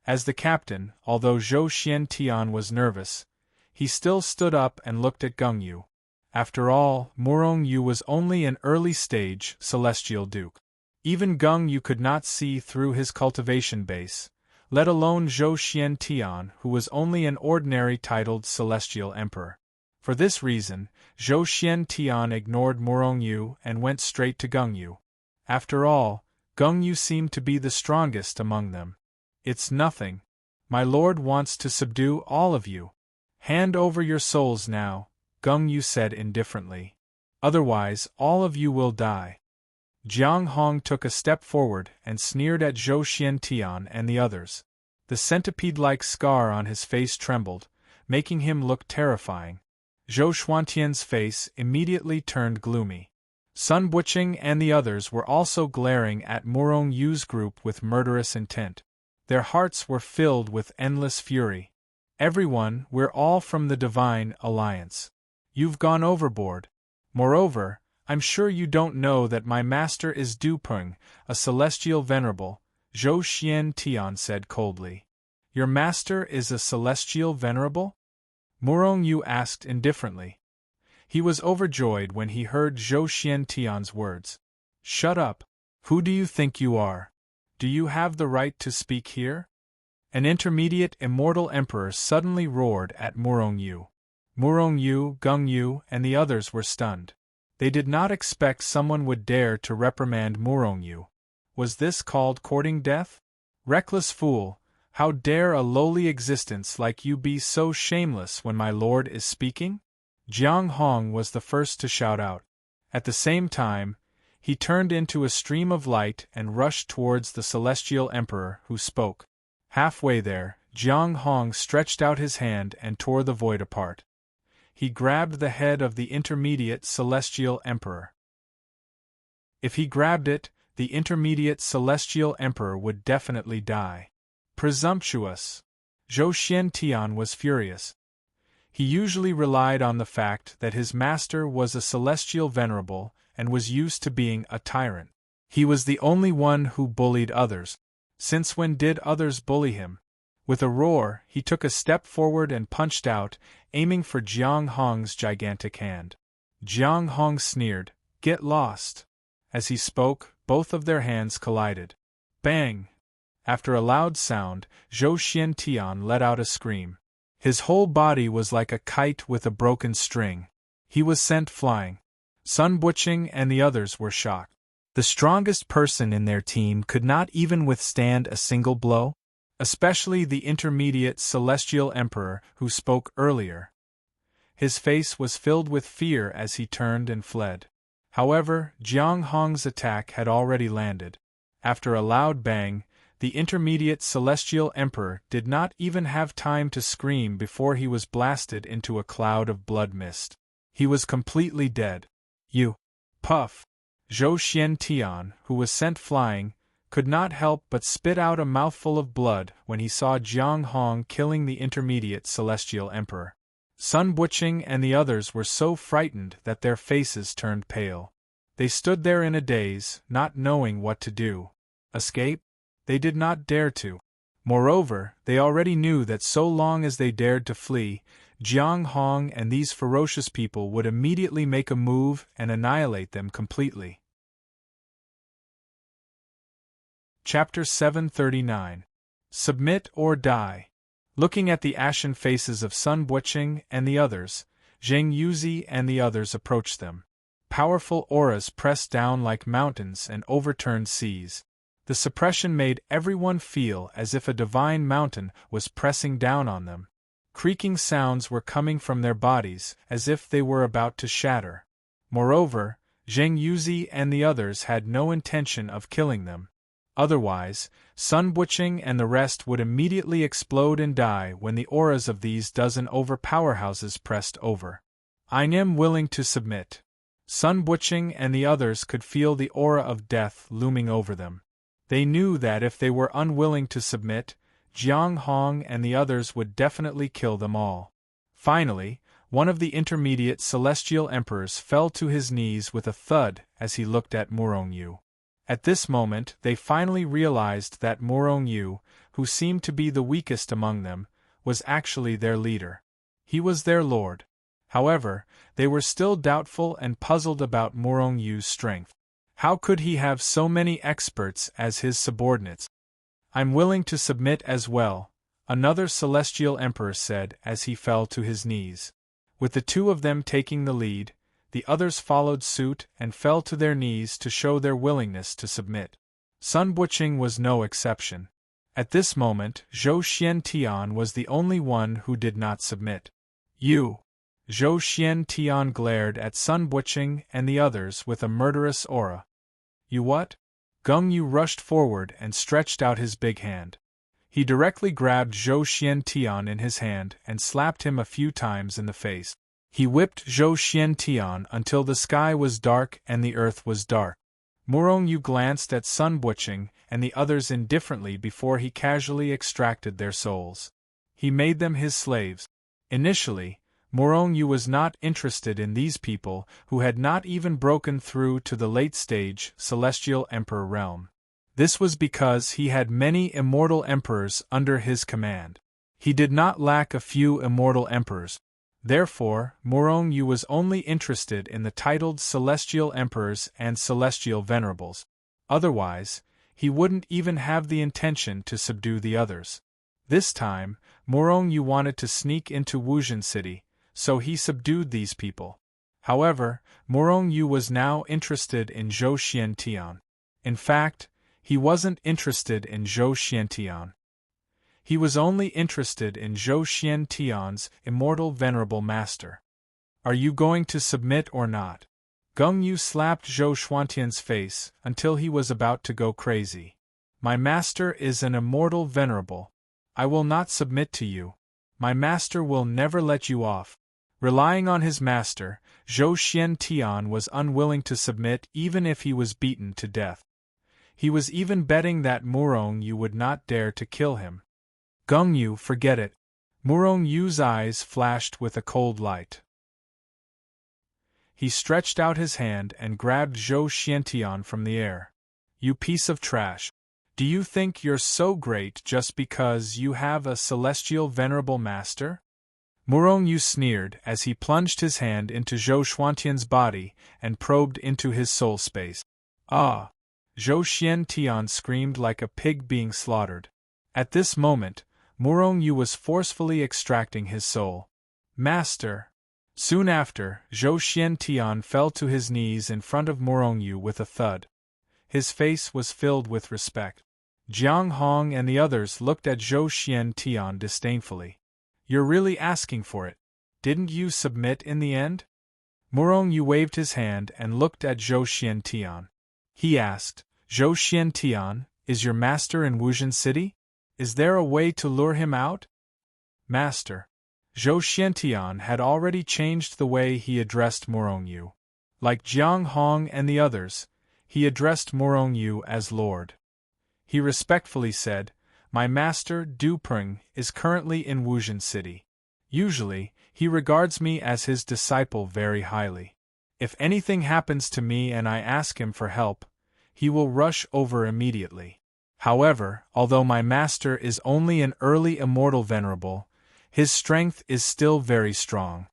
As the captain, although Zhou Xiantian was nervous, he still stood up and looked at Gung Yu. After all, Morong Yu was only an early-stage celestial duke. Even Gung Yu could not see through his cultivation base, let alone Zhou Xiantian, who was only an ordinary titled celestial emperor. For this reason, Zhou Xiantian ignored Morong Yu and went straight to Gung Yu. After all, Gung Yu seemed to be the strongest among them. It's nothing. My lord wants to subdue all of you. Hand over your souls now, Gung Yu said indifferently. Otherwise, all of you will die. Jiang Hong took a step forward and sneered at Zhou Xiantian and the others. The centipede-like scar on his face trembled, making him look terrifying. Zhou Xuantian's face immediately turned gloomy. Sun Wuching and the others were also glaring at Morong Yu's group with murderous intent. Their hearts were filled with endless fury. Everyone, we're all from the Divine Alliance. You've gone overboard. Moreover, I'm sure you don't know that my master is Dupeng, a celestial venerable, Zhou Xiantian said coldly. Your master is a celestial venerable? Morong Yu asked indifferently. He was overjoyed when he heard Zhou Xiantian's words. Shut up. Who do you think you are? Do you have the right to speak here? An intermediate immortal emperor suddenly roared at Morong Yu. Morong Yu, Gung Yu, and the others were stunned. They did not expect someone would dare to reprimand Morong Yu. Was this called courting death? Reckless fool, how dare a lowly existence like you be so shameless when my lord is speaking? Jiang Hong was the first to shout out. At the same time, he turned into a stream of light and rushed towards the celestial emperor who spoke. Halfway there, Jiang Hong stretched out his hand and tore the void apart. He grabbed the head of the intermediate celestial emperor. If he grabbed it, the intermediate celestial emperor would definitely die. Presumptuous! Zhou Xiantian was furious. He usually relied on the fact that his master was a celestial venerable and was used to being a tyrant. He was the only one who bullied others. Since when did others bully him? With a roar, he took a step forward and punched out, aiming for Jiang Hong's gigantic hand. Jiang Hong sneered, "Get lost." As he spoke, both of their hands collided. Bang! After a loud sound, Zhou Xiantian let out a scream. His whole body was like a kite with a broken string. He was sent flying. Sun Buqing and the others were shocked. The strongest person in their team could not even withstand a single blow, especially the intermediate celestial emperor who spoke earlier. His face was filled with fear as he turned and fled. However, Jiang Hong's attack had already landed. After a loud bang, the intermediate celestial emperor did not even have time to scream before he was blasted into a cloud of blood mist. He was completely dead. You! Puff! Zhou Xiantian, who was sent flying, could not help but spit out a mouthful of blood when he saw Jiang Hong killing the intermediate celestial emperor. Sun Buqing and the others were so frightened that their faces turned pale. They stood there in a daze, not knowing what to do. Escape? They did not dare to. Moreover, they already knew that so long as they dared to flee, Jiang Hong and these ferocious people would immediately make a move and annihilate them completely. Chapter 739. Submit or Die. Looking at the ashen faces of Sun Buqing and the others, Zheng Yuzi and the others approached them. Powerful auras pressed down like mountains and overturned seas. The suppression made everyone feel as if a divine mountain was pressing down on them. Creaking sounds were coming from their bodies as if they were about to shatter. Moreover, Zheng Yuzi and the others had no intention of killing them. Otherwise, Sun Buqing and the rest would immediately explode and die when the auras of these dozen powerhouses pressed over. I am willing to submit. Sun Buqing and the others could feel the aura of death looming over them. They knew that if they were unwilling to submit, Jiang Hong and the others would definitely kill them all. Finally, one of the intermediate celestial emperors fell to his knees with a thud as he looked at Murong-Yu. At this moment they finally realized that Murong-Yu, who seemed to be the weakest among them, was actually their leader. He was their lord. However, they were still doubtful and puzzled about Murong-Yu's strength. How could he have so many experts as his subordinates? I'm willing to submit as well, another celestial emperor said as he fell to his knees. With the two of them taking the lead, the others followed suit and fell to their knees to show their willingness to submit. Sun Buqing was no exception. At this moment, Zhou Xiantian was the only one who did not submit. You! Zhou Xiantian glared at Sun Buqing and the others with a murderous aura. You what? Geng Yu rushed forward and stretched out his big hand. He directly grabbed Zhou Xiantian in his hand and slapped him a few times in the face. He whipped Zhou Xiantian until the sky was dark and the earth was dark. Murong-Yu glanced at Sun Buqing and the others indifferently before he casually extracted their souls. He made them his slaves. Initially, Murong-Yu was not interested in these people who had not even broken through to the late-stage Celestial Emperor realm. This was because he had many immortal emperors under his command. He did not lack a few immortal emperors. Therefore, Murong-Yu was only interested in the titled Celestial Emperors and Celestial Venerables. Otherwise, he wouldn't even have the intention to subdue the others. This time, Murong-Yu wanted to sneak into Wuzhen City, so he subdued these people. However, Murong-Yu was now interested in Zhou Xiantian. In fact, he wasn't interested in Zhou Xiantian. He was only interested in Zhou Xiantian's immortal venerable master. Are you going to submit or not? Geng Yu slapped Zhou Xiantian's face until he was about to go crazy. My master is an immortal venerable. I will not submit to you. My master will never let you off. Relying on his master, Zhou Xiantian was unwilling to submit even if he was beaten to death. He was even betting that Murong Yu would not dare to kill him. Geng Yu, forget it. Murong Yu's eyes flashed with a cold light. He stretched out his hand and grabbed Zhou Xiantian from the air. You piece of trash. Do you think you're so great just because you have a celestial venerable master? Murong Yu sneered as he plunged his hand into Zhou Xuantian's body and probed into his soul space. Ah! Zhou Xiantian screamed like a pig being slaughtered. At this moment, Murong Yu was forcefully extracting his soul. Master! Soon after, Zhou Xiantian fell to his knees in front of Murong Yu with a thud. His face was filled with respect. Jiang Hong and the others looked at Zhou Xiantian disdainfully. You're really asking for it. Didn't you submit in the end? Murong Yu waved his hand and looked at Zhou Xiantian. He asked, Zhou Xiantian, is your master in Wuzhen City? Is there a way to lure him out? Master. Zhou Xiantian had already changed the way he addressed Murong Yu. Like Jiang Hong and the others, he addressed Murong Yu as Lord. He respectfully said, My master, Du Peng, is currently in Wuzhen City. Usually, he regards me as his disciple very highly. If anything happens to me and I ask him for help, he will rush over immediately. However, although my master is only an early immortal venerable, his strength is still very strong.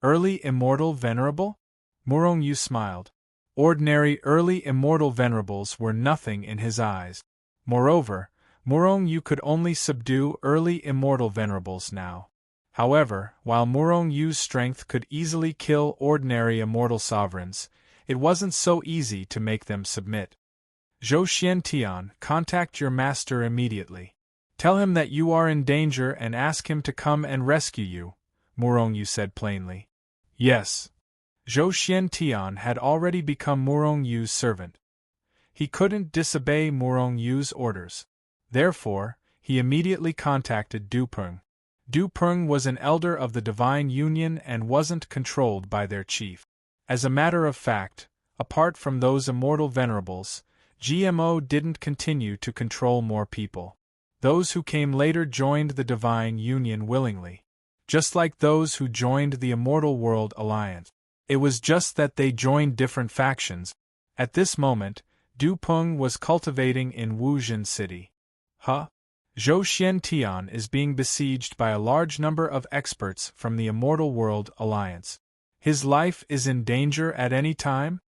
Early immortal venerable? Murong Yu smiled. Ordinary early immortal venerables were nothing in his eyes. Moreover, Murong Yu could only subdue early immortal venerables now. However, while Murong Yu's strength could easily kill ordinary immortal sovereigns, it wasn't so easy to make them submit. Zhou Xiantian, contact your master immediately. Tell him that you are in danger and ask him to come and rescue you, Murong Yu said plainly. Yes. Zhou Xiantian had already become Murong Yu's servant. He couldn't disobey Murong Yu's orders. Therefore, he immediately contacted Du Peng. Du Peng was an elder of the Divine Union and wasn't controlled by their chief. As a matter of fact, apart from those immortal venerables, GMO didn't continue to control more people. Those who came later joined the Divine Union willingly. Just like those who joined the Immortal World Alliance. It was just that they joined different factions. At this moment, Du Peng was cultivating in Wuzhen City. Zhou Xiantian is being besieged by a large number of experts from the Immortal World Alliance. His life is in danger at any time?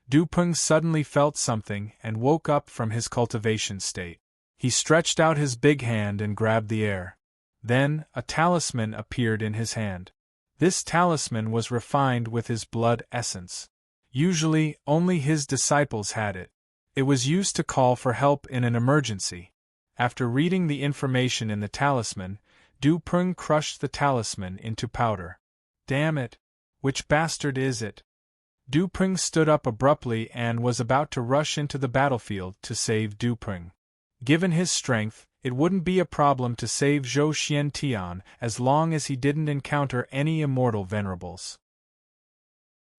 Du Peng suddenly felt something and woke up from his cultivation state. He stretched out his big hand and grabbed the air. Then, a talisman appeared in his hand. This talisman was refined with his blood essence. Usually, only his disciples had it. It was used to call for help in an emergency. After reading the information in the talisman, Du Peng crushed the talisman into powder. Damn it! Which bastard is it? Du Peng stood up abruptly and was about to rush into the battlefield to save Du Peng. Given his strength, it wouldn't be a problem to save Zhou Xiantian as long as he didn't encounter any immortal venerables.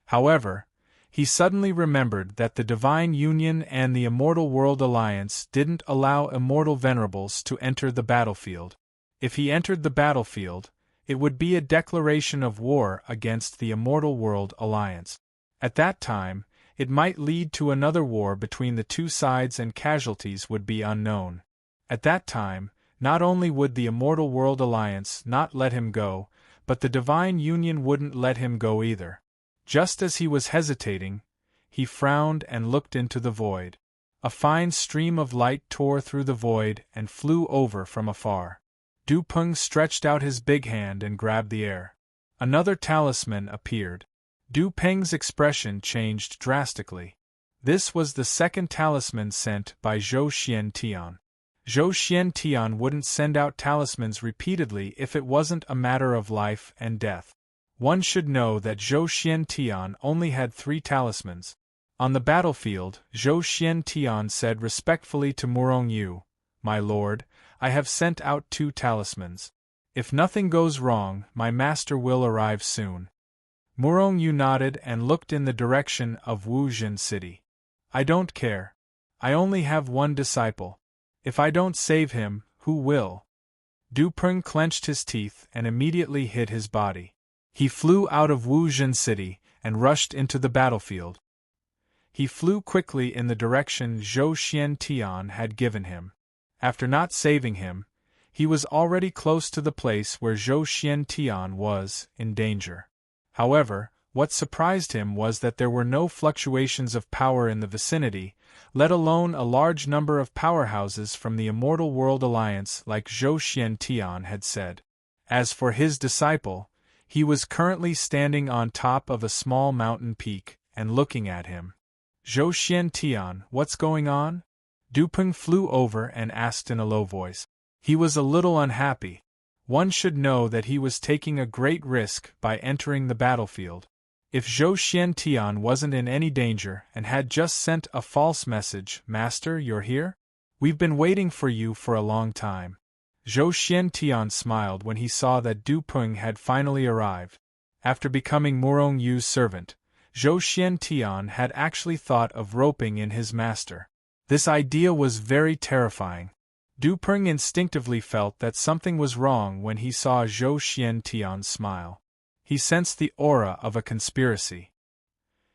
However, he suddenly remembered that the Divine Union and the Immortal World Alliance didn't allow immortal venerables to enter the battlefield. If he entered the battlefield, it would be a declaration of war against the Immortal World Alliance. At that time, it might lead to another war between the two sides and casualties would be unknown. At that time, not only would the Immortal World Alliance not let him go, but the Divine Union wouldn't let him go either. Just as he was hesitating, he frowned and looked into the void. A fine stream of light tore through the void and flew over from afar. Du Peng stretched out his big hand and grabbed the air. Another talisman appeared. Du Peng's expression changed drastically. This was the second talisman sent by Zhou Xiantian. Zhou Xiantian wouldn't send out talismans repeatedly if it wasn't a matter of life and death. One should know that Zhou Xiantian only had 3 talismans. On the battlefield, Zhou Xiantian said respectfully to Murong Yu, my lord, I have sent out 2 talismans. If nothing goes wrong, my master will arrive soon. Murong Yu nodded and looked in the direction of Wuzhen City. I don't care. I only have 1 disciple. If I don't save him, who will? Du Peng clenched his teeth and immediately hid his body. He flew out of Wuzhen City and rushed into the battlefield. He flew quickly in the direction Zhou Xiantian had given him. After not saving him, he was already close to the place where Zhou Xiantian was in danger. However, what surprised him was that there were no fluctuations of power in the vicinity, let alone a large number of powerhouses from the Immortal World Alliance like Zhou Xiantian had said. As for his disciple, he was currently standing on top of a small mountain peak and looking at him. Zhou Xiantian, what's going on? Du Peng flew over and asked in a low voice. He was a little unhappy. One should know that he was taking a great risk by entering the battlefield. If Zhou Xiantian wasn't in any danger and had just sent a false message, Master, you're here? We've been waiting for you for a long time. Zhou Xiantian smiled when he saw that Du Peng had finally arrived. After becoming Murong Yu's servant, Zhou Xiantian had actually thought of roping in his master. This idea was very terrifying. Du Peng instinctively felt that something was wrong when he saw Zhou Xiantian smile. He sensed the aura of a conspiracy.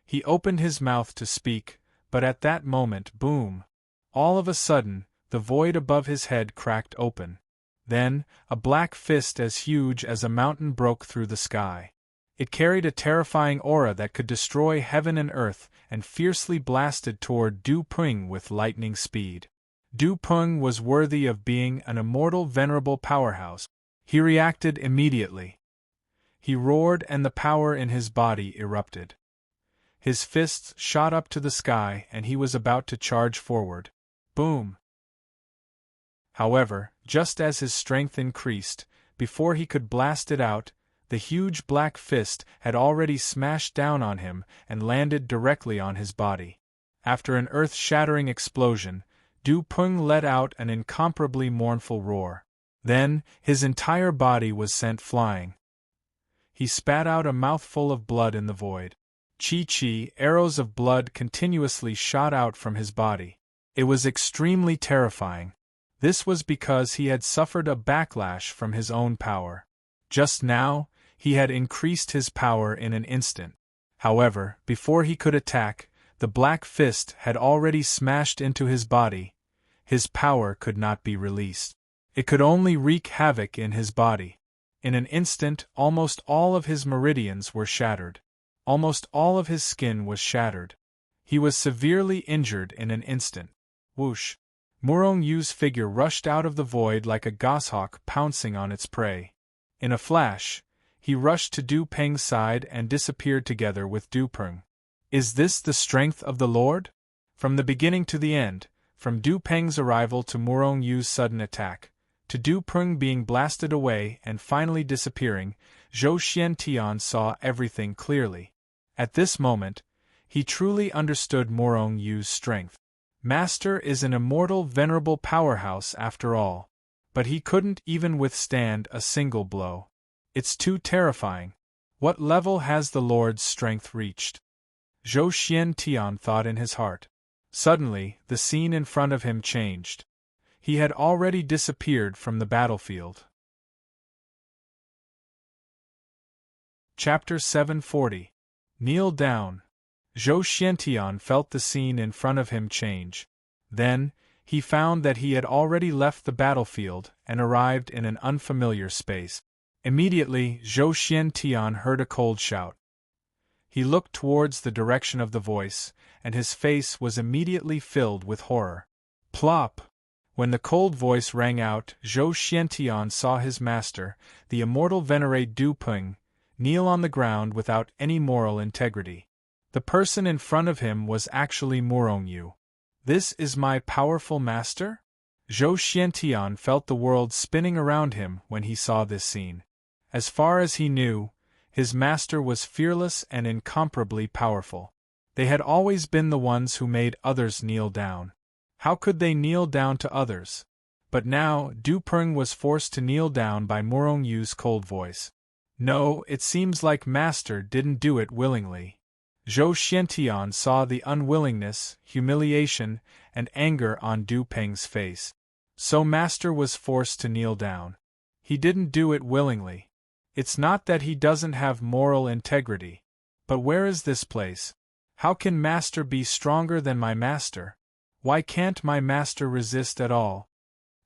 He opened his mouth to speak, but at that moment, boom! All of a sudden, the void above his head cracked open. Then, a black fist as huge as a mountain broke through the sky. It carried a terrifying aura that could destroy heaven and earth and fiercely blasted toward Du Peng with lightning speed. Du Peng was worthy of being an immortal venerable powerhouse. He reacted immediately. He roared and the power in his body erupted. His fists shot up to the sky and he was about to charge forward. Boom! However, just as his strength increased, before he could blast it out, the huge black fist had already smashed down on him and landed directly on his body. After an earth-shattering explosion, Du Peng let out an incomparably mournful roar. Then, his entire body was sent flying. He spat out a mouthful of blood in the void. Chi-chi, arrows of blood continuously shot out from his body. It was extremely terrifying. This was because he had suffered a backlash from his own power. Just now, he had increased his power in an instant. However, before he could attack, the black fist had already smashed into his body. His power could not be released. It could only wreak havoc in his body. In an instant, almost all of his meridians were shattered. Almost all of his skin was shattered. He was severely injured in an instant. Whoosh! Murong Yu's figure rushed out of the void like a goshawk pouncing on its prey. In a flash, he rushed to Du Peng's side and disappeared together with Du Peng. Is this the strength of the Lord? From the beginning to the end, from Du Peng's arrival to Murong Yu's sudden attack, to Du Peng being blasted away and finally disappearing, Zhou Xiantian saw everything clearly. At this moment, he truly understood Murong Yu's strength. Master is an immortal venerable powerhouse after all. But he couldn't even withstand a single blow. It's too terrifying. What level has the Lord's strength reached? Zhou Xiantian thought in his heart. Suddenly, the scene in front of him changed. He had already disappeared from the battlefield. Chapter 740. Kneel down. Zhou Xiantian felt the scene in front of him change. Then, he found that he had already left the battlefield and arrived in an unfamiliar space. Immediately, Zhou Xiantian heard a cold shout. He looked towards the direction of the voice, and his face was immediately filled with horror. Plop! When the cold voice rang out, Zhou Xiantian saw his master, the immortal venerate Du Peng, kneel on the ground without any moral integrity. The person in front of him was actually Murong Yu. This is my powerful master? Zhou Xiantian felt the world spinning around him when he saw this scene. As far as he knew, his master was fearless and incomparably powerful. They had always been the ones who made others kneel down. How could they kneel down to others? But now, Du Peng was forced to kneel down by Morong Yu's cold voice. No, it seems like Master didn't do it willingly. Zhou Xiantian saw the unwillingness, humiliation, and anger on Du Peng's face. So Master was forced to kneel down. He didn't do it willingly. It's not that he doesn't have moral integrity. But where is this place? How can Master be stronger than my Master? Why can't my Master resist at all?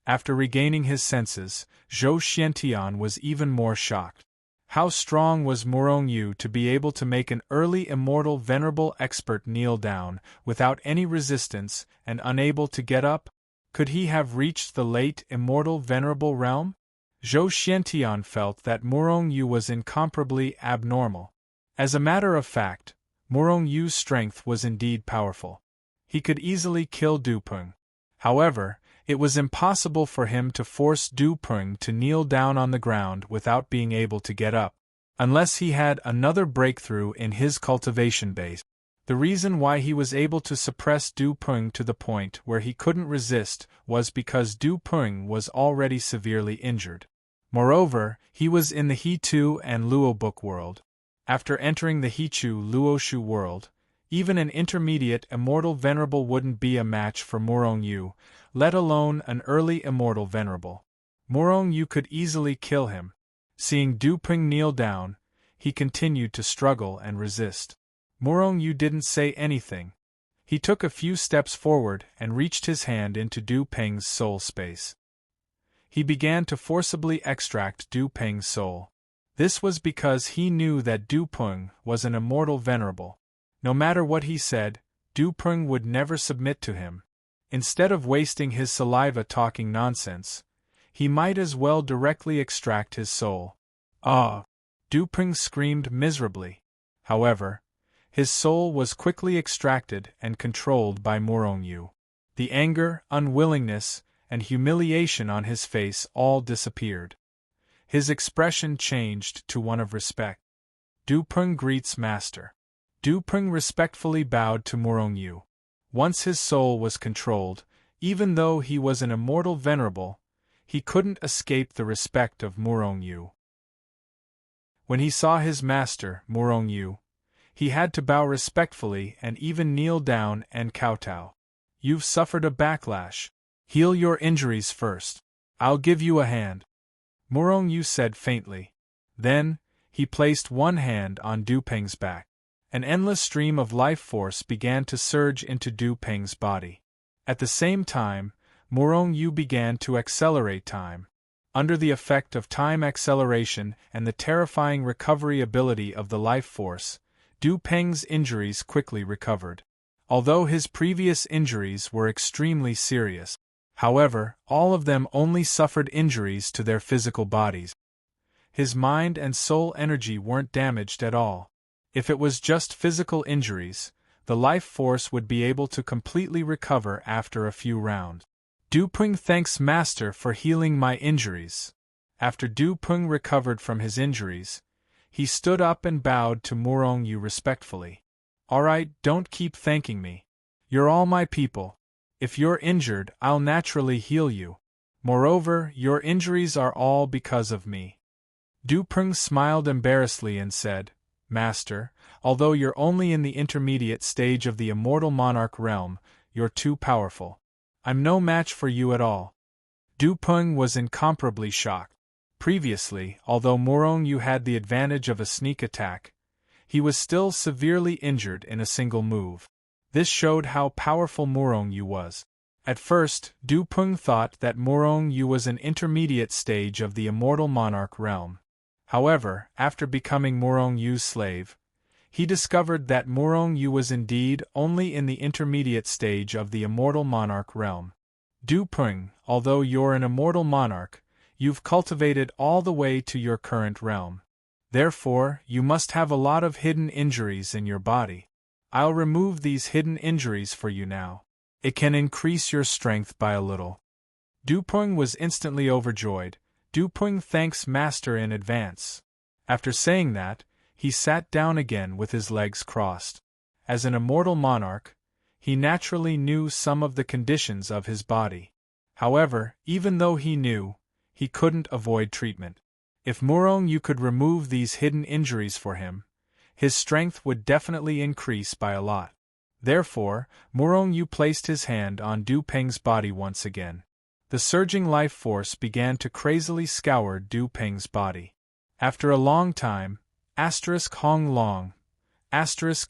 After regaining his senses, Zhou Xiantian was even more shocked. How strong was Morong Yu to be able to make an early immortal venerable expert kneel down, without any resistance, and unable to get up? Could he have reached the late immortal venerable realm? Zhou Xiantian felt that Morong Yu was incomparably abnormal. As a matter of fact, Morong Yu's strength was indeed powerful. He could easily kill Du Peng. However, it was impossible for him to force Du Peng to kneel down on the ground without being able to get up, unless he had another breakthrough in his cultivation base. The reason why he was able to suppress Du Peng to the point where he couldn't resist was because Du Peng was already severely injured. Moreover, he was in the He-Tu and Luobook world. After entering the He-Chu Luoshu world, even an intermediate immortal venerable wouldn't be a match for Morong Yu, let alone an early immortal venerable. Morong Yu could easily kill him. Seeing Du Peng kneel down, he continued to struggle and resist. Morong Yu didn't say anything. He took a few steps forward and reached his hand into Du Peng's soul space. He began to forcibly extract Du Peng's soul. This was because he knew that Du Peng was an immortal venerable. No matter what he said, Du Peng would never submit to him. Instead of wasting his saliva talking nonsense, he might as well directly extract his soul. Ah! Du Peng screamed miserably. However, his soul was quickly extracted and controlled by Morong Yu. The anger, unwillingness, and humiliation on his face all disappeared. His expression changed to one of respect. Du Peng greets Master. Du Peng respectfully bowed to Morong Yu. Once his soul was controlled, even though he was an immortal venerable, he couldn't escape the respect of Morong Yu. When he saw his master, Morong Yu, he had to bow respectfully and even kneel down and kowtow. You've suffered a backlash. Heal your injuries first. I'll give you a hand. Morong Yu said faintly. Then, he placed one hand on Du Peng's back. An endless stream of life force began to surge into Du Peng's body. At the same time, Morong Yu began to accelerate time. Under the effect of time acceleration and the terrifying recovery ability of the life force, Du Peng's injuries quickly recovered. Although his previous injuries were extremely serious, however, all of them only suffered injuries to their physical bodies. His mind and soul energy weren't damaged at all. If it was just physical injuries, the life force would be able to completely recover after a few rounds. Du Peng thanks Master for healing my injuries. After Du Peng recovered from his injuries, he stood up and bowed to Morong Yu respectfully. Alright, don't keep thanking me. You're all my people. If you're injured, I'll naturally heal you. Moreover, your injuries are all because of me. Du Peng smiled embarrassedly and said, Master, although you're only in the intermediate stage of the immortal monarch realm, you're too powerful. I'm no match for you at all. Du Peng was incomparably shocked. Previously, although Morong Yu had the advantage of a sneak attack, he was still severely injured in a single move. This showed how powerful Morong Yu was. At first, Du Peng thought that Morong Yu was an intermediate stage of the immortal monarch realm. However, after becoming Morong Yu's slave, he discovered that Morong Yu was indeed only in the intermediate stage of the immortal monarch realm. Du Peng, although you're an immortal monarch, you've cultivated all the way to your current realm. Therefore, you must have a lot of hidden injuries in your body. I'll remove these hidden injuries for you now. It can increase your strength by a little. Du Peng was instantly overjoyed. Du Peng thanks Master in advance. After saying that, he sat down again with his legs crossed. As an immortal monarch, he naturally knew some of the conditions of his body. However, even though he knew, he couldn't avoid treatment. If Murong Yu could remove these hidden injuries for him, his strength would definitely increase by a lot. Therefore, Murong Yu placed his hand on Du Peng's body once again. The surging life force began to crazily scour Du Peng's body. After a long time, Hong Long,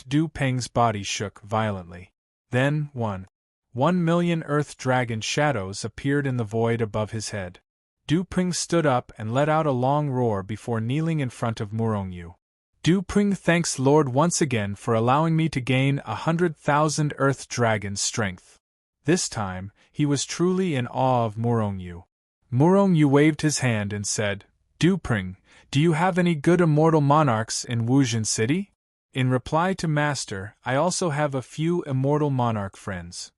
Du Peng's body shook violently. Then, 1,000,000 Earth Dragon shadows appeared in the void above his head. Du Peng stood up and let out a long roar before kneeling in front of Murong Yu. Du Peng thanks Lord once again for allowing me to gain 100,000 Earth Dragon's strength. This time, he was truly in awe of Murong Yu. Murong Yu waved his hand and said, Du Peng, do you have any good immortal monarchs in Wuzhen City? In reply to Master, I also have a few immortal monarch friends.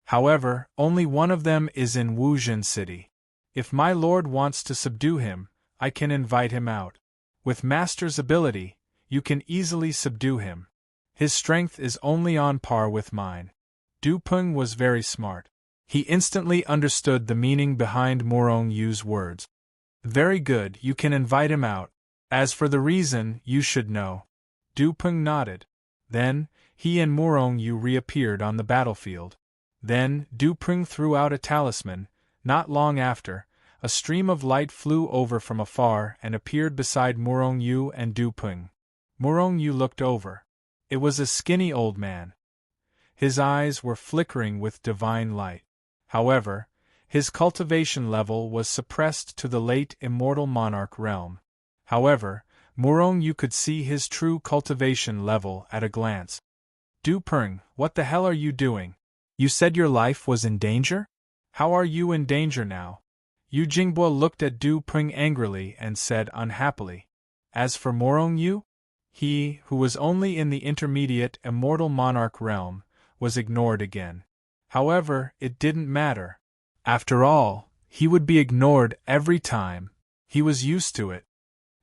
However, only one of them is in Wuzhen City. If my lord wants to subdue him, I can invite him out. With Master's ability, you can easily subdue him. His strength is only on par with mine. Du Peng was very smart. He instantly understood the meaning behind Murong Yu's words. Very good, you can invite him out. As for the reason, you should know. Du Peng nodded. Then, he and Murong Yu reappeared on the battlefield. Then, Du Peng threw out a talisman. Not long after, a stream of light flew over from afar and appeared beside Murong Yu and Du Peng. Murong Yu looked over. It was a skinny old man. His eyes were flickering with divine light. However, his cultivation level was suppressed to the late immortal monarch realm. However, Murong Yu could see his true cultivation level at a glance. Du Peng, what the hell are you doing? You said your life was in danger? How are you in danger now? Yu Jingbo looked at Du Peng angrily and said unhappily. As for Murong Yu? He, who was only in the intermediate immortal monarch realm, was ignored again. However, it didn't matter. After all, he would be ignored every time. He was used to it.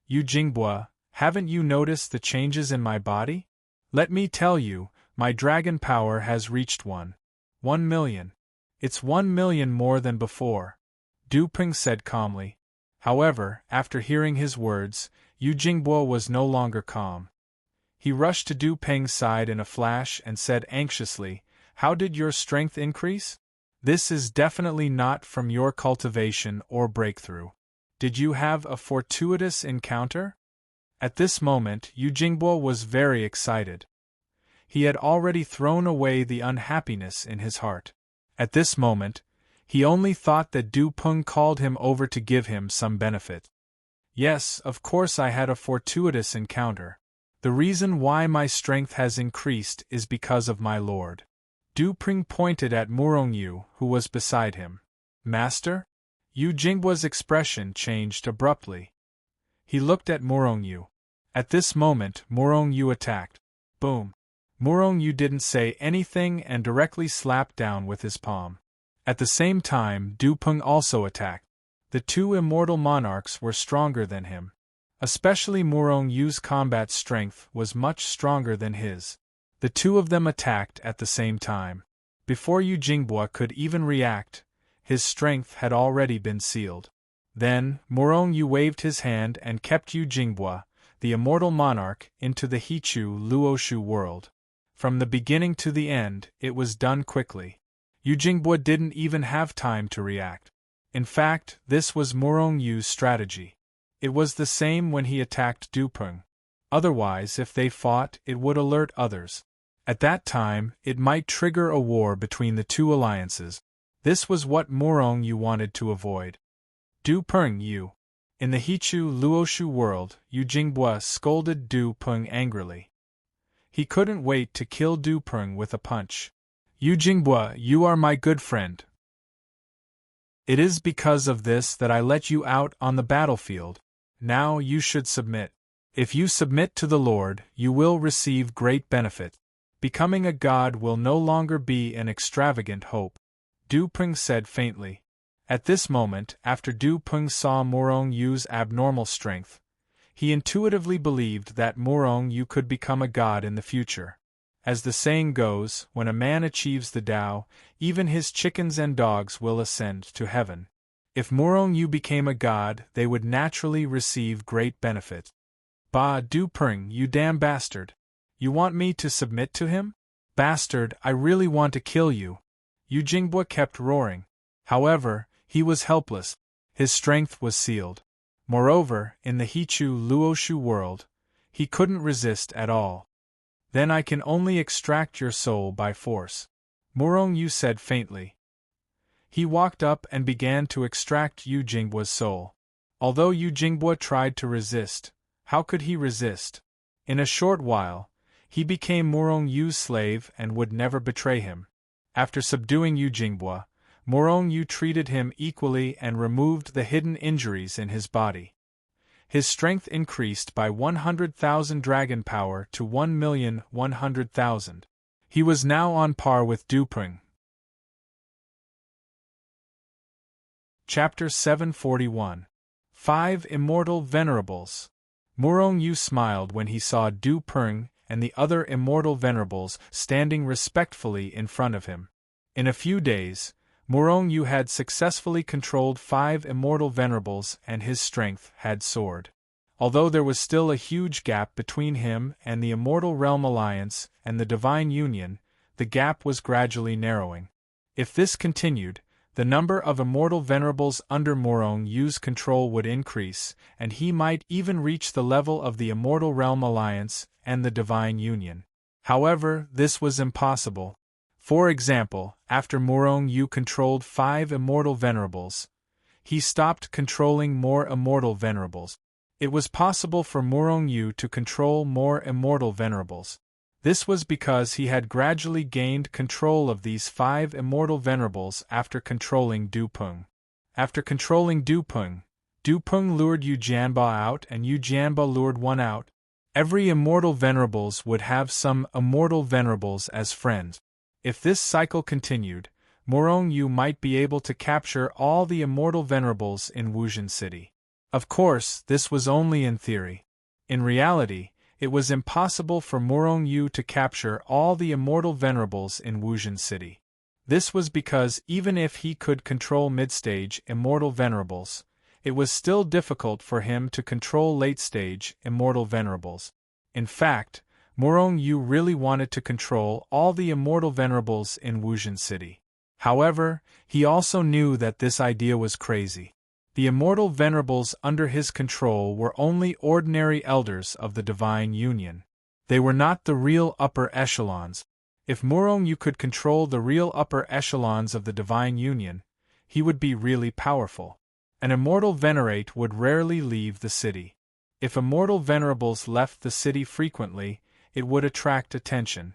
Yu Jingbo, haven't you noticed the changes in my body? Let me tell you, my dragon power has reached 1,000,000. It's 1,000,000 more than before, Du Peng said calmly. However, after hearing his words, Yu Jingbo was no longer calm. He rushed to Du Peng's side in a flash and said anxiously, How did your strength increase? This is definitely not from your cultivation or breakthrough. Did you have a fortuitous encounter? At this moment, Yu Jingbo was very excited. He had already thrown away the unhappiness in his heart. At this moment, he only thought that Du Peng called him over to give him some benefit. Yes, of course I had a fortuitous encounter. The reason why my strength has increased is because of my lord. Du Peng pointed at Murong Yu, who was beside him. Master? Yu Jingbo's expression changed abruptly. He looked at Murong Yu. At this moment, Murong Yu attacked. Boom! Murong Yu didn't say anything and directly slapped down with his palm. At the same time, Du Peng also attacked. The two immortal monarchs were stronger than him. Especially Murong Yu's combat strength was much stronger than his. The two of them attacked at the same time. Before Yu Jingbo could even react, his strength had already been sealed. Then, Murong Yu waved his hand and kept Yu Jingbo, the immortal monarch, into the Hichu Luoshu world. From the beginning to the end, it was done quickly. Yu Jingbo didn't even have time to react. In fact, this was Murong Yu's strategy. It was the same when he attacked Du Peng. Otherwise, if they fought, it would alert others. At that time, it might trigger a war between the two alliances. This was what Murong Yu wanted to avoid. Du Peng Yu. In the Hichu Luoshu world, Yu Jingbo scolded Du Peng angrily. He couldn't wait to kill Du Peng with a punch. Yu Jingbo, you are my good friend. It is because of this that I let you out on the battlefield. Now you should submit. If you submit to the Lord, you will receive great benefit. Becoming a god will no longer be an extravagant hope. Du Peng said faintly. At this moment, after Du Peng saw Murong Yu's abnormal strength, he intuitively believed that Murong Yu could become a god in the future. As the saying goes, when a man achieves the Tao, even his chickens and dogs will ascend to heaven. If Murong Yu became a god, they would naturally receive great benefit. Ba Du Peng, you damn bastard! You want me to submit to him? Bastard, I really want to kill you! Yu Jinghua kept roaring. However, he was helpless. His strength was sealed. Moreover, in the Hichu Luoshu world, he couldn't resist at all. Then I can only extract your soul by force, Murong Yu said faintly. He walked up and began to extract Yu Jingbua's soul. Although Yu Jinghua tried to resist, how could he resist? In a short while, he became Murong Yu's slave and would never betray him. After subduing Yu Jinghua, Murong Yu treated him equally and removed the hidden injuries in his body. His strength increased by 100,000 dragon power to 1,100,000. He was now on par with Du Peng. Chapter 741. 5 Immortal Venerables. Murong Yu smiled when he saw Du Peng and the other immortal venerables standing respectfully in front of him. In a few days, Murong Yu had successfully controlled 5 immortal venerables and his strength had soared. Although there was still a huge gap between him and the Immortal Realm Alliance and the Divine Union, the gap was gradually narrowing. If this continued, the number of immortal venerables under Murong Yu's control would increase, and he might even reach the level of the Immortal Realm Alliance and the Divine Union. However, this was impossible. For example, after Murong Yu controlled 5 immortal venerables, he stopped controlling more immortal venerables. It was possible for Murong Yu to control more immortal venerables. This was because he had gradually gained control of these 5 immortal venerables after controlling Du Peng. After controlling Du Peng lured Yu Jianba out and Yu Jianba lured one out. Every immortal venerables would have some immortal venerables as friends. If this cycle continued, Murong Yu might be able to capture all the immortal venerables in Wuzhen City. Of course, this was only in theory. In reality, it was impossible for Murong Yu to capture all the immortal venerables in Wuzhen City. This was because even if he could control mid-stage immortal venerables, it was still difficult for him to control late-stage immortal venerables. In fact, Murong Yu really wanted to control all the immortal venerables in Wuzhen City. However, he also knew that this idea was crazy. The immortal venerables under his control were only ordinary elders of the Divine Union. They were not the real upper echelons. If Murong Yu could control the real upper echelons of the Divine Union, he would be really powerful. An immortal venerate would rarely leave the city. If immortal venerables left the city frequently, it would attract attention.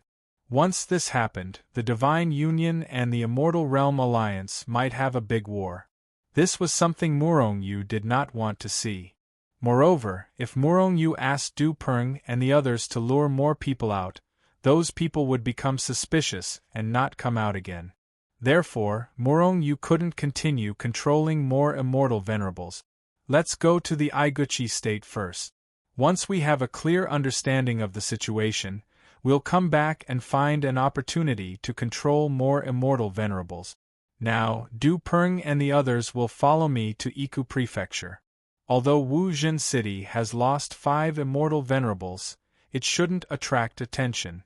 Once this happened, the Divine Union and the Immortal Realm Alliance might have a big war. This was something Murong Yu did not want to see. Moreover, if Murong Yu asked Du Peng and the others to lure more people out, those people would become suspicious and not come out again. Therefore, Murong Yu couldn't continue controlling more immortal venerables. Let's go to the Iguchi state first. Once we have a clear understanding of the situation, we'll come back and find an opportunity to control more immortal venerables. Now, Du Peng and the others will follow me to Iku Prefecture. Although Wuzhen City has lost 5 immortal venerables, it shouldn't attract attention.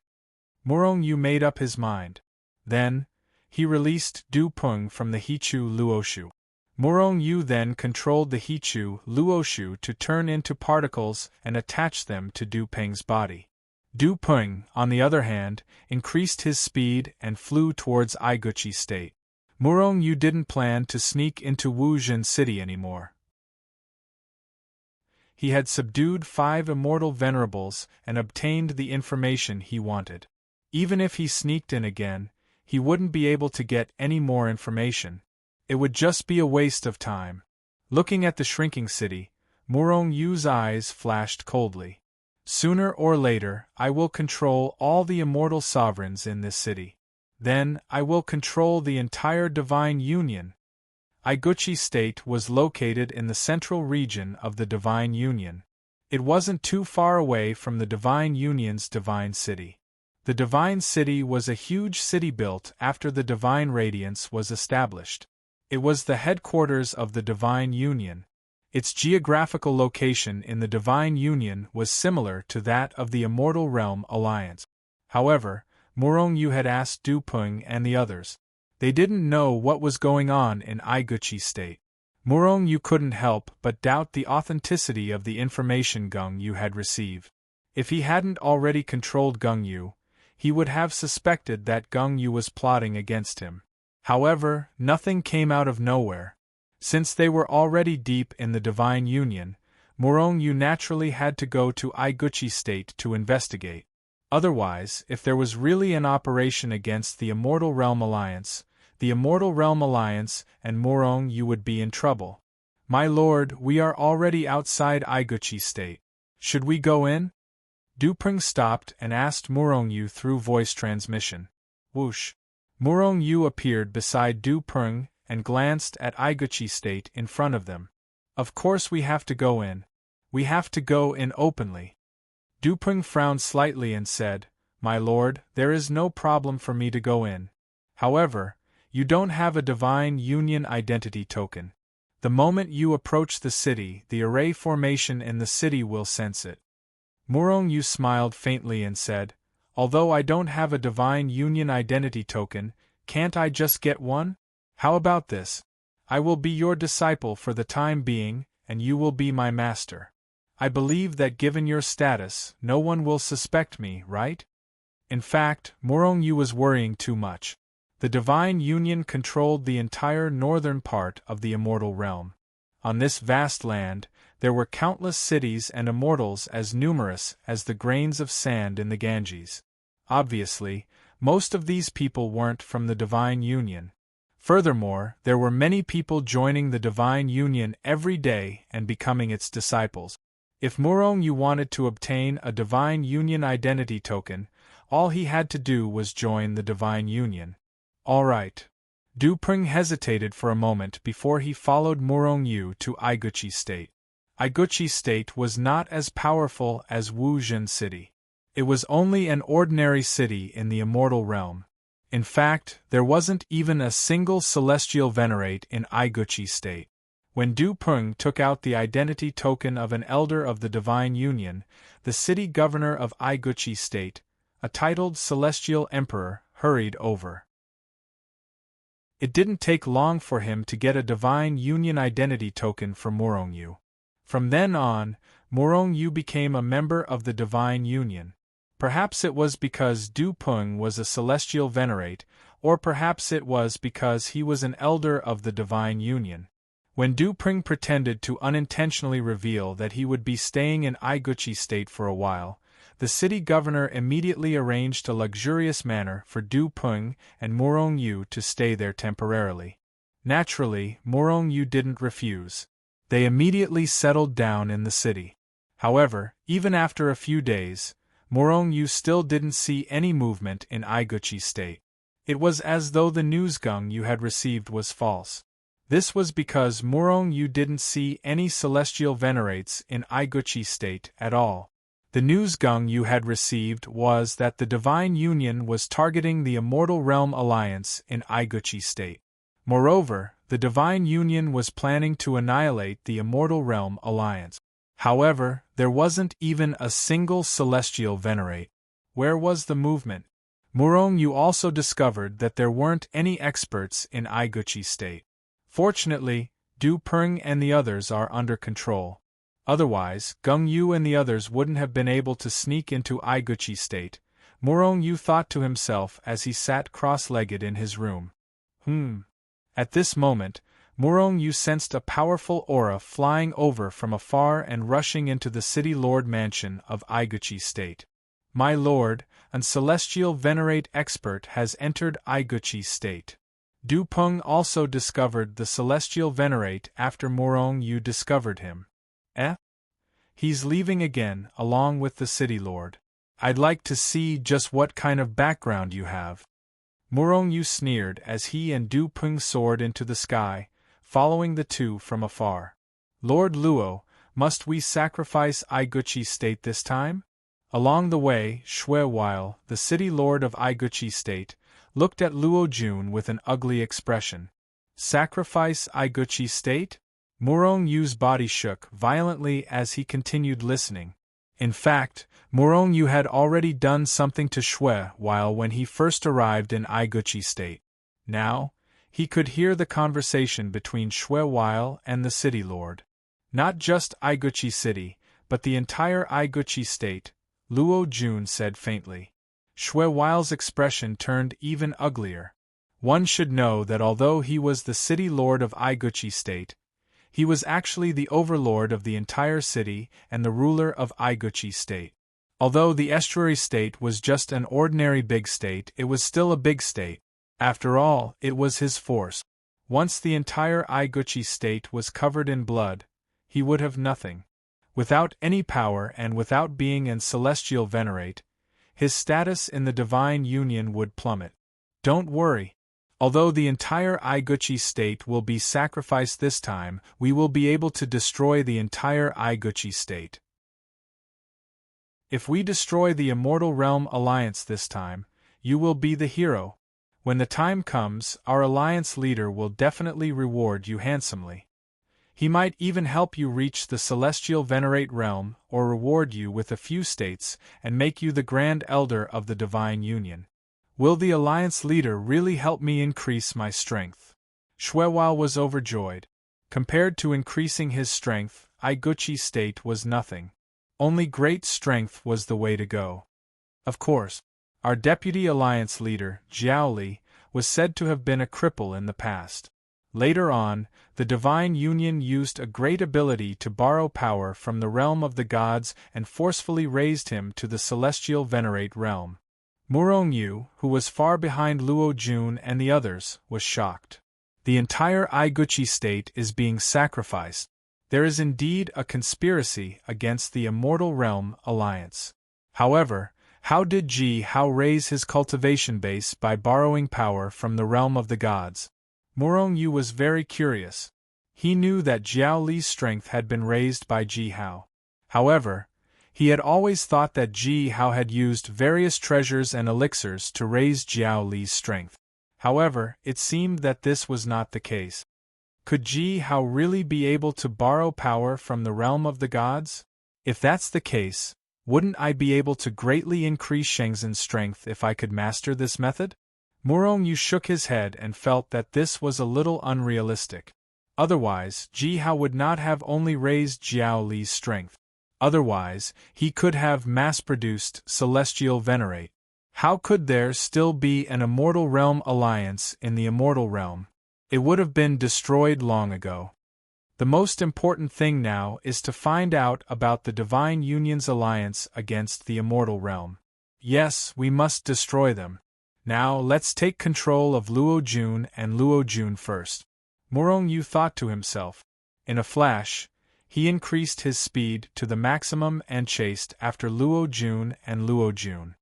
Murong Yu made up his mind. Then, he released Du Peng from the Hichu Luoshu. Murong Yu then controlled the Hichu Luoshu to turn into particles and attach them to Du Peng's body. Du Peng, on the other hand, increased his speed and flew towards Iguchi State. Murong Yu didn't plan to sneak into Wuzhen City anymore. He had subdued 5 immortal venerables and obtained the information he wanted. Even if he sneaked in again, he wouldn't be able to get any more information. It would just be a waste of time. Looking at the shrinking city, Murong Yu's eyes flashed coldly. Sooner or later, I will control all the immortal sovereigns in this city. Then, I will control the entire Divine Union. Iguchi State was located in the central region of the Divine Union. It wasn't too far away from the Divine Union's Divine City. The Divine City was a huge city built after the Divine Radiance was established. It was the headquarters of the Divine Union. Its geographical location in the Divine Union was similar to that of the Immortal Realm Alliance. However, Morongyu had asked Du Peng and the others. They didn't know what was going on in Iguchi State. Morongyu couldn't help but doubt the authenticity of the information Gung Yu had received. If he hadn't already controlled Gung Yu, he would have suspected that Gung Yu was plotting against him. However, nothing came out of nowhere. Since they were already deep in the Divine Union, Morongyu naturally had to go to Iguchi State to investigate. Otherwise, if there was really an operation against the Immortal Realm Alliance, the Immortal Realm Alliance and Morongyu would be in trouble. My lord, we are already outside Iguchi State. Should we go in? Du Peng stopped and asked Morongyu through voice transmission. Whoosh! Morongyu appeared beside Du Peng and glanced at Iguchi State in front of them. Of course we have to go in. We have to go in openly. Du Peng frowned slightly and said, My lord, there is no problem for me to go in. However, you don't have a Divine Union identity token. The moment you approach the city, the array formation in the city will sense it. Morongyu smiled faintly and said, Although I don't have a Divine Union identity token, can't I just get one? How about this? I will be your disciple for the time being, and you will be my master. I believe that given your status, no one will suspect me, right? In fact, Morongyu was worrying too much. The Divine Union controlled the entire northern part of the Immortal Realm. On this vast land, there were countless cities and immortals as numerous as the grains of sand in the Ganges. Obviously, most of these people weren't from the Divine Union. Furthermore, there were many people joining the Divine Union every day and becoming its disciples. If Morongyu wanted to obtain a Divine Union identity token, all he had to do was join the Divine Union. All right. Du Peng hesitated for a moment before he followed Morongyu to Iguchi State. Iguchi State was not as powerful as Wuzhen City. It was only an ordinary city in the Immortal Realm. In fact, there wasn't even a single celestial venerate in Iguchi State. When Du Peng took out the identity token of an elder of the Divine Union, the city governor of Iguchi State, a titled Celestial Emperor, hurried over. It didn't take long for him to get a Divine Union identity token for Morongyu. From then on, Morongyu became a member of the Divine Union. Perhaps it was because Du Peng was a celestial venerate, or perhaps it was because he was an elder of the Divine Union. When Du Peng pretended to unintentionally reveal that he would be staying in Iguchi State for a while, the city governor immediately arranged a luxurious manner for Du Peng and Morongyu to stay there temporarily. Naturally, Morongyu didn't refuse. They immediately settled down in the city. However, even after a few days, Morongyu still didn't see any movement in Iguchi State. It was as though the news Gung Yu had received was false. This was because Morongyu didn't see any celestial venerates in Iguchi State at all. The news Gung Yu had received was that the Divine Union was targeting the Immortal Realm Alliance in Iguchi State. Moreover, the Divine Union was planning to annihilate the Immortal Realm Alliance. However, there wasn't even a single celestial venerate. Where was the movement? Morongyu also discovered that there weren't any experts in Iguchi State. Fortunately, Du Peng and the others are under control. Otherwise, Gung Yu and the others wouldn't have been able to sneak into Iguchi State, Morongyu thought to himself as he sat cross-legged in his room. At this moment, Morongyu sensed a powerful aura flying over from afar and rushing into the city lord mansion of Iguchi State. My lord, an celestial venerate expert has entered Iguchi State. Du Peng also discovered the celestial venerate after Morongyu discovered him. He's leaving again, along with the city lord. I'd like to see just what kind of background you have. Morongyu sneered as he and Du Peng soared into the sky, following the two from afar. Lord Luo, must we sacrifice Iguchi State this time? Along the way, Shui Weil, the city lord of Iguchi State, looked at Luo Jun with an ugly expression. Sacrifice Iguchi State? Murong Yu's body shook violently as he continued listening. In fact, Murong Yu had already done something to Shui Weil when he first arrived in Iguchi State. Now, he could hear the conversation between Shui Weil and the city lord. Not just Iguchi City, but the entire Iguchi State, Luo Jun said faintly. Shui Weil's expression turned even uglier. One should know that although he was the city lord of Iguchi State, he was actually the overlord of the entire city and the ruler of Iguchi State. Although the estuary state was just an ordinary big state, it was still a big state. After all, it was his force. Once the entire Iguchi State was covered in blood, he would have nothing. Without any power and without being an celestial venerate, his status in the divine union would plummet. Don't worry. Although the entire Iguchi State will be sacrificed this time, we will be able to destroy the entire Iguchi State. If we destroy the Immortal Realm Alliance this time, you will be the hero. When the time comes, our alliance leader will definitely reward you handsomely. He might even help you reach the Celestial Venerate Realm, or reward you with a few states and make you the Grand Elder of the Divine Union. Will the alliance leader really help me increase my strength? Shui Weil was overjoyed. Compared to increasing his strength, Iguchi State was nothing. Only great strength was the way to go. Of course, our deputy alliance leader, Jiao Li, was said to have been a cripple in the past. Later on, the Divine Union used a great ability to borrow power from the realm of the gods and forcefully raised him to the Celestial Venerate Realm. Murong Yu, who was far behind Luo Jun and the others, was shocked. The entire Iguchi State is being sacrificed. There is indeed a conspiracy against the Immortal Realm Alliance. However, how did Ji Hao raise his cultivation base by borrowing power from the realm of the gods? Murong Yu was very curious. He knew that Jiao Li's strength had been raised by Ji Hao. However, he had always thought that Ji Hao had used various treasures and elixirs to raise Jiao Li's strength. However, it seemed that this was not the case. Could Ji Hao really be able to borrow power from the realm of the gods? If that's the case, wouldn't I be able to greatly increase Shengzhen's strength if I could master this method? Murong Yu shook his head and felt that this was a little unrealistic. Otherwise, Ji Hao would not have only raised Jiao Li's strength. Otherwise, he could have mass-produced Celestial Venerate. How could there still be an Immortal Realm Alliance in the Immortal Realm? It would have been destroyed long ago. The most important thing now is to find out about the Divine Union's alliance against the Immortal Realm. Yes, we must destroy them. Now let's take control of Luo Jun and Luo Jun first. Murong Yu thought to himself. In a flash, he increased his speed to the maximum and chased after Luo Jun and Luo Jun.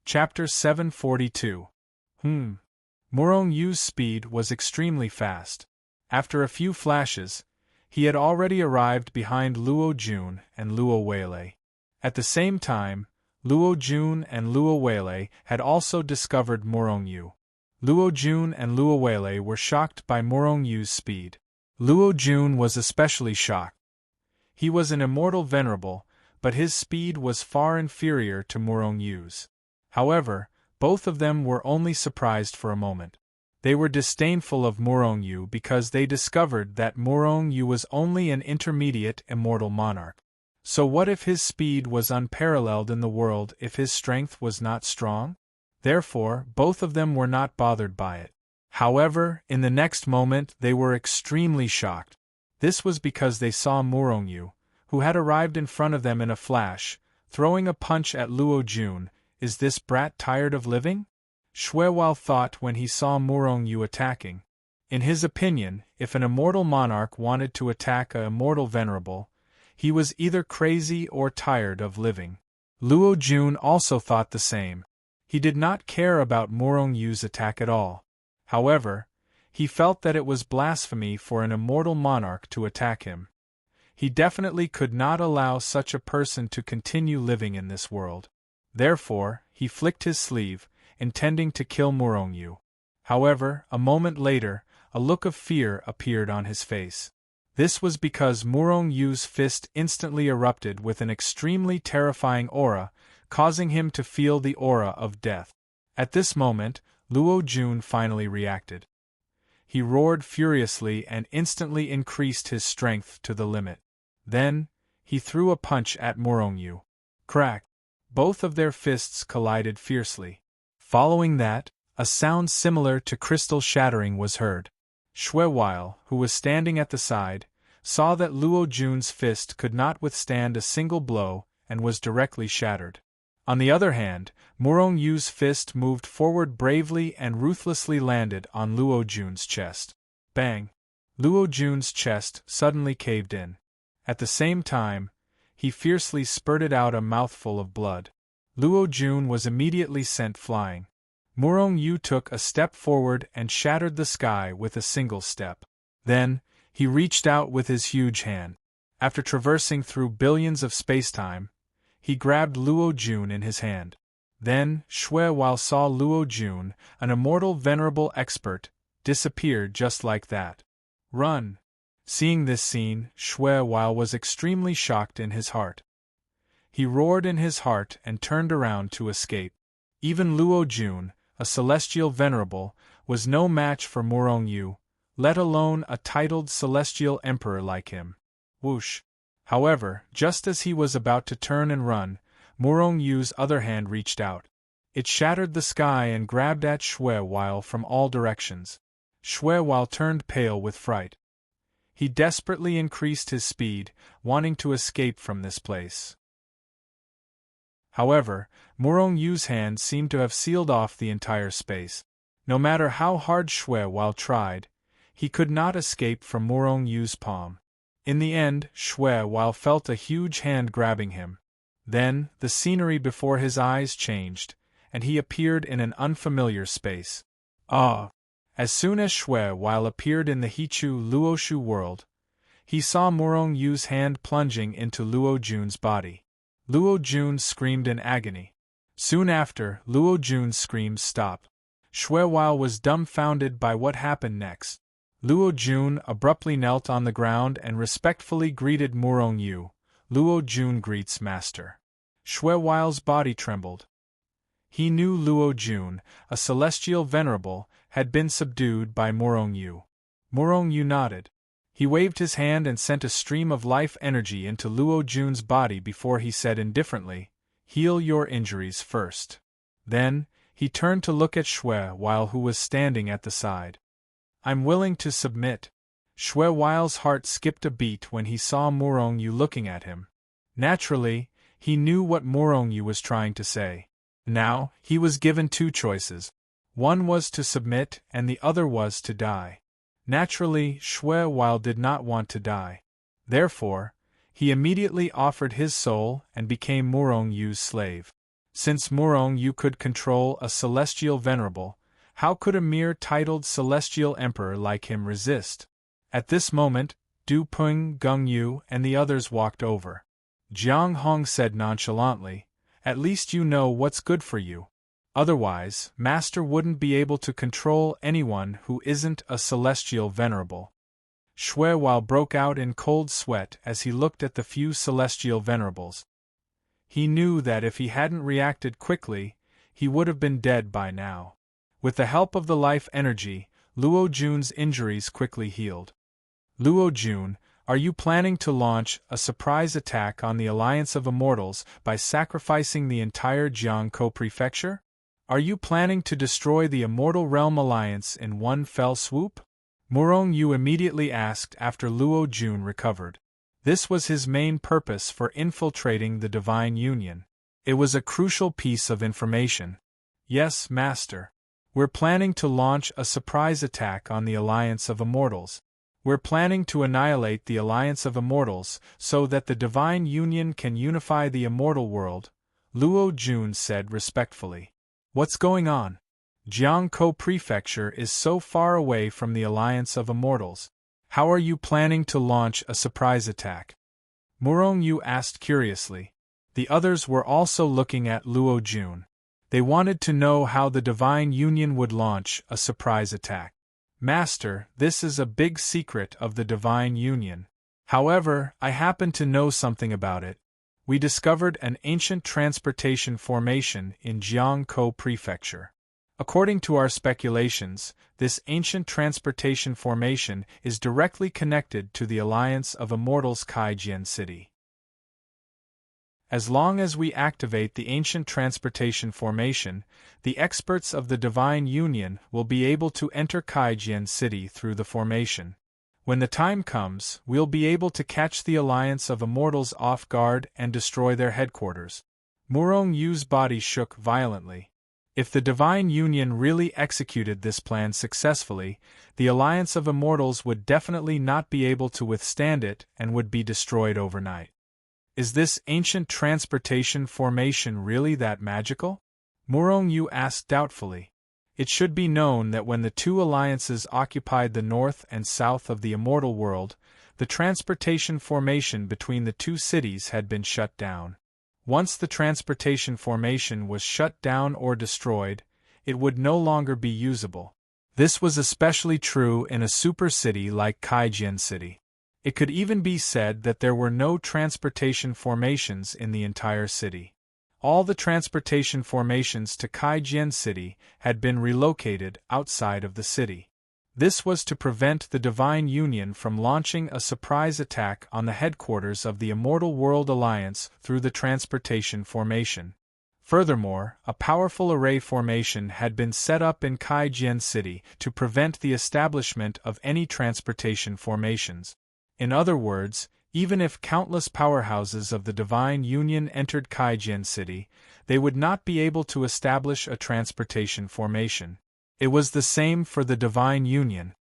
Chapter 742. Murong Yu's speed was extremely fast. After a few flashes, he had already arrived behind Luo Jun and Luo Weilei. At the same time, Luo Jun and Luo Weilei had also discovered Murong Yu. Luo Jun and Luo Weilei were shocked by Murong Yu's speed. Luo Jun was especially shocked. He was an immortal venerable, but his speed was far inferior to Murong Yu's. However, both of them were only surprised for a moment. They were disdainful of Murong Yu because they discovered that Murong Yu was only an intermediate immortal monarch. So what if his speed was unparalleled in the world if his strength was not strong? Therefore, both of them were not bothered by it. However, in the next moment they were extremely shocked. This was because they saw Murong Yu, who had arrived in front of them in a flash, throwing a punch at Luo Jun. Is this brat tired of living? Shui Weil thought when he saw Murong Yu attacking. In his opinion, if an immortal monarch wanted to attack a immortal venerable, he was either crazy or tired of living. Luo Jun also thought the same. He did not care about Murong Yu's attack at all. However, he felt that it was blasphemy for an immortal monarch to attack him. He definitely could not allow such a person to continue living in this world. Therefore, he flicked his sleeve, intending to kill Murong-yu. However, a moment later, a look of fear appeared on his face. This was because Murong-yu's fist instantly erupted with an extremely terrifying aura, causing him to feel the aura of death. At this moment, Luo Jun finally reacted. He roared furiously and instantly increased his strength to the limit. Then, he threw a punch at Murong-yu. Crack! Both of their fists collided fiercely. Following that, a sound similar to crystal shattering was heard. Xuehuile, who was standing at the side, saw that Luo Jun's fist could not withstand a single blow and was directly shattered. On the other hand, Murong-yu's fist moved forward bravely and ruthlessly landed on Luo Jun's chest. Bang! Luo Jun's chest suddenly caved in. At the same time, he fiercely spurted out a mouthful of blood. Luo Jun was immediately sent flying. Murong-yu took a step forward and shattered the sky with a single step. Then, he reached out with his huge hand. After traversing through billions of spacetime, he grabbed Luo Jun in his hand. Then, Xuehuile saw Luo Jun, an immortal venerable expert, disappear just like that. Run! Seeing this scene, Xuehuile was extremely shocked in his heart. He roared in his heart and turned around to escape. Even Luo Jun, a celestial venerable, was no match for Murong-yu, let alone a titled celestial emperor like him. Whoosh! However, just as he was about to turn and run, Murong-yu's other hand reached out. It shattered the sky and grabbed at Xuehuile from all directions. Xuehuile turned pale with fright. He desperately increased his speed, wanting to escape from this place. However, Murong-yu's hand seemed to have sealed off the entire space. No matter how hard Xuehuile tried, he could not escape from Murong-yu's palm. In the end, Xuehuile felt a huge hand grabbing him. Then, the scenery before his eyes changed, and he appeared in an unfamiliar space. Ah! As soon as Xuehuile appeared in the Hichu Luoshu world, he saw Murong-yu's hand plunging into Luo Jun's body. Luo Jun screamed in agony. Soon after, Luo Jun's screams stopped. Xuehuile was dumbfounded by what happened next. Luo Jun abruptly knelt on the ground and respectfully greeted Murong-yu. Luo Jun greets master. Xuehuile's body trembled. He knew Luo Jun, a celestial venerable, had been subdued by Murong-yu. Murong-yu nodded. He waved his hand and sent a stream of life energy into Luo Jun's body before he said indifferently, "Heal your injuries first." Then, he turned to look at Xuehuile, who was standing at the side. "I'm willing to submit." Xuehuile's heart skipped a beat when he saw Murong-yu looking at him. Naturally, he knew what Murong-yu was trying to say. Now, he was given two choices. One was to submit and the other was to die. Naturally, Xuehuile did not want to die. Therefore, he immediately offered his soul and became Murong-yu's slave. Since Murong-yu could control a celestial venerable, how could a mere titled celestial emperor like him resist? At this moment, Du Peng, Gung Yu, and the others walked over. Jiang Hong said nonchalantly, "At least you know what's good for you. Otherwise, Master wouldn't be able to control anyone who isn't a celestial venerable." Xuehuile broke out in cold sweat as he looked at the few celestial venerables. He knew that if he hadn't reacted quickly, he would have been dead by now. With the help of the life energy, Luo Jun's injuries quickly healed. "Luo Jun, are you planning to launch a surprise attack on the Alliance of Immortals by sacrificing the entire Jiangkou Prefecture? Are you planning to destroy the Immortal Realm Alliance in one fell swoop?" Murong-yu immediately asked after Luo Jun recovered. This was his main purpose for infiltrating the Divine Union. It was a crucial piece of information. "Yes, Master. We're planning to launch a surprise attack on the Alliance of Immortals. We're planning to annihilate the Alliance of Immortals so that the Divine Union can unify the immortal world," Luo Jun said respectfully. "What's going on? Jiangkou Prefecture is so far away from the Alliance of Immortals. How are you planning to launch a surprise attack?" Murong-yu asked curiously. The others were also looking at Luo Jun. They wanted to know how the Divine Union would launch a surprise attack. Master, this is a big secret of the Divine Union. However, I happen to know something about it. We discovered an ancient transportation formation in Jiangkou Prefecture. According to our speculations, this ancient transportation formation is directly connected to the alliance of immortals Kaijian City. As long as we activate the ancient transportation formation, the experts of the Divine Union will be able to enter Kaijian City through the formation. When the time comes, we'll be able to catch the alliance of immortals off guard and destroy their headquarters. Murong-yu's body shook violently. If the Divine Union really executed this plan successfully, the alliance of immortals would definitely not be able to withstand it and would be destroyed overnight. Is this ancient transportation formation really that magical? Murong-yu asked doubtfully. It should be known that when the two alliances occupied the north and south of the immortal world, the transportation formation between the two cities had been shut down. Once the transportation formation was shut down or destroyed, it would no longer be usable. This was especially true in a super city like Kaijian City. It could even be said that there were no transportation formations in the entire city. All the transportation formations to Kaijian City had been relocated outside of the city. This was to prevent the Divine Union from launching a surprise attack on the headquarters of the Immortal World Alliance through the transportation formation. Furthermore, a powerful array formation had been set up in Kaijian City to prevent the establishment of any transportation formations. In other words, even if countless powerhouses of the Divine Union entered Kaijian City, they would not be able to establish a transportation formation. It was the same for the Divine Union.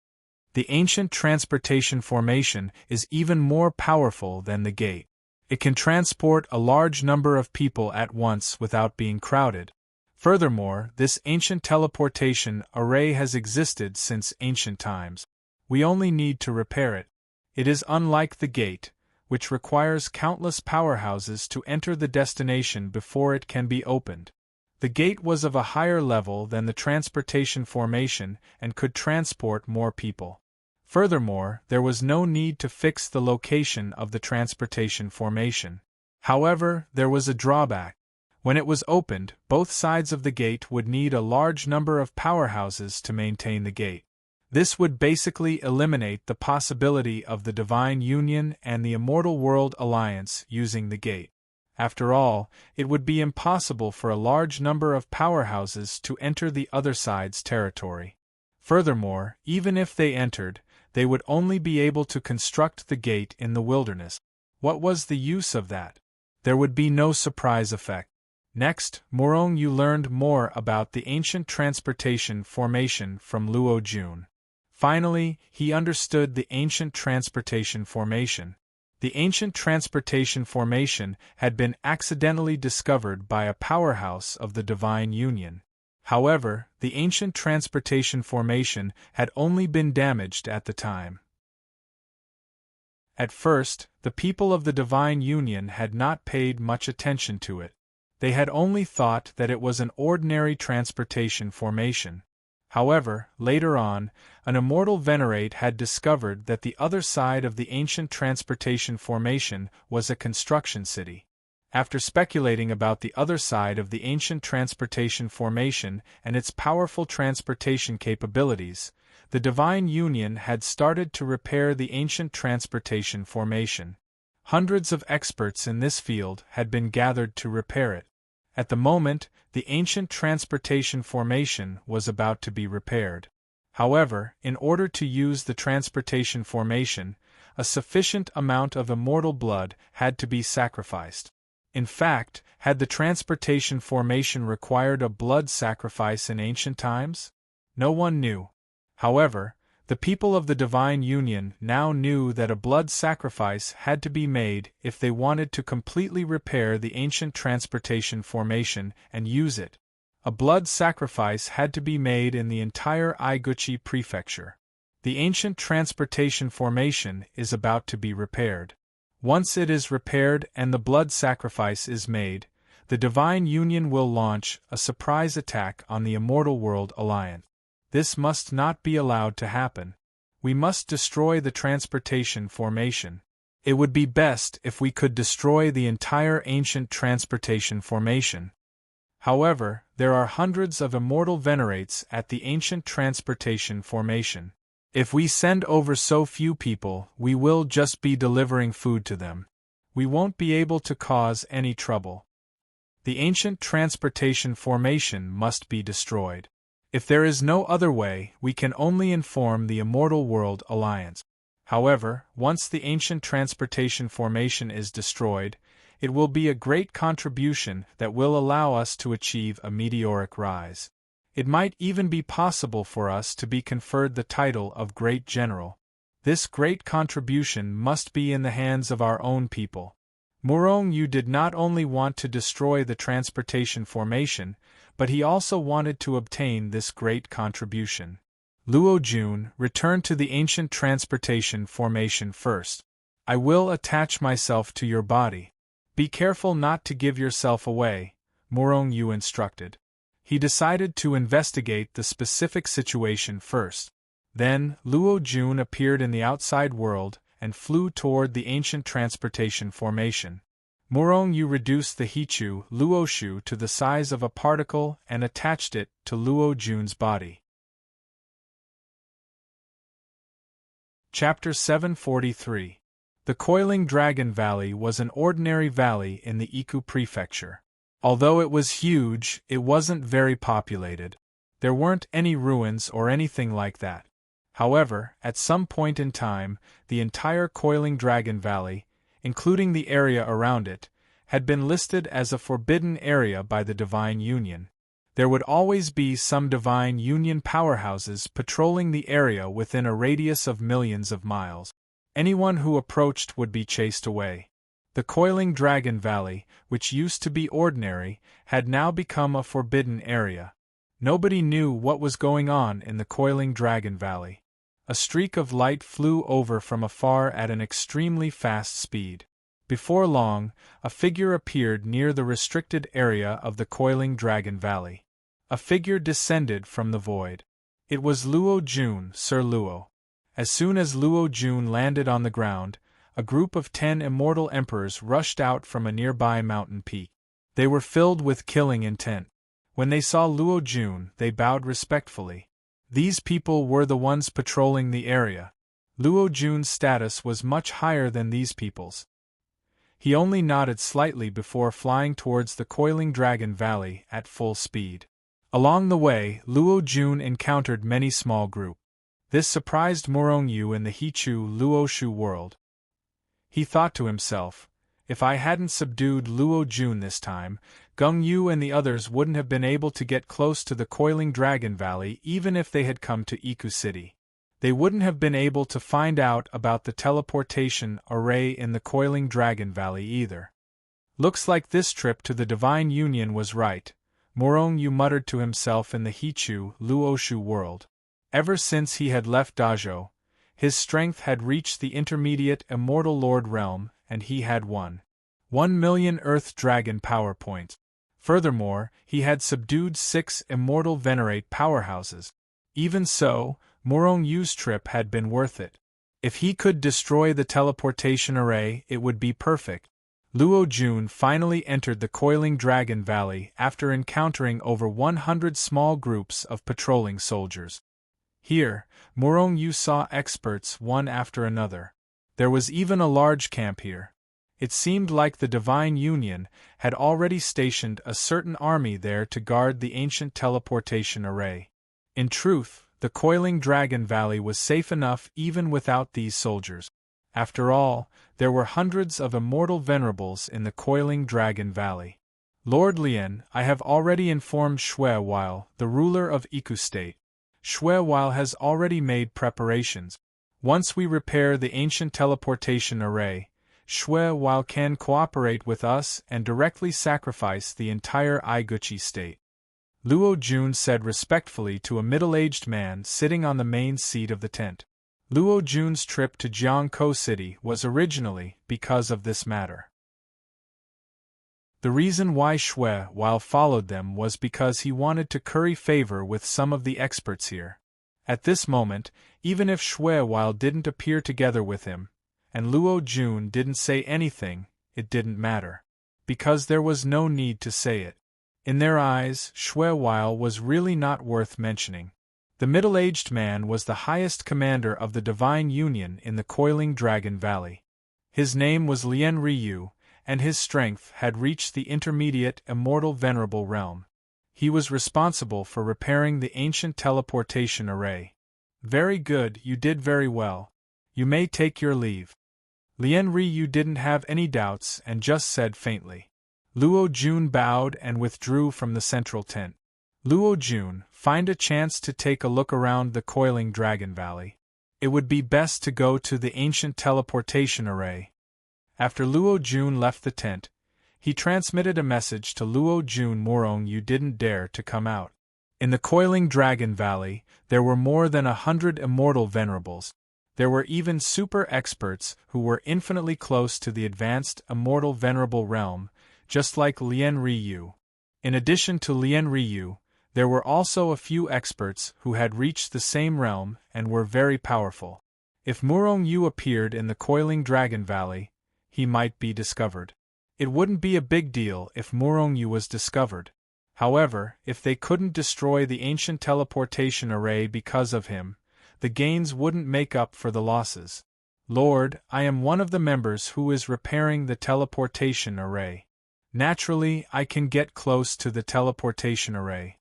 The ancient transportation formation is even more powerful than the gate. It can transport a large number of people at once without being crowded. Furthermore, this ancient teleportation array has existed since ancient times. We only need to repair it. It is unlike the gate, which requires countless powerhouses to enter the destination before it can be opened. The gate was of a higher level than the transportation formation and could transport more people. Furthermore, there was no need to fix the location of the transportation formation. However, there was a drawback. When it was opened, both sides of the gate would need a large number of powerhouses to maintain the gate. This would basically eliminate the possibility of the Divine Union and the Immortal World Alliance using the gate. After all, it would be impossible for a large number of powerhouses to enter the other side's territory. Furthermore, even if they entered, they would only be able to construct the gate in the wilderness. What was the use of that? There would be no surprise effect. Next, Murong-yu learned more about the ancient transportation formation from Luo Jun. Finally, he understood the ancient transportation formation. The ancient transportation formation had been accidentally discovered by a powerhouse of the Divine Union. However, the ancient transportation formation had only been damaged at the time. At first, the people of the Divine Union had not paid much attention to it. They had only thought that it was an ordinary transportation formation. However, later on, an immortal venerate had discovered that the other side of the ancient transportation formation was a construction city. After speculating about the other side of the ancient transportation formation and its powerful transportation capabilities, the Divine Union had started to repair the ancient transportation formation. Hundreds of experts in this field had been gathered to repair it. At the moment, the ancient transportation formation was about to be repaired. However, in order to use the transportation formation, a sufficient amount of immortal blood had to be sacrificed. In fact, had the transportation formation required a blood sacrifice in ancient times? No one knew. However, the people of the Divine Union now knew that a blood sacrifice had to be made if they wanted to completely repair the ancient transportation formation and use it. A blood sacrifice had to be made in the entire Iguchi Prefecture. The ancient transportation formation is about to be repaired. Once it is repaired and the blood sacrifice is made, the Divine Union will launch a surprise attack on the Immortal World Alliance. This must not be allowed to happen. We must destroy the transportation formation. It would be best if we could destroy the entire ancient transportation formation. However, there are hundreds of immortal venerates at the ancient transportation formation. If we send over so few people, we will just be delivering food to them. We won't be able to cause any trouble. The ancient transportation formation must be destroyed. If there is no other way, we can only inform the Immortal World Alliance. However, once the ancient transportation formation is destroyed, it will be a great contribution that will allow us to achieve a meteoric rise. It might even be possible for us to be conferred the title of Great General. This great contribution must be in the hands of our own people. Murong Yu did not only want to destroy the transportation formation, but he also wanted to obtain this great contribution. Luo Jun, return to the ancient transportation formation first. I will attach myself to your body. Be careful not to give yourself away, Murong Yu instructed. He decided to investigate the specific situation first. Then, Luo Jun appeared in the outside world and flew toward the ancient transportation formation. Murong Yu reduced the Hichu Luoshu to the size of a particle and attached it to Luo Jun's body. Chapter 743. The Coiling Dragon Valley was an ordinary valley in the Iku Prefecture. Although it was huge, it wasn't very populated. There weren't any ruins or anything like that. However, at some point in time, the entire Coiling Dragon Valley, including the area around it, had been listed as a forbidden area by the Divine Union. There would always be some Divine Union powerhouses patrolling the area within a radius of millions of miles. Anyone who approached would be chased away. The Coiling Dragon Valley, which used to be ordinary, had now become a forbidden area. Nobody knew what was going on in the Coiling Dragon Valley. A streak of light flew over from afar at an extremely fast speed. Before long, a figure appeared near the restricted area of the Coiling Dragon Valley. A figure descended from the void. It was Luo Jun, Sir Luo. As soon as Luo Jun landed on the ground, a group of 10 immortal emperors rushed out from a nearby mountain peak. They were filled with killing intent. When they saw Luo Jun, they bowed respectfully. These people were the ones patrolling the area. Luo Jun's status was much higher than these people's. He only nodded slightly before flying towards the Coiling Dragon Valley at full speed. Along the way, Luo Jun encountered many small groups. This surprised Murong Yu in the Hichu Luoshu world. He thought to himself, if I hadn't subdued Luo Jun this time, Gung Yu and the others wouldn't have been able to get close to the Coiling Dragon Valley even if they had come to Iku City. They wouldn't have been able to find out about the teleportation array in the Coiling Dragon Valley either. Looks like this trip to the Divine Union was right, Murong Yu muttered to himself in the Hichu Luoshu world. Ever since he had left Dajo, his strength had reached the intermediate Immortal Lord realm, and he had 1,000,000 Earth Dragon power points. Furthermore, he had subdued 6 Immortal Venerate powerhouses. Even so, Murong Yu's trip had been worth it. If he could destroy the teleportation array, it would be perfect. Luo Jun finally entered the Coiling Dragon Valley after encountering over 100 small groups of patrolling soldiers. Here, Murong Yu saw experts one after another. There was even a large camp here. It seemed like the Divine Union had already stationed a certain army there to guard the ancient teleportation array. In truth, the Coiling Dragon Valley was safe enough even without these soldiers. After all, there were hundreds of immortal venerables in the Coiling Dragon Valley. Lord Lian, I have already informed Xue Weil, the ruler of Iku State. Xue Weil has already made preparations. Once we repair the ancient teleportation array, Xue Weil can cooperate with us and directly sacrifice the entire Iguchi state. Luo Jun said respectfully to a middle-aged man sitting on the main seat of the tent. Luo Jun's trip to Jiangkou City was originally because of this matter. The reason why Shui Wao followed them was because he wanted to curry favor with some of the experts here. At this moment, even if Shui Wao didn't appear together with him, and Luo Jun didn't say anything, it didn't matter. Because there was no need to say it. In their eyes, Shui Wao was really not worth mentioning. The middle-aged man was the highest commander of the Divine Union in the Coiling Dragon Valley. His name was Lian Ryu, and his strength had reached the intermediate immortal venerable realm. He was responsible for repairing the ancient teleportation array. Very good, you did very well. You may take your leave. Lian Ryu didn't have any doubts and just said faintly. Luo Jun bowed and withdrew from the central tent. Luo Jun, find a chance to take a look around the Coiling Dragon Valley. It would be best to go to the ancient teleportation array. After Luo Jun left the tent, he transmitted a message to Luo Jun Morong, you didn't dare to come out. In the Coiling Dragon Valley, there were more than 100 immortal venerables. There were even super experts who were infinitely close to the advanced immortal venerable realm, just like Lian Ryu. In addition to Lian Ryu, there were also a few experts who had reached the same realm and were very powerful. If Murong Yu appeared in the Coiling Dragon Valley, he might be discovered. It wouldn't be a big deal if Murong Yu was discovered. However, if they couldn't destroy the ancient teleportation array because of him, the gains wouldn't make up for the losses. Lord, I am one of the members who is repairing the teleportation array. Naturally, I can get close to the teleportation array.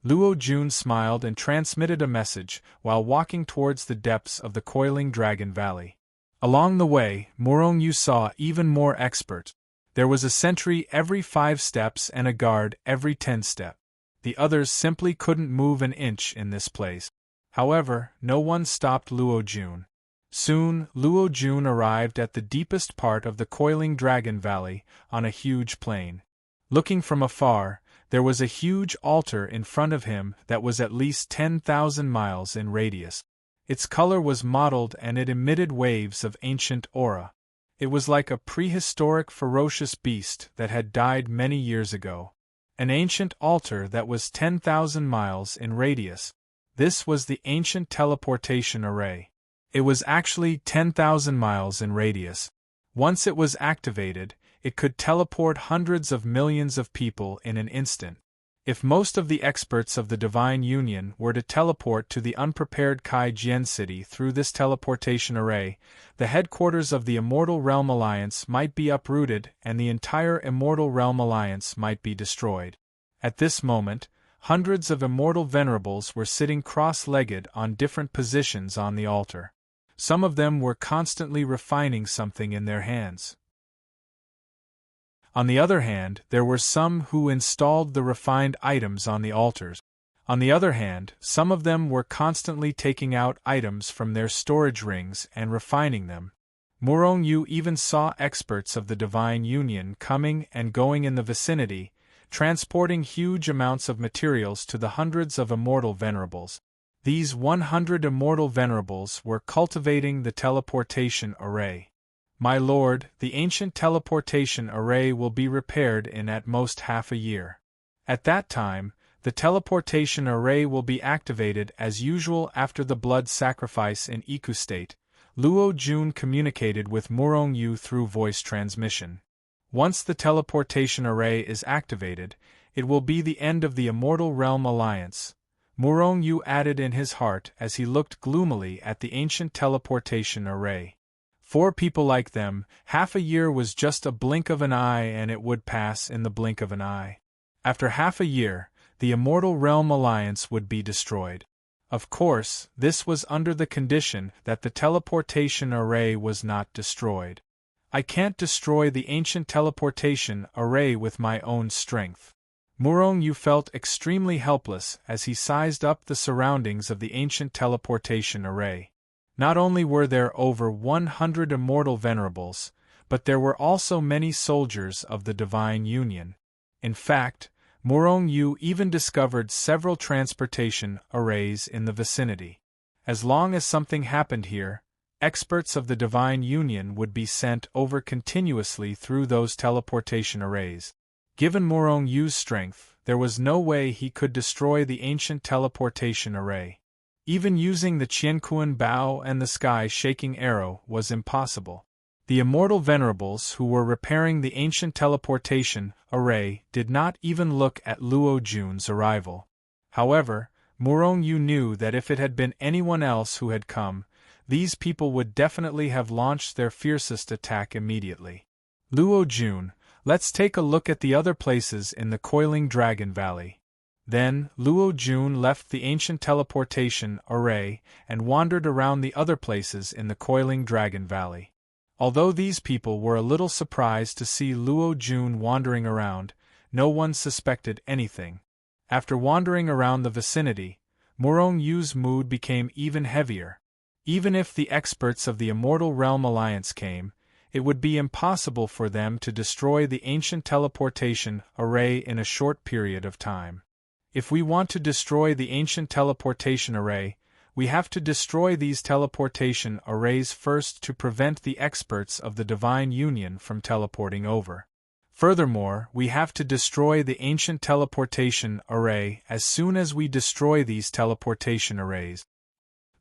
Luo Jun smiled and transmitted a message while walking towards the depths of the Coiling Dragon Valley. Along the way, Murong Yu saw even more experts. There was a sentry every 5 steps and a guard every 10 steps. The others simply couldn't move an inch in this place. However, no one stopped Luo Jun. Soon, Luo Jun arrived at the deepest part of the Coiling Dragon Valley, on a huge plain. Looking from afar, there was a huge altar in front of him that was at least 10,000 miles in radius. Its color was mottled and it emitted waves of ancient aura. It was like a prehistoric ferocious beast that had died many years ago. An ancient altar that was 10,000 miles in radius. This was the ancient teleportation array. It was actually 10,000 miles in radius. Once it was activated, it could teleport hundreds of millions of people in an instant. If most of the experts of the Divine Union were to teleport to the unprepared Kai Jian City through this teleportation array, the headquarters of the Immortal Realm Alliance might be uprooted and the entire Immortal Realm Alliance might be destroyed. At this moment, hundreds of immortal venerables were sitting cross-legged on different positions on the altar. Some of them were constantly refining something in their hands. On the other hand, there were some who installed the refined items on the altars. On the other hand, some of them were constantly taking out items from their storage rings and refining them. Murong Yu even saw experts of the Divine Union coming and going in the vicinity, transporting huge amounts of materials to the hundreds of immortal venerables. These 100 immortal venerables were cultivating the teleportation array. My lord, the ancient teleportation array will be repaired in at most half a year. At that time, the teleportation array will be activated as usual after the blood sacrifice in Iku state. Luo Jun communicated with Murong Yu through voice transmission. Once the teleportation array is activated, it will be the end of the Immortal Realm Alliance. Murong Yu added in his heart as he looked gloomily at the ancient teleportation array. For people like them, half a year was just a blink of an eye and it would pass in the blink of an eye. After half a year, the Immortal Realm Alliance would be destroyed. Of course, this was under the condition that the teleportation array was not destroyed. I can't destroy the ancient teleportation array with my own strength. Murong Yu felt extremely helpless as he sized up the surroundings of the ancient teleportation array. Not only were there over 100 immortal venerables, but there were also many soldiers of the Divine Union. In fact, Murong Yu even discovered several transportation arrays in the vicinity. As long as something happened here, experts of the Divine Union would be sent over continuously through those teleportation arrays. Given Murong Yu's strength, there was no way he could destroy the ancient teleportation array. Even using the Qianquan bow and the sky-shaking arrow was impossible. The immortal venerables who were repairing the ancient teleportation array did not even look at Luo Jun's arrival. However, Murong Yu knew that if it had been anyone else who had come, these people would definitely have launched their fiercest attack immediately. Luo Jun, let's take a look at the other places in the Coiling Dragon Valley. Then, Luo Jun left the ancient teleportation array and wandered around the other places in the Coiling Dragon Valley. Although these people were a little surprised to see Luo Jun wandering around, no one suspected anything. After wandering around the vicinity, Murong Yu's mood became even heavier. Even if the experts of the Immortal Realm Alliance came, it would be impossible for them to destroy the ancient teleportation array in a short period of time. If we want to destroy the ancient teleportation array, we have to destroy these teleportation arrays first to prevent the experts of the Divine Union from teleporting over. Furthermore, we have to destroy the ancient teleportation array as soon as we destroy these teleportation arrays.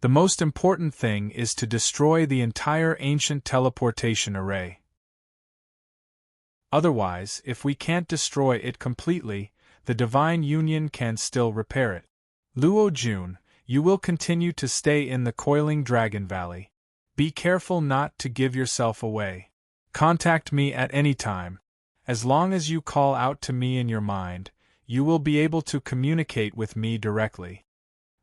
The most important thing is to destroy the entire ancient teleportation array. Otherwise, if we can't destroy it completely, the Divine Union can still repair it. Luo Jun, you will continue to stay in the Coiling Dragon Valley. Be careful not to give yourself away. Contact me at any time. As long as you call out to me in your mind, you will be able to communicate with me directly.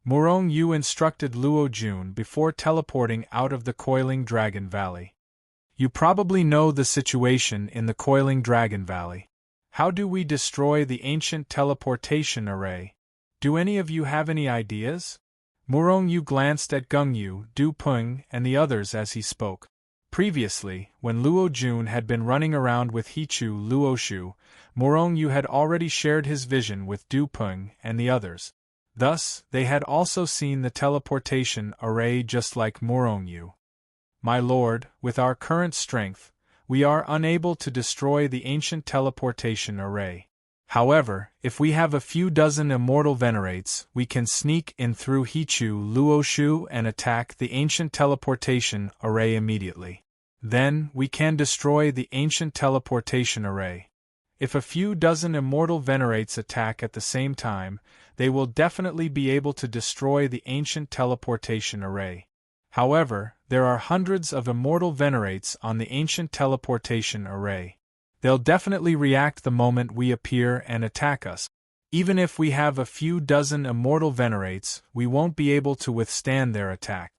Murong Yu instructed Luo Jun before teleporting out of the Coiling Dragon Valley. You probably know the situation in the Coiling Dragon Valley. How do we destroy the ancient teleportation array? Do any of you have any ideas? Murong Yu glanced at Gengyu, Du Peng, and the others as he spoke. Previously, when Luo Jun had been running around with Hichu Luoshu, Murong Yu had already shared his vision with Du Peng and the others. Thus, they had also seen the teleportation array just like Murong Yu. My lord, with our current strength, we are unable to destroy the ancient teleportation array. However, if we have a few dozen immortal venerates, we can sneak in through Hichu Luoshu and attack the ancient teleportation array immediately. Then, we can destroy the ancient teleportation array. If a few dozen immortal venerates attack at the same time, they will definitely be able to destroy the ancient teleportation array. However, there are hundreds of immortal venerates on the ancient teleportation array. They'll definitely react the moment we appear and attack us. Even if we have a few dozen immortal venerates, we won't be able to withstand their attack.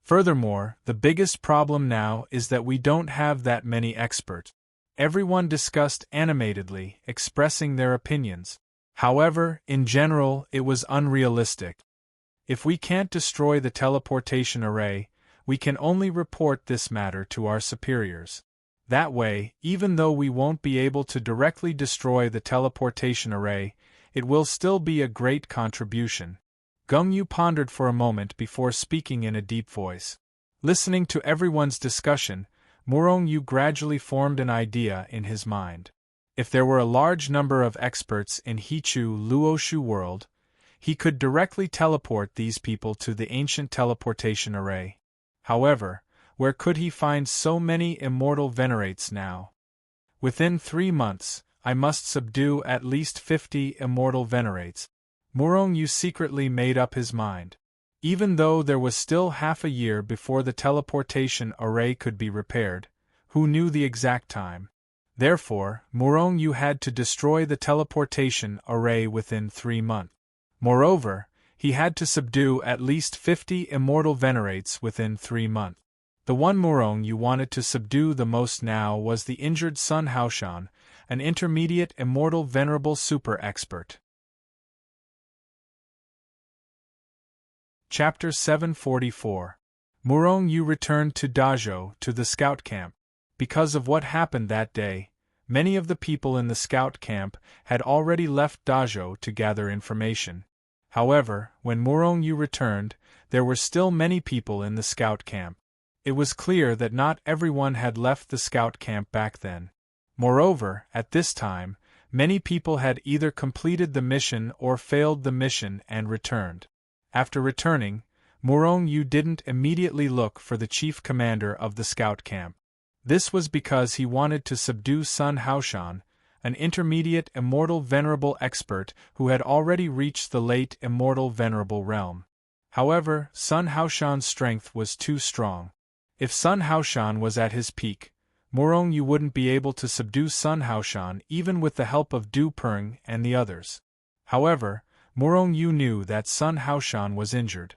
Furthermore, the biggest problem now is that we don't have that many experts. Everyone discussed animatedly, expressing their opinions. However, in general, it was unrealistic. If we can't destroy the teleportation array, we can only report this matter to our superiors. That way, even though we won't be able to directly destroy the teleportation array, it will still be a great contribution. Gengyu pondered for a moment before speaking in a deep voice. Listening to everyone's discussion, Murong Yu gradually formed an idea in his mind. If there were a large number of experts in Hichu Luoshu world, he could directly teleport these people to the ancient teleportation array. However, where could he find so many immortal venerates now? Within 3 months, I must subdue at least 50 immortal venerates. Murong Yu secretly made up his mind. Even though there was still half a year before the teleportation array could be repaired, who knew the exact time? Therefore, Murong Yu had to destroy the teleportation array within 3 months. Moreover, he had to subdue at least 50 immortal venerates within 3 months. The one Murong Yu wanted to subdue the most now was the injured Sun Haoshan, an intermediate immortal venerable super expert. Chapter 744. Murong Yu returned to Dazhou to the scout camp. Because of what happened that day, many of the people in the scout camp had already left Dazhou to gather information. However, when Murong Yu returned, there were still many people in the scout camp. It was clear that not everyone had left the scout camp back then. Moreover, at this time, many people had either completed the mission or failed the mission and returned. After returning, Murong Yu didn't immediately look for the chief commander of the scout camp. This was because he wanted to subdue Sun Haoshan, an intermediate immortal venerable expert who had already reached the late immortal venerable realm. However, Sun Haoshan's strength was too strong. If Sun Haoshan was at his peak, Murong Yu wouldn't be able to subdue Sun Haoshan even with the help of Du Peng and the others. However, Murong Yu knew that Sun Haoshan was injured.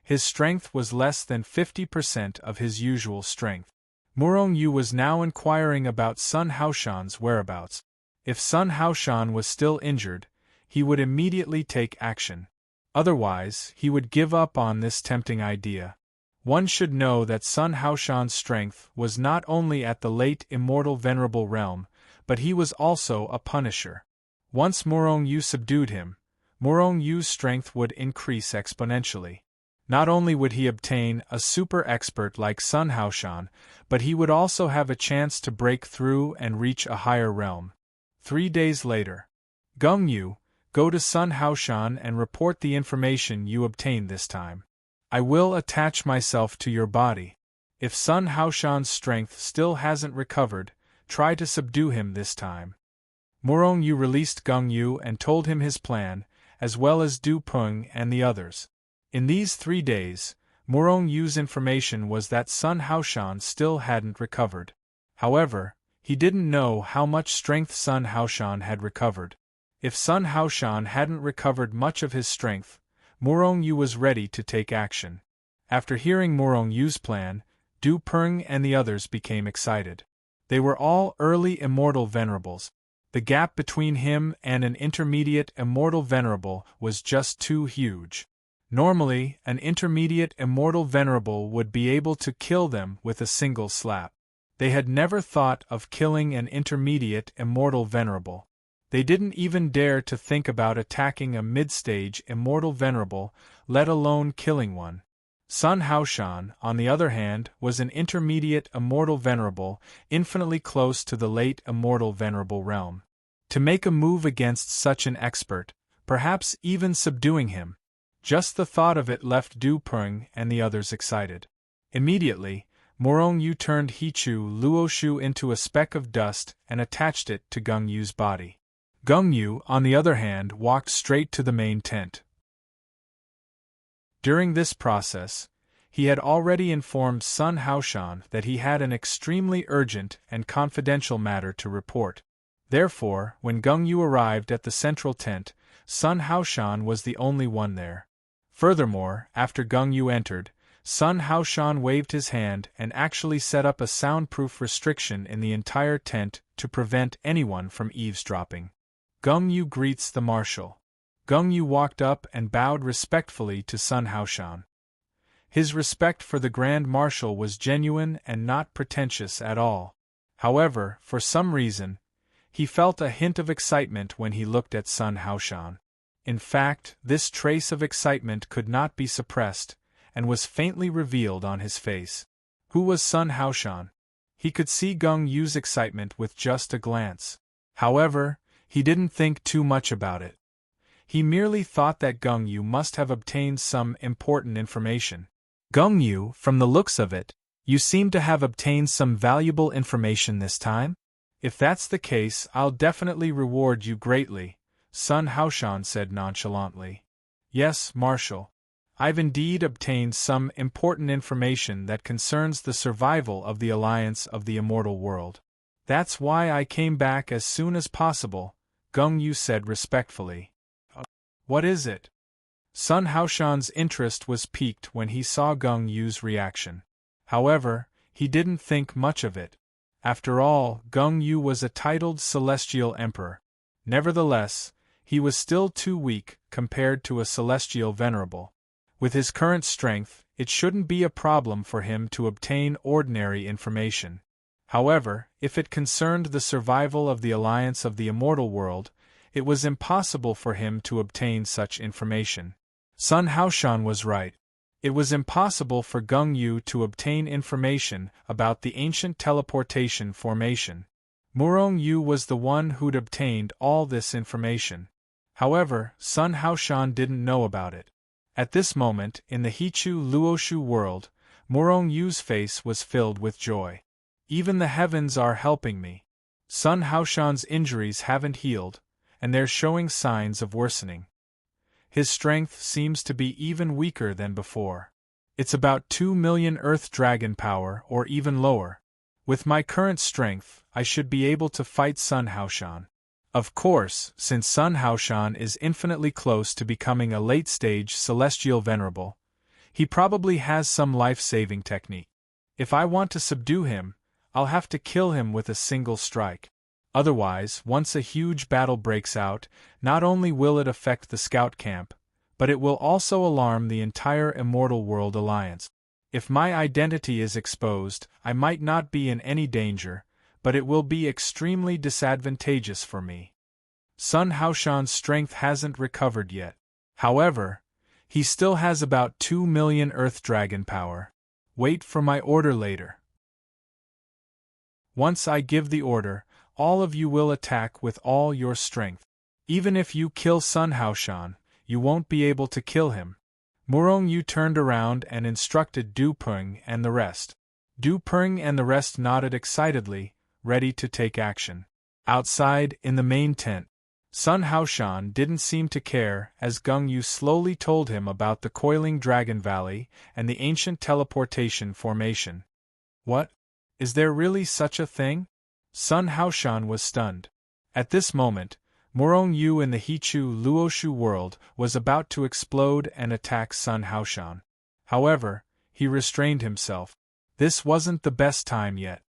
His strength was less than 50% of his usual strength. Murong Yu was now inquiring about Sun Haoshan's whereabouts. If Sun Haoshan was still injured, he would immediately take action. Otherwise, he would give up on this tempting idea. One should know that Sun Haoshan's strength was not only at the late immortal venerable realm, but he was also a punisher. Once Murong Yu subdued him, Murong Yu's strength would increase exponentially. Not only would he obtain a super expert like Sun Haoshan, but he would also have a chance to break through and reach a higher realm. 3 days later. Gung Yu, go to Sun Haoshan and report the information you obtained this time. I will attach myself to your body. If Sun Haoshan's strength still hasn't recovered, try to subdue him this time. Murong Yu released Gung Yu and told him his plan, as well as Du Peng and the others. In these 3 days, Murong Yu's information was that Sun Haoshan still hadn't recovered. However, he didn't know how much strength Sun Haoshan had recovered. If Sun Haoshan hadn't recovered much of his strength, Murong Yu was ready to take action. After hearing Murong Yu's plan, Du Peng and the others became excited. They were all early immortal venerables. The gap between him and an intermediate immortal venerable was just too huge. Normally, an intermediate immortal venerable would be able to kill them with a single slap. They had never thought of killing an intermediate immortal venerable. They didn't even dare to think about attacking a mid-stage immortal venerable, let alone killing one. Sun Haoshan, on the other hand, was an intermediate immortal venerable, infinitely close to the late immortal venerable realm. To make a move against such an expert, perhaps even subduing him, just the thought of it left Du Peng and the others excited. Immediately, Murong Yu turned Hichu Luoshu into a speck of dust and attached it to Gung Yu's body. Gung Yu, on the other hand, walked straight to the main tent. During this process, he had already informed Sun Haoshan that he had an extremely urgent and confidential matter to report. Therefore, when Gung Yu arrived at the central tent, Sun Haoshan was the only one there. Furthermore, after Gung Yu entered, Sun Haoshan waved his hand and actually set up a soundproof restriction in the entire tent to prevent anyone from eavesdropping. Gung Yu greets the marshal. Gung Yu walked up and bowed respectfully to Sun Haoshan. His respect for the Grand Marshal was genuine and not pretentious at all. However, for some reason, he felt a hint of excitement when he looked at Sun Haoshan. In fact, this trace of excitement could not be suppressed, and was faintly revealed on his face. Who was Sun Haoshan? He could see Gung Yu's excitement with just a glance. However, he didn't think too much about it. He merely thought that Gung Yu must have obtained some important information. Gung Yu, from the looks of it, you seem to have obtained some valuable information this time? If that's the case, I'll definitely reward you greatly, Sun Haoshan said nonchalantly. Yes, Marshal. I've indeed obtained some important information that concerns the survival of the Alliance of the Immortal World. That's why I came back as soon as possible, Gung Yu said respectfully. What is it? Sun Haoshan's interest was piqued when he saw Gung Yu's reaction. However, he didn't think much of it. After all, Gung Yu was a titled Celestial Emperor. Nevertheless, he was still too weak compared to a Celestial Venerable. With his current strength, it shouldn't be a problem for him to obtain ordinary information. However, if it concerned the survival of the Alliance of the Immortal World, It was impossible for him to obtain such information. Sun Haoshan was right. It was impossible for Gung Yu to obtain information about the ancient teleportation formation. Murong Yu was the one who'd obtained all this information. However, Sun Haoshan didn't know about it. At this moment, in the Hichu Luoshu world, Murong Yu's face was filled with joy. Even the heavens are helping me. Sun Haoshan's injuries haven't healed, and they're showing signs of worsening. His strength seems to be even weaker than before. It's about 2 million Earth Dragon power or even lower. With my current strength, I should be able to fight Sun Haoshan. Of course, since Sun Haoshan is infinitely close to becoming a late-stage celestial venerable, he probably has some life-saving technique. If I want to subdue him, I'll have to kill him with a single strike. Otherwise, once a huge battle breaks out, not only will it affect the scout camp, but it will also alarm the entire Immortal World Alliance. If my identity is exposed, I might not be in any danger, but it will be extremely disadvantageous for me. Sun Haoshan's strength hasn't recovered yet. However, he still has about 2 million Earth Dragon power. Wait for my order later. Once I give the order, all of you will attack with all your strength. Even if you kill Sun Haoshan, you won't be able to kill him. Murong Yu turned around and instructed Du Peng and the rest. Du Peng and the rest nodded excitedly, ready to take action. Outside, in the main tent, Sun Haoshan didn't seem to care as Gung Yu slowly told him about the coiling Dragon Valley and the ancient teleportation formation. What? Is there really such a thing? Sun Haoshan was stunned. At this moment, Murong Yu in the Hichu Luoshu world was about to explode and attack Sun Haoshan. However, he restrained himself. This wasn't the best time yet.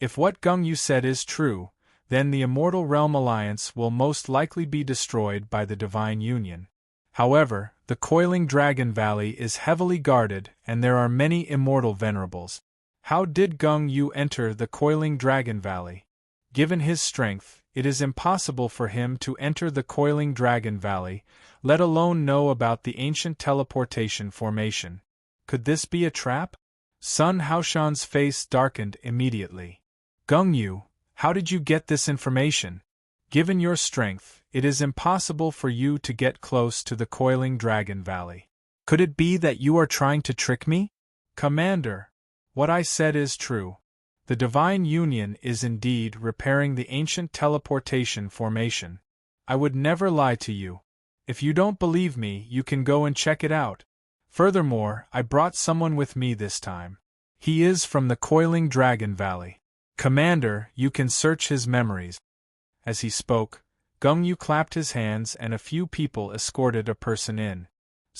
If what Gung Yu said is true, then the Immortal Realm Alliance will most likely be destroyed by the Divine Union. However, the Coiling Dragon Valley is heavily guarded and there are many immortal venerables. How did Gung Yu enter the Coiling Dragon Valley? Given his strength, it is impossible for him to enter the Coiling Dragon Valley, let alone know about the ancient teleportation formation. Could this be a trap? Sun Haoshan's face darkened immediately. Gung Yu, how did you get this information? Given your strength, it is impossible for you to get close to the Coiling Dragon Valley. Could it be that you are trying to trick me? Commander, what I said is true. The Divine Union is indeed repairing the ancient teleportation formation. I would never lie to you. If you don't believe me, you can go and check it out. Furthermore, I brought someone with me this time. He is from the Coiling Dragon Valley. Commander, you can search his memories. As he spoke, Gung Yu clapped his hands and a few people escorted a person in.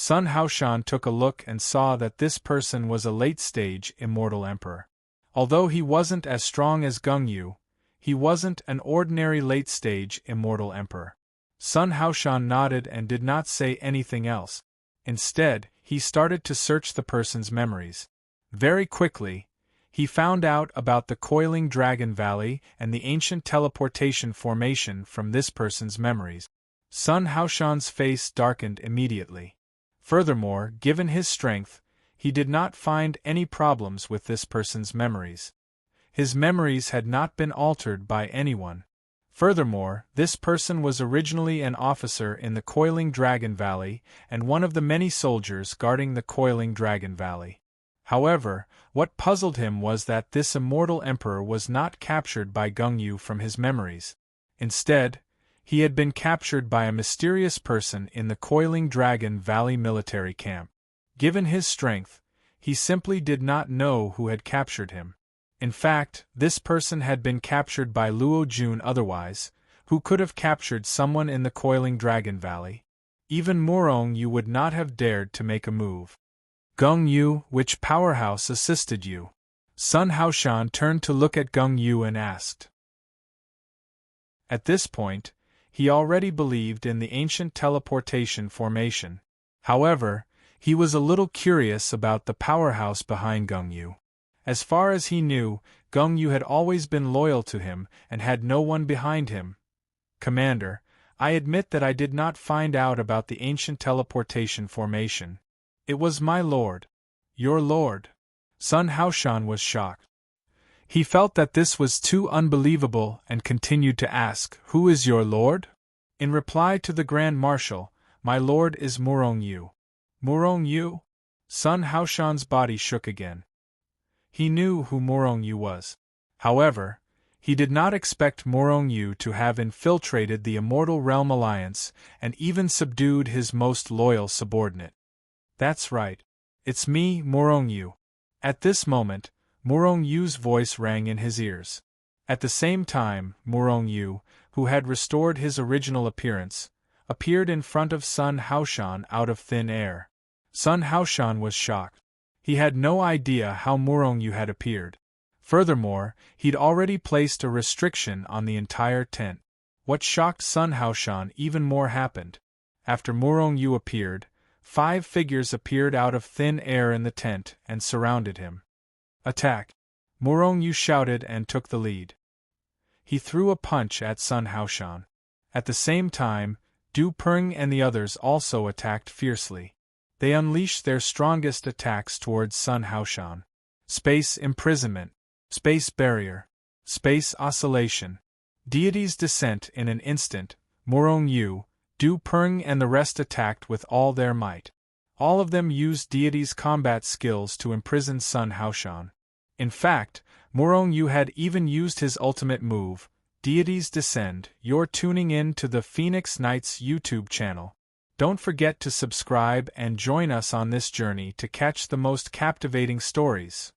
Sun Haoshan took a look and saw that this person was a late-stage immortal emperor. Although he wasn't as strong as Gung Yu, he wasn't an ordinary late-stage immortal emperor. Sun Haoshan nodded and did not say anything else. Instead, he started to search the person's memories. Very quickly, he found out about the Coiling Dragon Valley and the ancient teleportation formation from this person's memories. Sun Haoshan's face darkened immediately. Furthermore, given his strength, he did not find any problems with this person's memories. His memories had not been altered by anyone. Furthermore, this person was originally an officer in the Coiling Dragon Valley and one of the many soldiers guarding the Coiling Dragon Valley. However, what puzzled him was that this immortal emperor was not captured by Gung Yu from his memories. Instead, he had been captured by a mysterious person in the Coiling Dragon Valley military camp. Given his strength, he simply did not know who had captured him. In fact, this person had been captured by Luo Jun otherwise, who could have captured someone in the Coiling Dragon Valley. Even Murong Yu would not have dared to make a move. Gung Yu, which powerhouse assisted you? Sun Haoshan turned to look at Gung Yu and asked. At this point, he already believed in the ancient teleportation formation. However, he was a little curious about the powerhouse behind Gung Yu. As far as he knew, Gung Yu had always been loyal to him and had no one behind him. Commander, I admit that I did not find out about the ancient teleportation formation. It was my lord. Your lord. Sun Haoshan was shocked. He felt that this was too unbelievable and continued to ask, "Who is your lord?" In reply to the Grand Marshal, "My lord is Murong Yu." Murong Yu? Sun Haoshan's body shook again. He knew who Murong Yu was. However, he did not expect Murong Yu to have infiltrated the Immortal Realm Alliance and even subdued his most loyal subordinate. "That's right. It's me, Murong Yu." At this moment, Murong Yu's voice rang in his ears. At the same time, Murong Yu, who had restored his original appearance, appeared in front of Sun Haoshan out of thin air. Sun Haoshan was shocked. He had no idea how Murong Yu had appeared. Furthermore, he'd already placed a restriction on the entire tent. What shocked Sun Haoshan even more happened. After Murong Yu appeared, 5 figures appeared out of thin air in the tent and surrounded him. "Attack!" Murong Yu shouted and took the lead. He threw a punch at Sun Haoshan. At the same time, Du Peng and the others also attacked fiercely. They unleashed their strongest attacks towards Sun Haoshan. Space imprisonment, space barrier, space oscillation. Deity's descent in an instant. Murong Yu, Du Peng and the rest attacked with all their might. All of them used Deity's combat skills to imprison Sun Haoshan. In fact, Murong Yu had even used his ultimate move, Deity's Descend. You're tuning in to the Phoenix Knights YouTube channel. Don't forget to subscribe and join us on this journey to catch the most captivating stories.